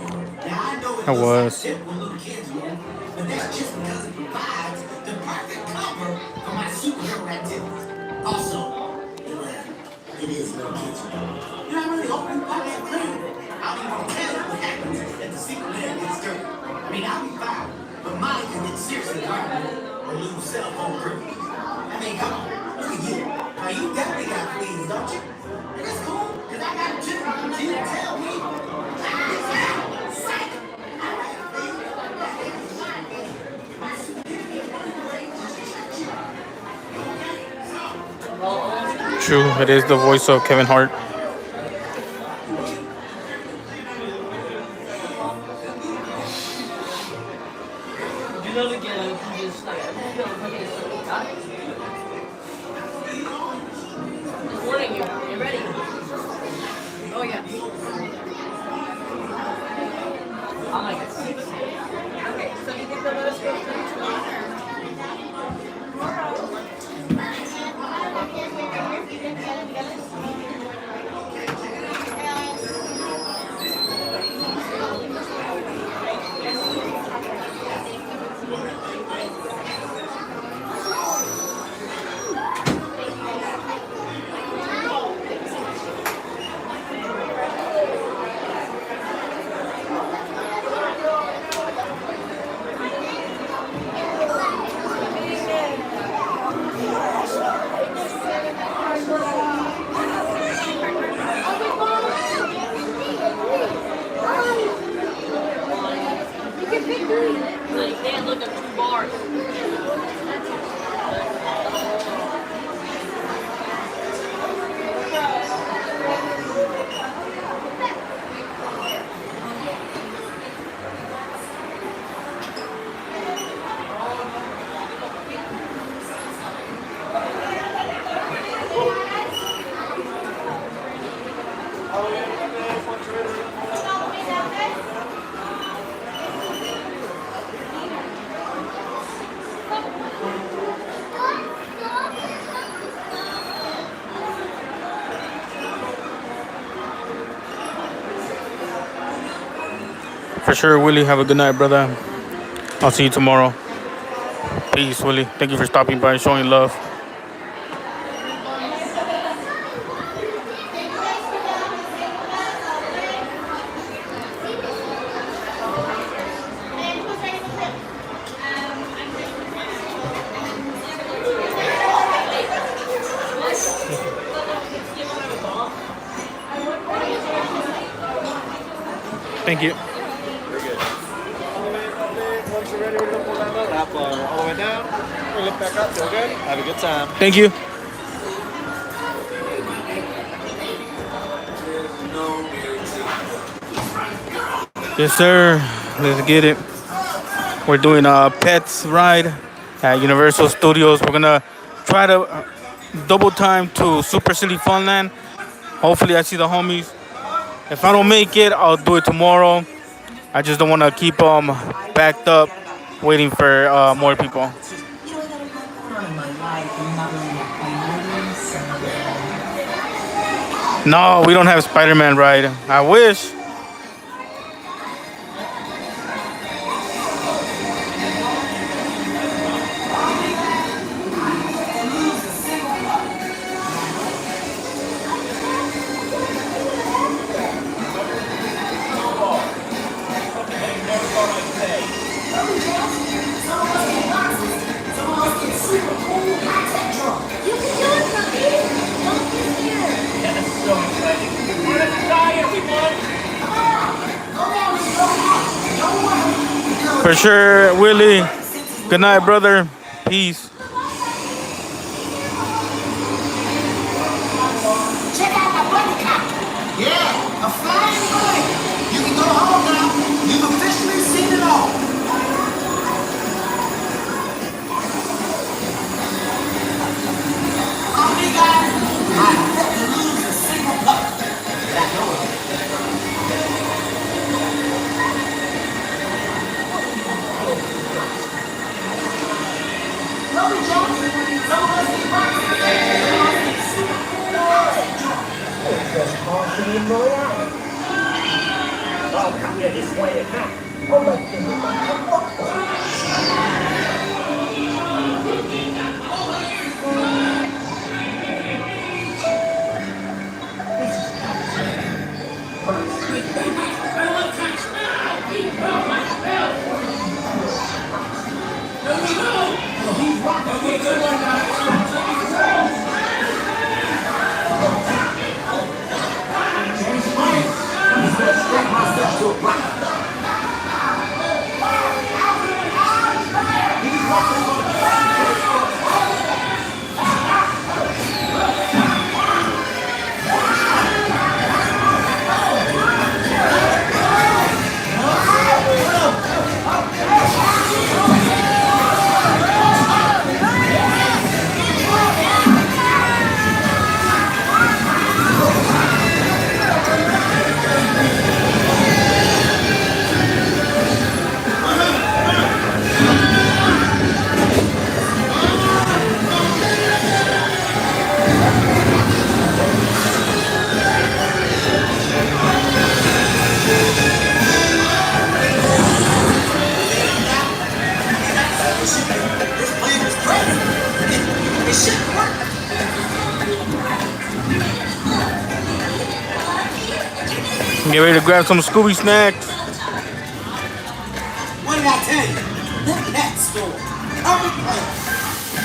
Now, I know it looks like simple little kids room, but that's just because it provides the perfect cover for my superhero activities. Also, it is no kids room. And I really hope you find that clear. I'll even tell you what happens if the secret lair gets dirty. I mean, I'll be fine, but mine can get seriously harmed or lose cell phone privilege. mean, come on. Look at you. Now, you definitely got fleas, don't you? And it's cool, because I got them too. You can tell me. True, it is the voice of Kevin Hart. For sure, Willie. Have a good night, brother. I'll see you tomorrow. Peace, Willie. Thank you for stopping by and showing love. Thank you. Very good. Once you're ready, we're going to pull that lap bar all the way down. We'll lift back up. Feel good? Have a good time. Thank you. Yes, sir. Let's get it. We're doing a pets ride at Universal Studios. We're gonna try to double time to Super City Funland. Hopefully, I see the homies. If I don't make it, I'll do it tomorrow. I just don't want to keep them backed up, waiting for more people. No, we don't have Spider-Man ride. I wish. For sure, Willie. Good night, brother. Peace. Check out my buddy cop. Yeah, a flying plane. You can go home now. You've officially seen it all. How many guys? I bet you lose a single pup. That know it. Lovely Jones. Some of us need practice. Some of us need super cool. It's just coffee and Mariah. Oh, come here this way now. Oh, let's give you He's rocking. to a rock. Get ready to grab some Scooby snacks. What did I tell you? The pet store. Perfect place.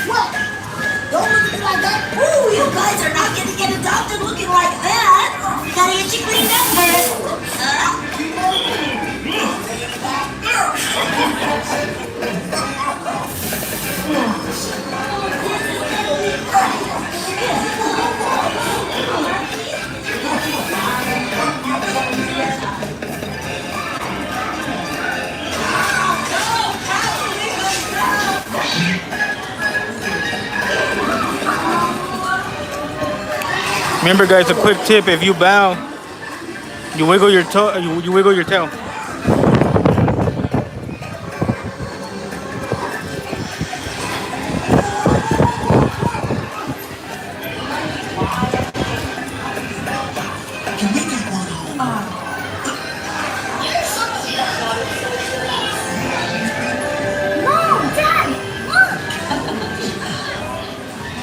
What? Don't look at me like that. Ooh, you guys are not going to get adopted looking like that. Gotta get you cleaned up first. Remember, guys, a quick tip: if you bow, you wiggle your toe. You wiggle your tail. Mom, Dad, look!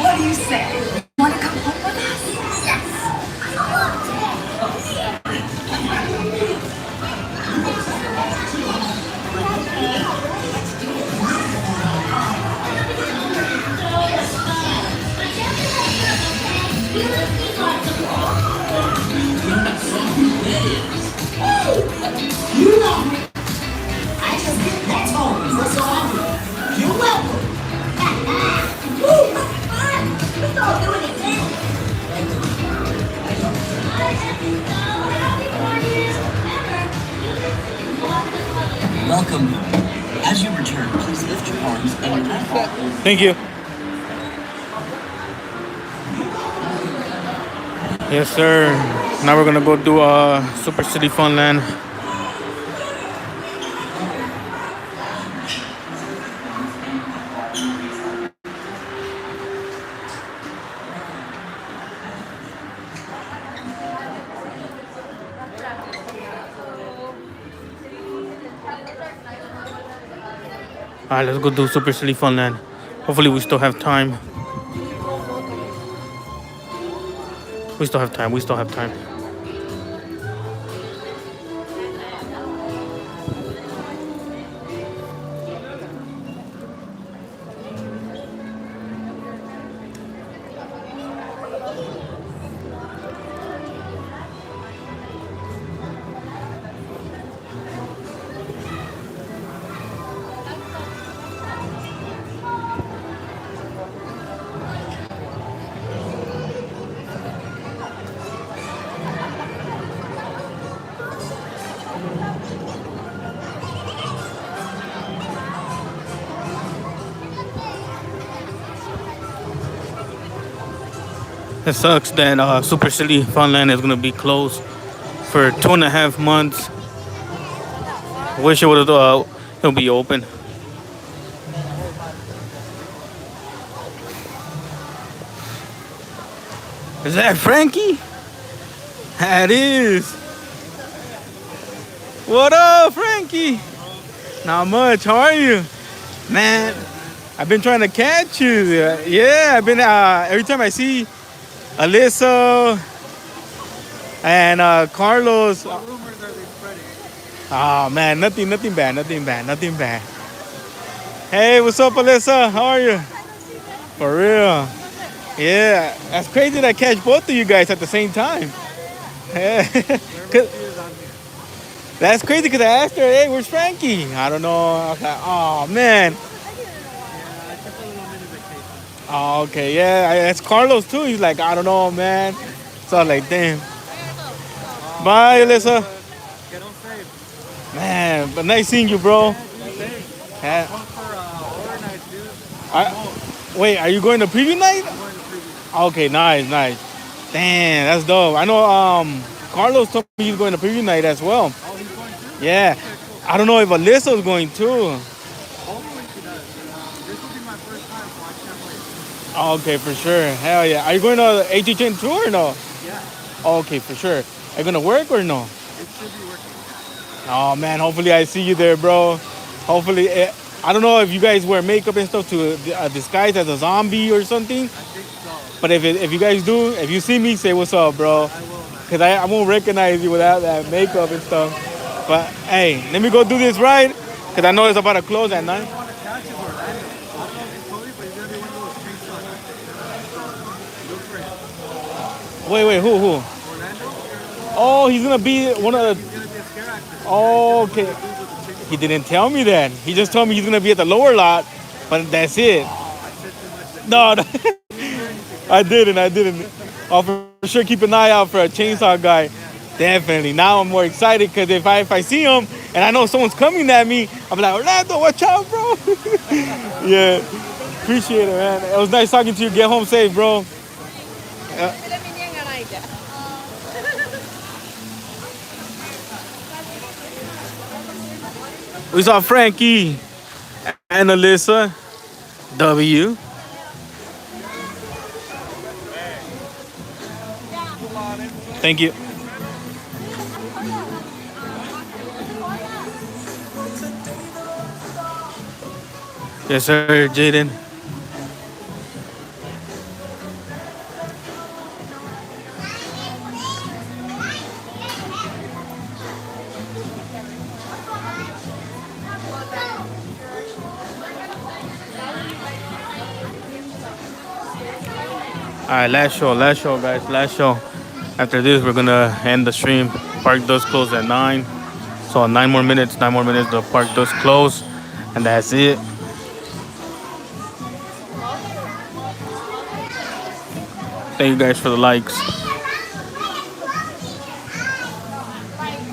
What do you say? Want to come home with us? Yes! You know me. I just get pets home for so often. You're welcome. Woo! Fun! Let's all do it again. Welcome. As you return, please lift your arms and your left arm. Thank you. Yes, sir. Now we're gonna go do Super City Funland. Alright, let's go do Super City Funland. Hopefully we still have time. We still have time. We still have time. It sucks that Super City Funland is gonna be closed for 2.5 months. Wish it would it'll be open. Is that Frankie? That is. What up, Frankie? Not much. How are you, man? I've been trying to catch you. Yeah, I've been every time I see Alyssa and Carlos. Oh man, nothing bad. Hey, what's up, Alyssa? How are you? For real? Yeah, that's crazy that I catch both of you guys at the same time. That's crazy because I asked her, hey, where's Frankie? I don't know. I was like, oh, man. Oh, okay, yeah. That's Carlos, too. He's like, I don't know, man. So I was like, damn. Bye, Alyssa. Get on safe. Man, but nice seeing you, bro. Yeah. Wait, are you going to preview night? Okay, nice, nice. Damn, that's dope. I know Carlos told me he's going to preview night as well. Oh, he's going too? Yeah. I don't know if Alyssa's going too. Hopefully she does. This will be my first time, so I can't wait. Okay, for sure. Hell yeah. Are you going to HHN too or no? Yeah. Okay, for sure. Are you going to work or no? It should be working. Oh, man. Hopefully I see you there, bro. Hopefully. I don't know if you guys wear makeup and stuff to disguise as a zombie or something. I think so. But if you guys do, if you see me, say what's up, bro. I will, man. Because I won't recognize you without that makeup and stuff. But, hey, let me go do this right. Because I know it's about to close at 9. I want to catch him, Orlando. I don't know if he told you, but he's going to be one of those screenshots. Look for him. Wait, who? Orlando? Oh, he's going to be one of the... He's going to be a scare actor. Oh, okay. He didn't tell me that. He just told me he's going to be at the lower lot. But that's it. I said too much. No. I didn't. I'll for sure keep an eye out for a chainsaw guy. Definitely. Now I'm more excited because if I see him and I know someone's coming at me, I'm like, Orlando, watch out, bro. Yeah. Appreciate it, man. It was nice talking to you. Get home safe, bro. We saw Frankie and Alyssa. W. Thank you. Yes, sir, Jaden. All right, last show, guys, last show. After this, we're gonna end the stream. Park does close at 9, so 9 more minutes. The park does close, and that's it. Thank you guys for the likes.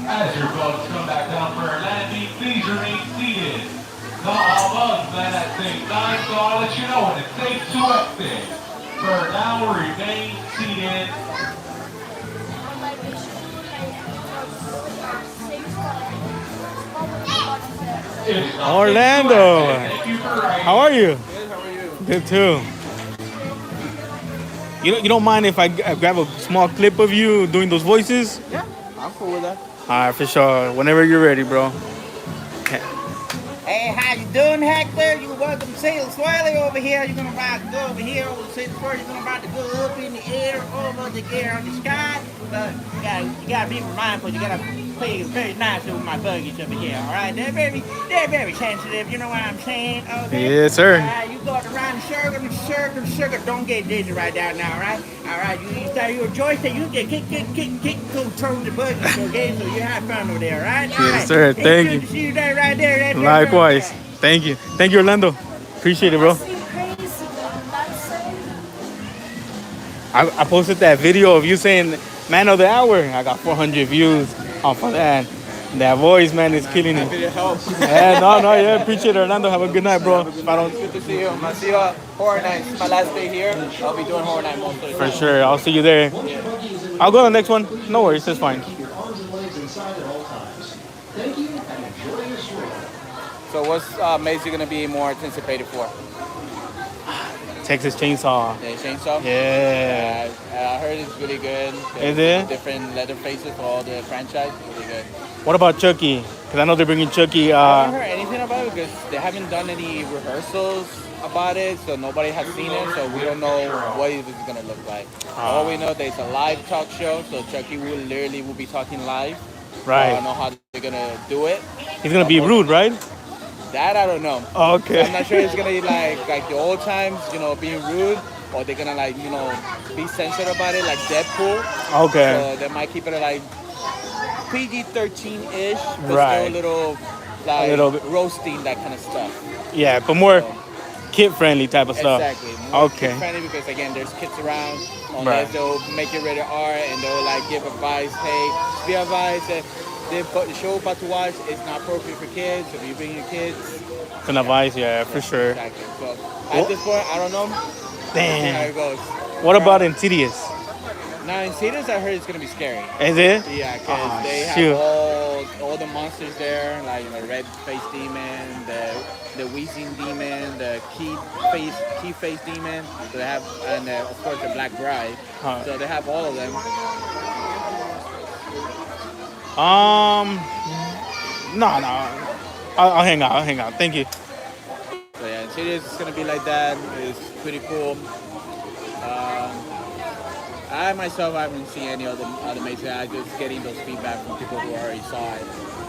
As your boats come back down for a landing, please remain seated. The all boats land at St. Nine, so I'll let you know when it's safe to exit. For now, remain seated. Orlando, how are you? Good, how are you? Good too. You don't mind if I grab a small clip of you doing those voices? Yeah, I'm cool with that. All right, for sure. Whenever you're ready, bro. Hey, how you doing, Hector? You welcome to Sailor Swiley over here. You're gonna ride to go over here over the Sailor Swiley. You're gonna ride to go up in the air, over the air on the sky. But you gotta be mindful. You gotta play very nice with my buggies over here. All right, they're very sensitive. You know what I'm saying? Okay. Yes, sir. All right, you go around the circle. Don't get dizzy right down now. All right. All right. You start your joystick. You get kick, control the buggies. Okay. So you have fun over there. All right. All Yes, right. sir. It's Thank good you. to see you there, right there. That's your Likewise. brother. Thank you, Orlando. Appreciate it, bro. I posted that video of you saying "Man of the Hour." I got 400 views off of that. That voice, man, is killing it. Happy to help. Yeah, yeah. Appreciate it, Orlando. Have a good night, bro. Good to see you. I'll see you at Horror Nights. It's my last day here. I'll be doing Horror Night most of the For time. sure. I'll see you there. I'll go to the next one. No worries. It's fine. So what's Maisie going to be more anticipated for? Texas Chainsaw. The chainsaw? Yeah. I heard it's really good. Is it? Different leather faces for all the franchise. Really good. What about Chucky? Because I know they're bringing Chucky. I haven't heard anything about it because they haven't done any rehearsals about it, so nobody has seen it, so we don't know what it is going to look like. All we know there's a live talk show, so Chucky will be talking live. Right. I don't know how they're going to do it. He's going to be rude, right? That I don't know. Okay. So I'm not sure it's gonna be like the old times, being rude, or they're gonna be censored about it, like Deadpool. Okay. So they might keep it PG-13-ish, but Right. still a little like little bit. roasting, that kind of stuff. Yeah, but more kid-friendly type of stuff. Exactly. More Okay. kid-friendly because again, there's kids around. Right. Unless they'll make it rated R and they'll like give advice. Hey, be advised that the show about to watch is not appropriate for kids. If you bring your kids, It's an advice, yeah, for sure. exactly. So at this point, I don't know. Damn. See how it goes. What about Insidious? Now in theaters, I heard it's gonna be scary. Is it? Yeah, because Ah, they shoot. have all the monsters there, like the red face demon, the wheezing demon, the key face demon. So they have, and of course the black bride. Huh. So they have all of them. No. I'll hang out. Thank you. So yeah, in theaters it's gonna be like that. It's pretty cool. I myself haven't seen any other Mason. I just getting those feedback from people who already saw it.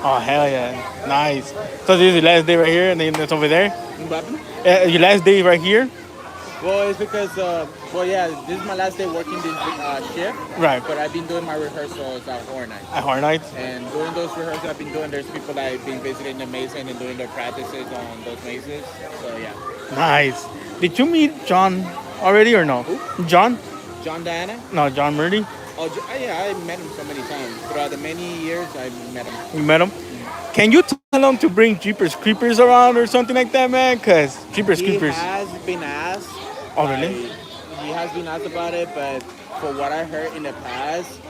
Oh, hell yeah. Nice. So this is your last day right here and then it's over there? What happened? Your last day right here? Well, it's because, this is my last day working this shift. Right. But I've been doing my rehearsals at Horror Nights. At Horror Nights? And during those rehearsals I've been doing, there's people that have been visiting the Mason and doing their practices on those mazes. So, yeah. Nice. Did you meet John already or no? Who? John? John Diana? No, John Murdy. Oh, yeah, I met him so many times. Throughout the many years, I met him. You met him? Can you tell him to bring Jeepers Creepers around or something like that, man? Because Jeepers Creepers. He has been asked. Oh, really? He has been asked about it, but for what I heard in the past,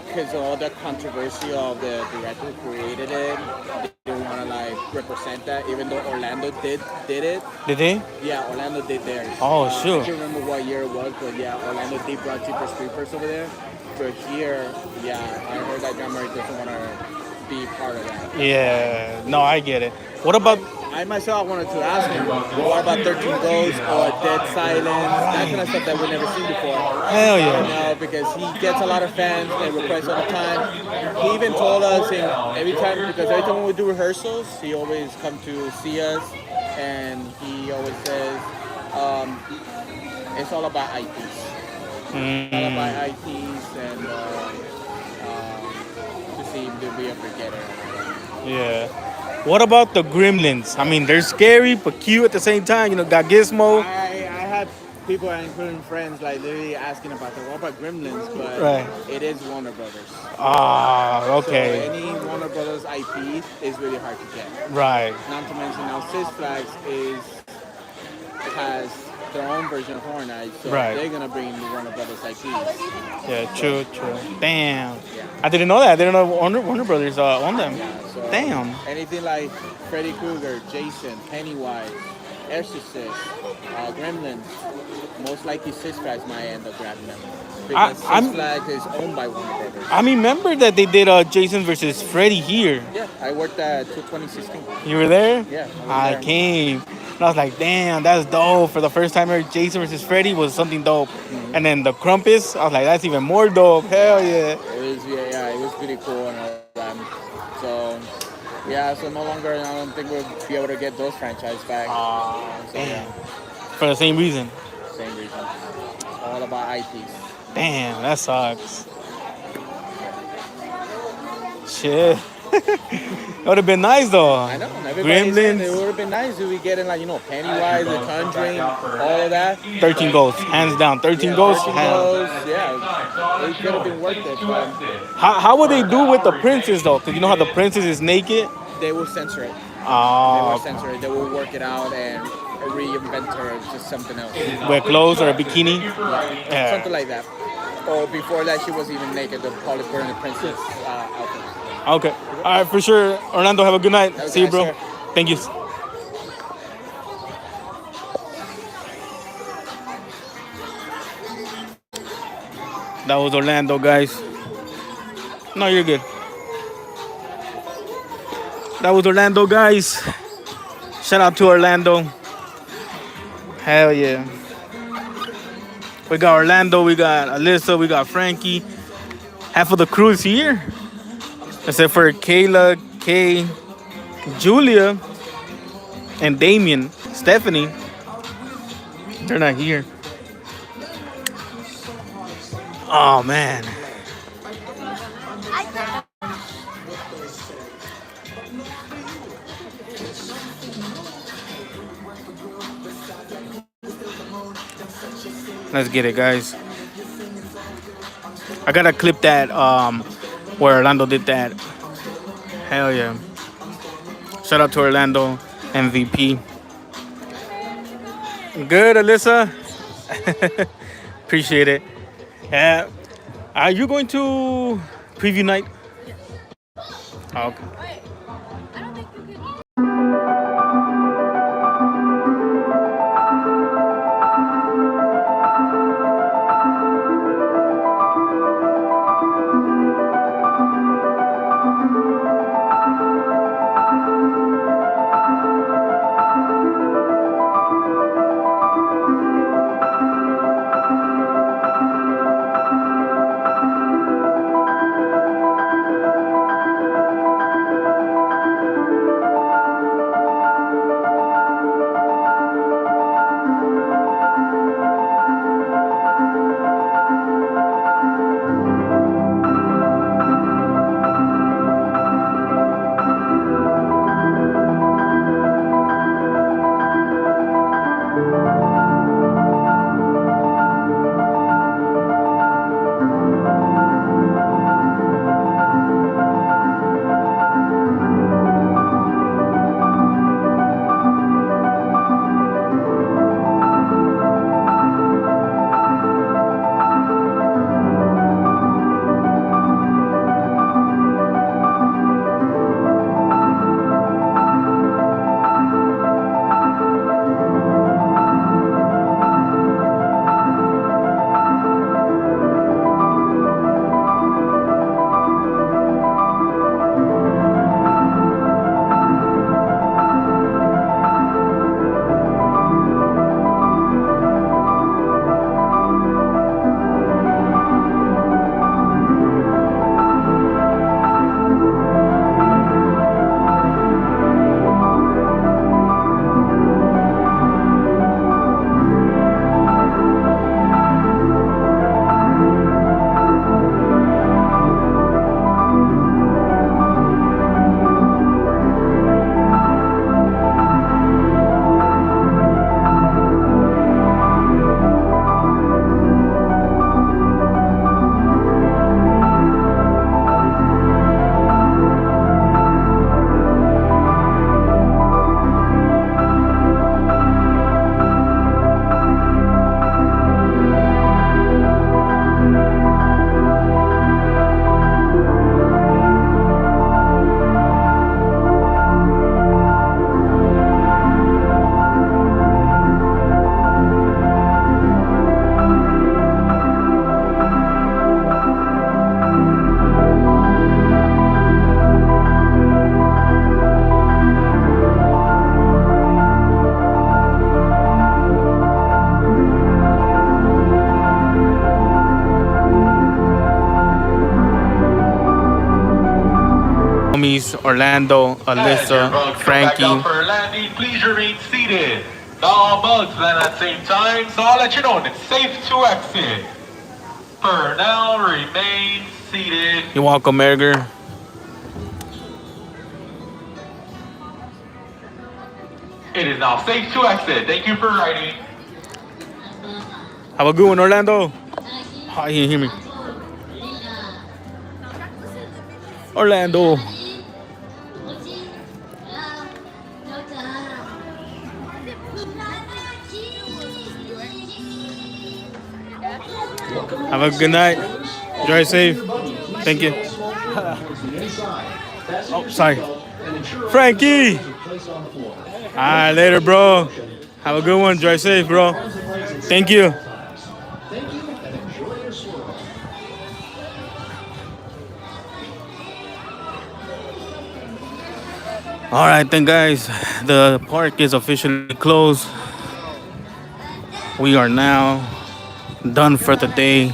because of all the controversy of the director who created it, they didn't want to like represent that, even though Orlando did it. Did they? Yeah, Orlando did theirs. Oh, sure. I can't remember what year it was, but yeah, Orlando did brought Jeepers Creepers over there. But here, yeah, I heard that John Murray doesn't want to be part of that. Yeah. No, I get it. What about... I myself wanted to ask him, what about 13 Ghosts or Dead Silence, that kind of stuff that we've never seen before. Hell yeah. You know, because he gets a lot of fans, they request all the time. He even told us every time when we do rehearsals, he always come to see us, and he always says, it's all about IPs. It's all about IPs and to see if we ever get it. Yeah. What about the Gremlins? I mean, they're scary but cute at the same time. You know, got Gizmo. I had people, including friends, like literally asking about what about Gremlins, but Right. it is Warner Brothers. Ah, okay. So any Warner Brothers IP is really hard to get. Right. Not to mention now Six Flags has their own version of Horror Nights, so Right. they're gonna bring the Warner Brothers IPs. Yeah, true. Damn. I didn't know that. I didn't know Warner Brothers owned them. So Damn. anything like Freddy Krueger, Jason, Pennywise, Exorcist, Gremlins, most likely Six Flags might end up grabbing them. Because Six Flags is owned by Warner Brothers. I remember that they did Jason versus Freddy here. Yeah, I worked at 2016. You were there? Yeah, I came. And I was like, damn, that's dope. For the first time ever, Jason versus Freddy was something dope. Mm-hmm. And then the Krampus, I was like, that's even more dope. Hell yeah. It was pretty cool and all that. So, yeah, so no longer, I don't think we'll be able to get those franchises back. So, yeah, For the same reason. same reason. It's all about IPs. Damn, that sucks. Shit. It would have been nice though. I know. Everybody's saying it Gremlins. would have been nice if we get in, like, Pennywise, The Conjuring, all of that. 13 Ghosts, hands down. 13 Ghosts, hands. Yeah, it could have been worth it. But How would they do with the princess though? Because you know how the princess is naked? they will censor it. Oh. They will censor it. They will work it out and reinvent her as just something else. Wear clothes or a bikini? Yeah. Something like that. Or before that, she was even naked. They'll probably put her in the princess outfit. Okay. All right, for sure. Orlando, have a good night. Have a See good you, bro. night, sir. Thank you. That was Orlando, guys. No, you're good. That was Orlando, guys. Shout out to Orlando. Hell yeah. We got Orlando, we got Alyssa, we got Frankie. Half of the crew is here. Except for Kayla, Kay, Julia, and Damien, Stephanie. They're not here. Oh, man. Let's get it, guys. I gotta clip that where Orlando did that. Hell yeah. Shout out to Orlando, MVP. Good, Alyssa. Appreciate it. Are you going to preview night? Oh, okay. Orlando, Alyssa, Frankie. For landing, please remain seated. All bugs land at the same time, so I'll let you know when it's safe to exit. For now, remain seated. You're welcome, Edgar. It is now safe to exit. Thank you for riding. Have a good one, Orlando. Oh, you didn't hear me. Orlando. Have a good night. Drive safe. Thank you. Oh, sorry. Frankie. All right, later, bro. Have a good one. Drive safe, bro. Thank you. All right, then, guys. The park is officially closed. We are now done for the day.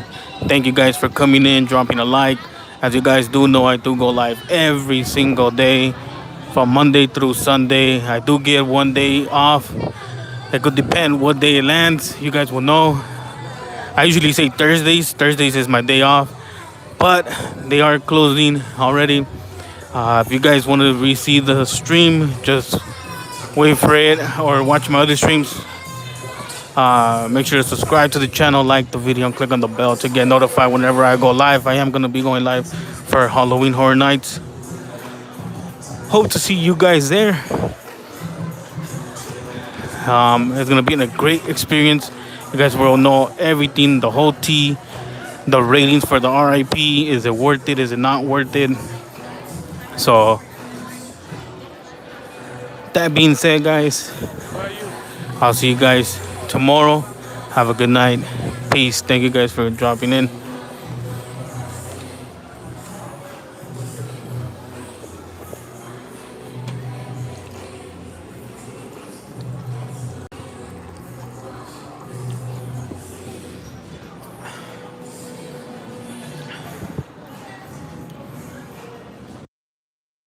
Thank you guys for coming in, dropping a like. As you guys do know, I do go live every single day from Monday through Sunday. I do get one day off. It could depend what day it lands. You guys will know. I usually say Thursdays. Thursdays is my day off, but they are closing already. If you guys want to receive the stream, just wait for it or watch my other streams. Make sure to subscribe to the channel, like the video, and click on the bell to get notified whenever I go live. I am going to be going live for Halloween Horror Nights. Hope to see you guys there. It's going to be a great experience. You guys will know everything, the whole tea, the ratings for the RIP. Is it worth it? Is it not worth it? So, that being said, guys, I'll see you guys tomorrow. Have a good night. Peace. Thank you guys for dropping in.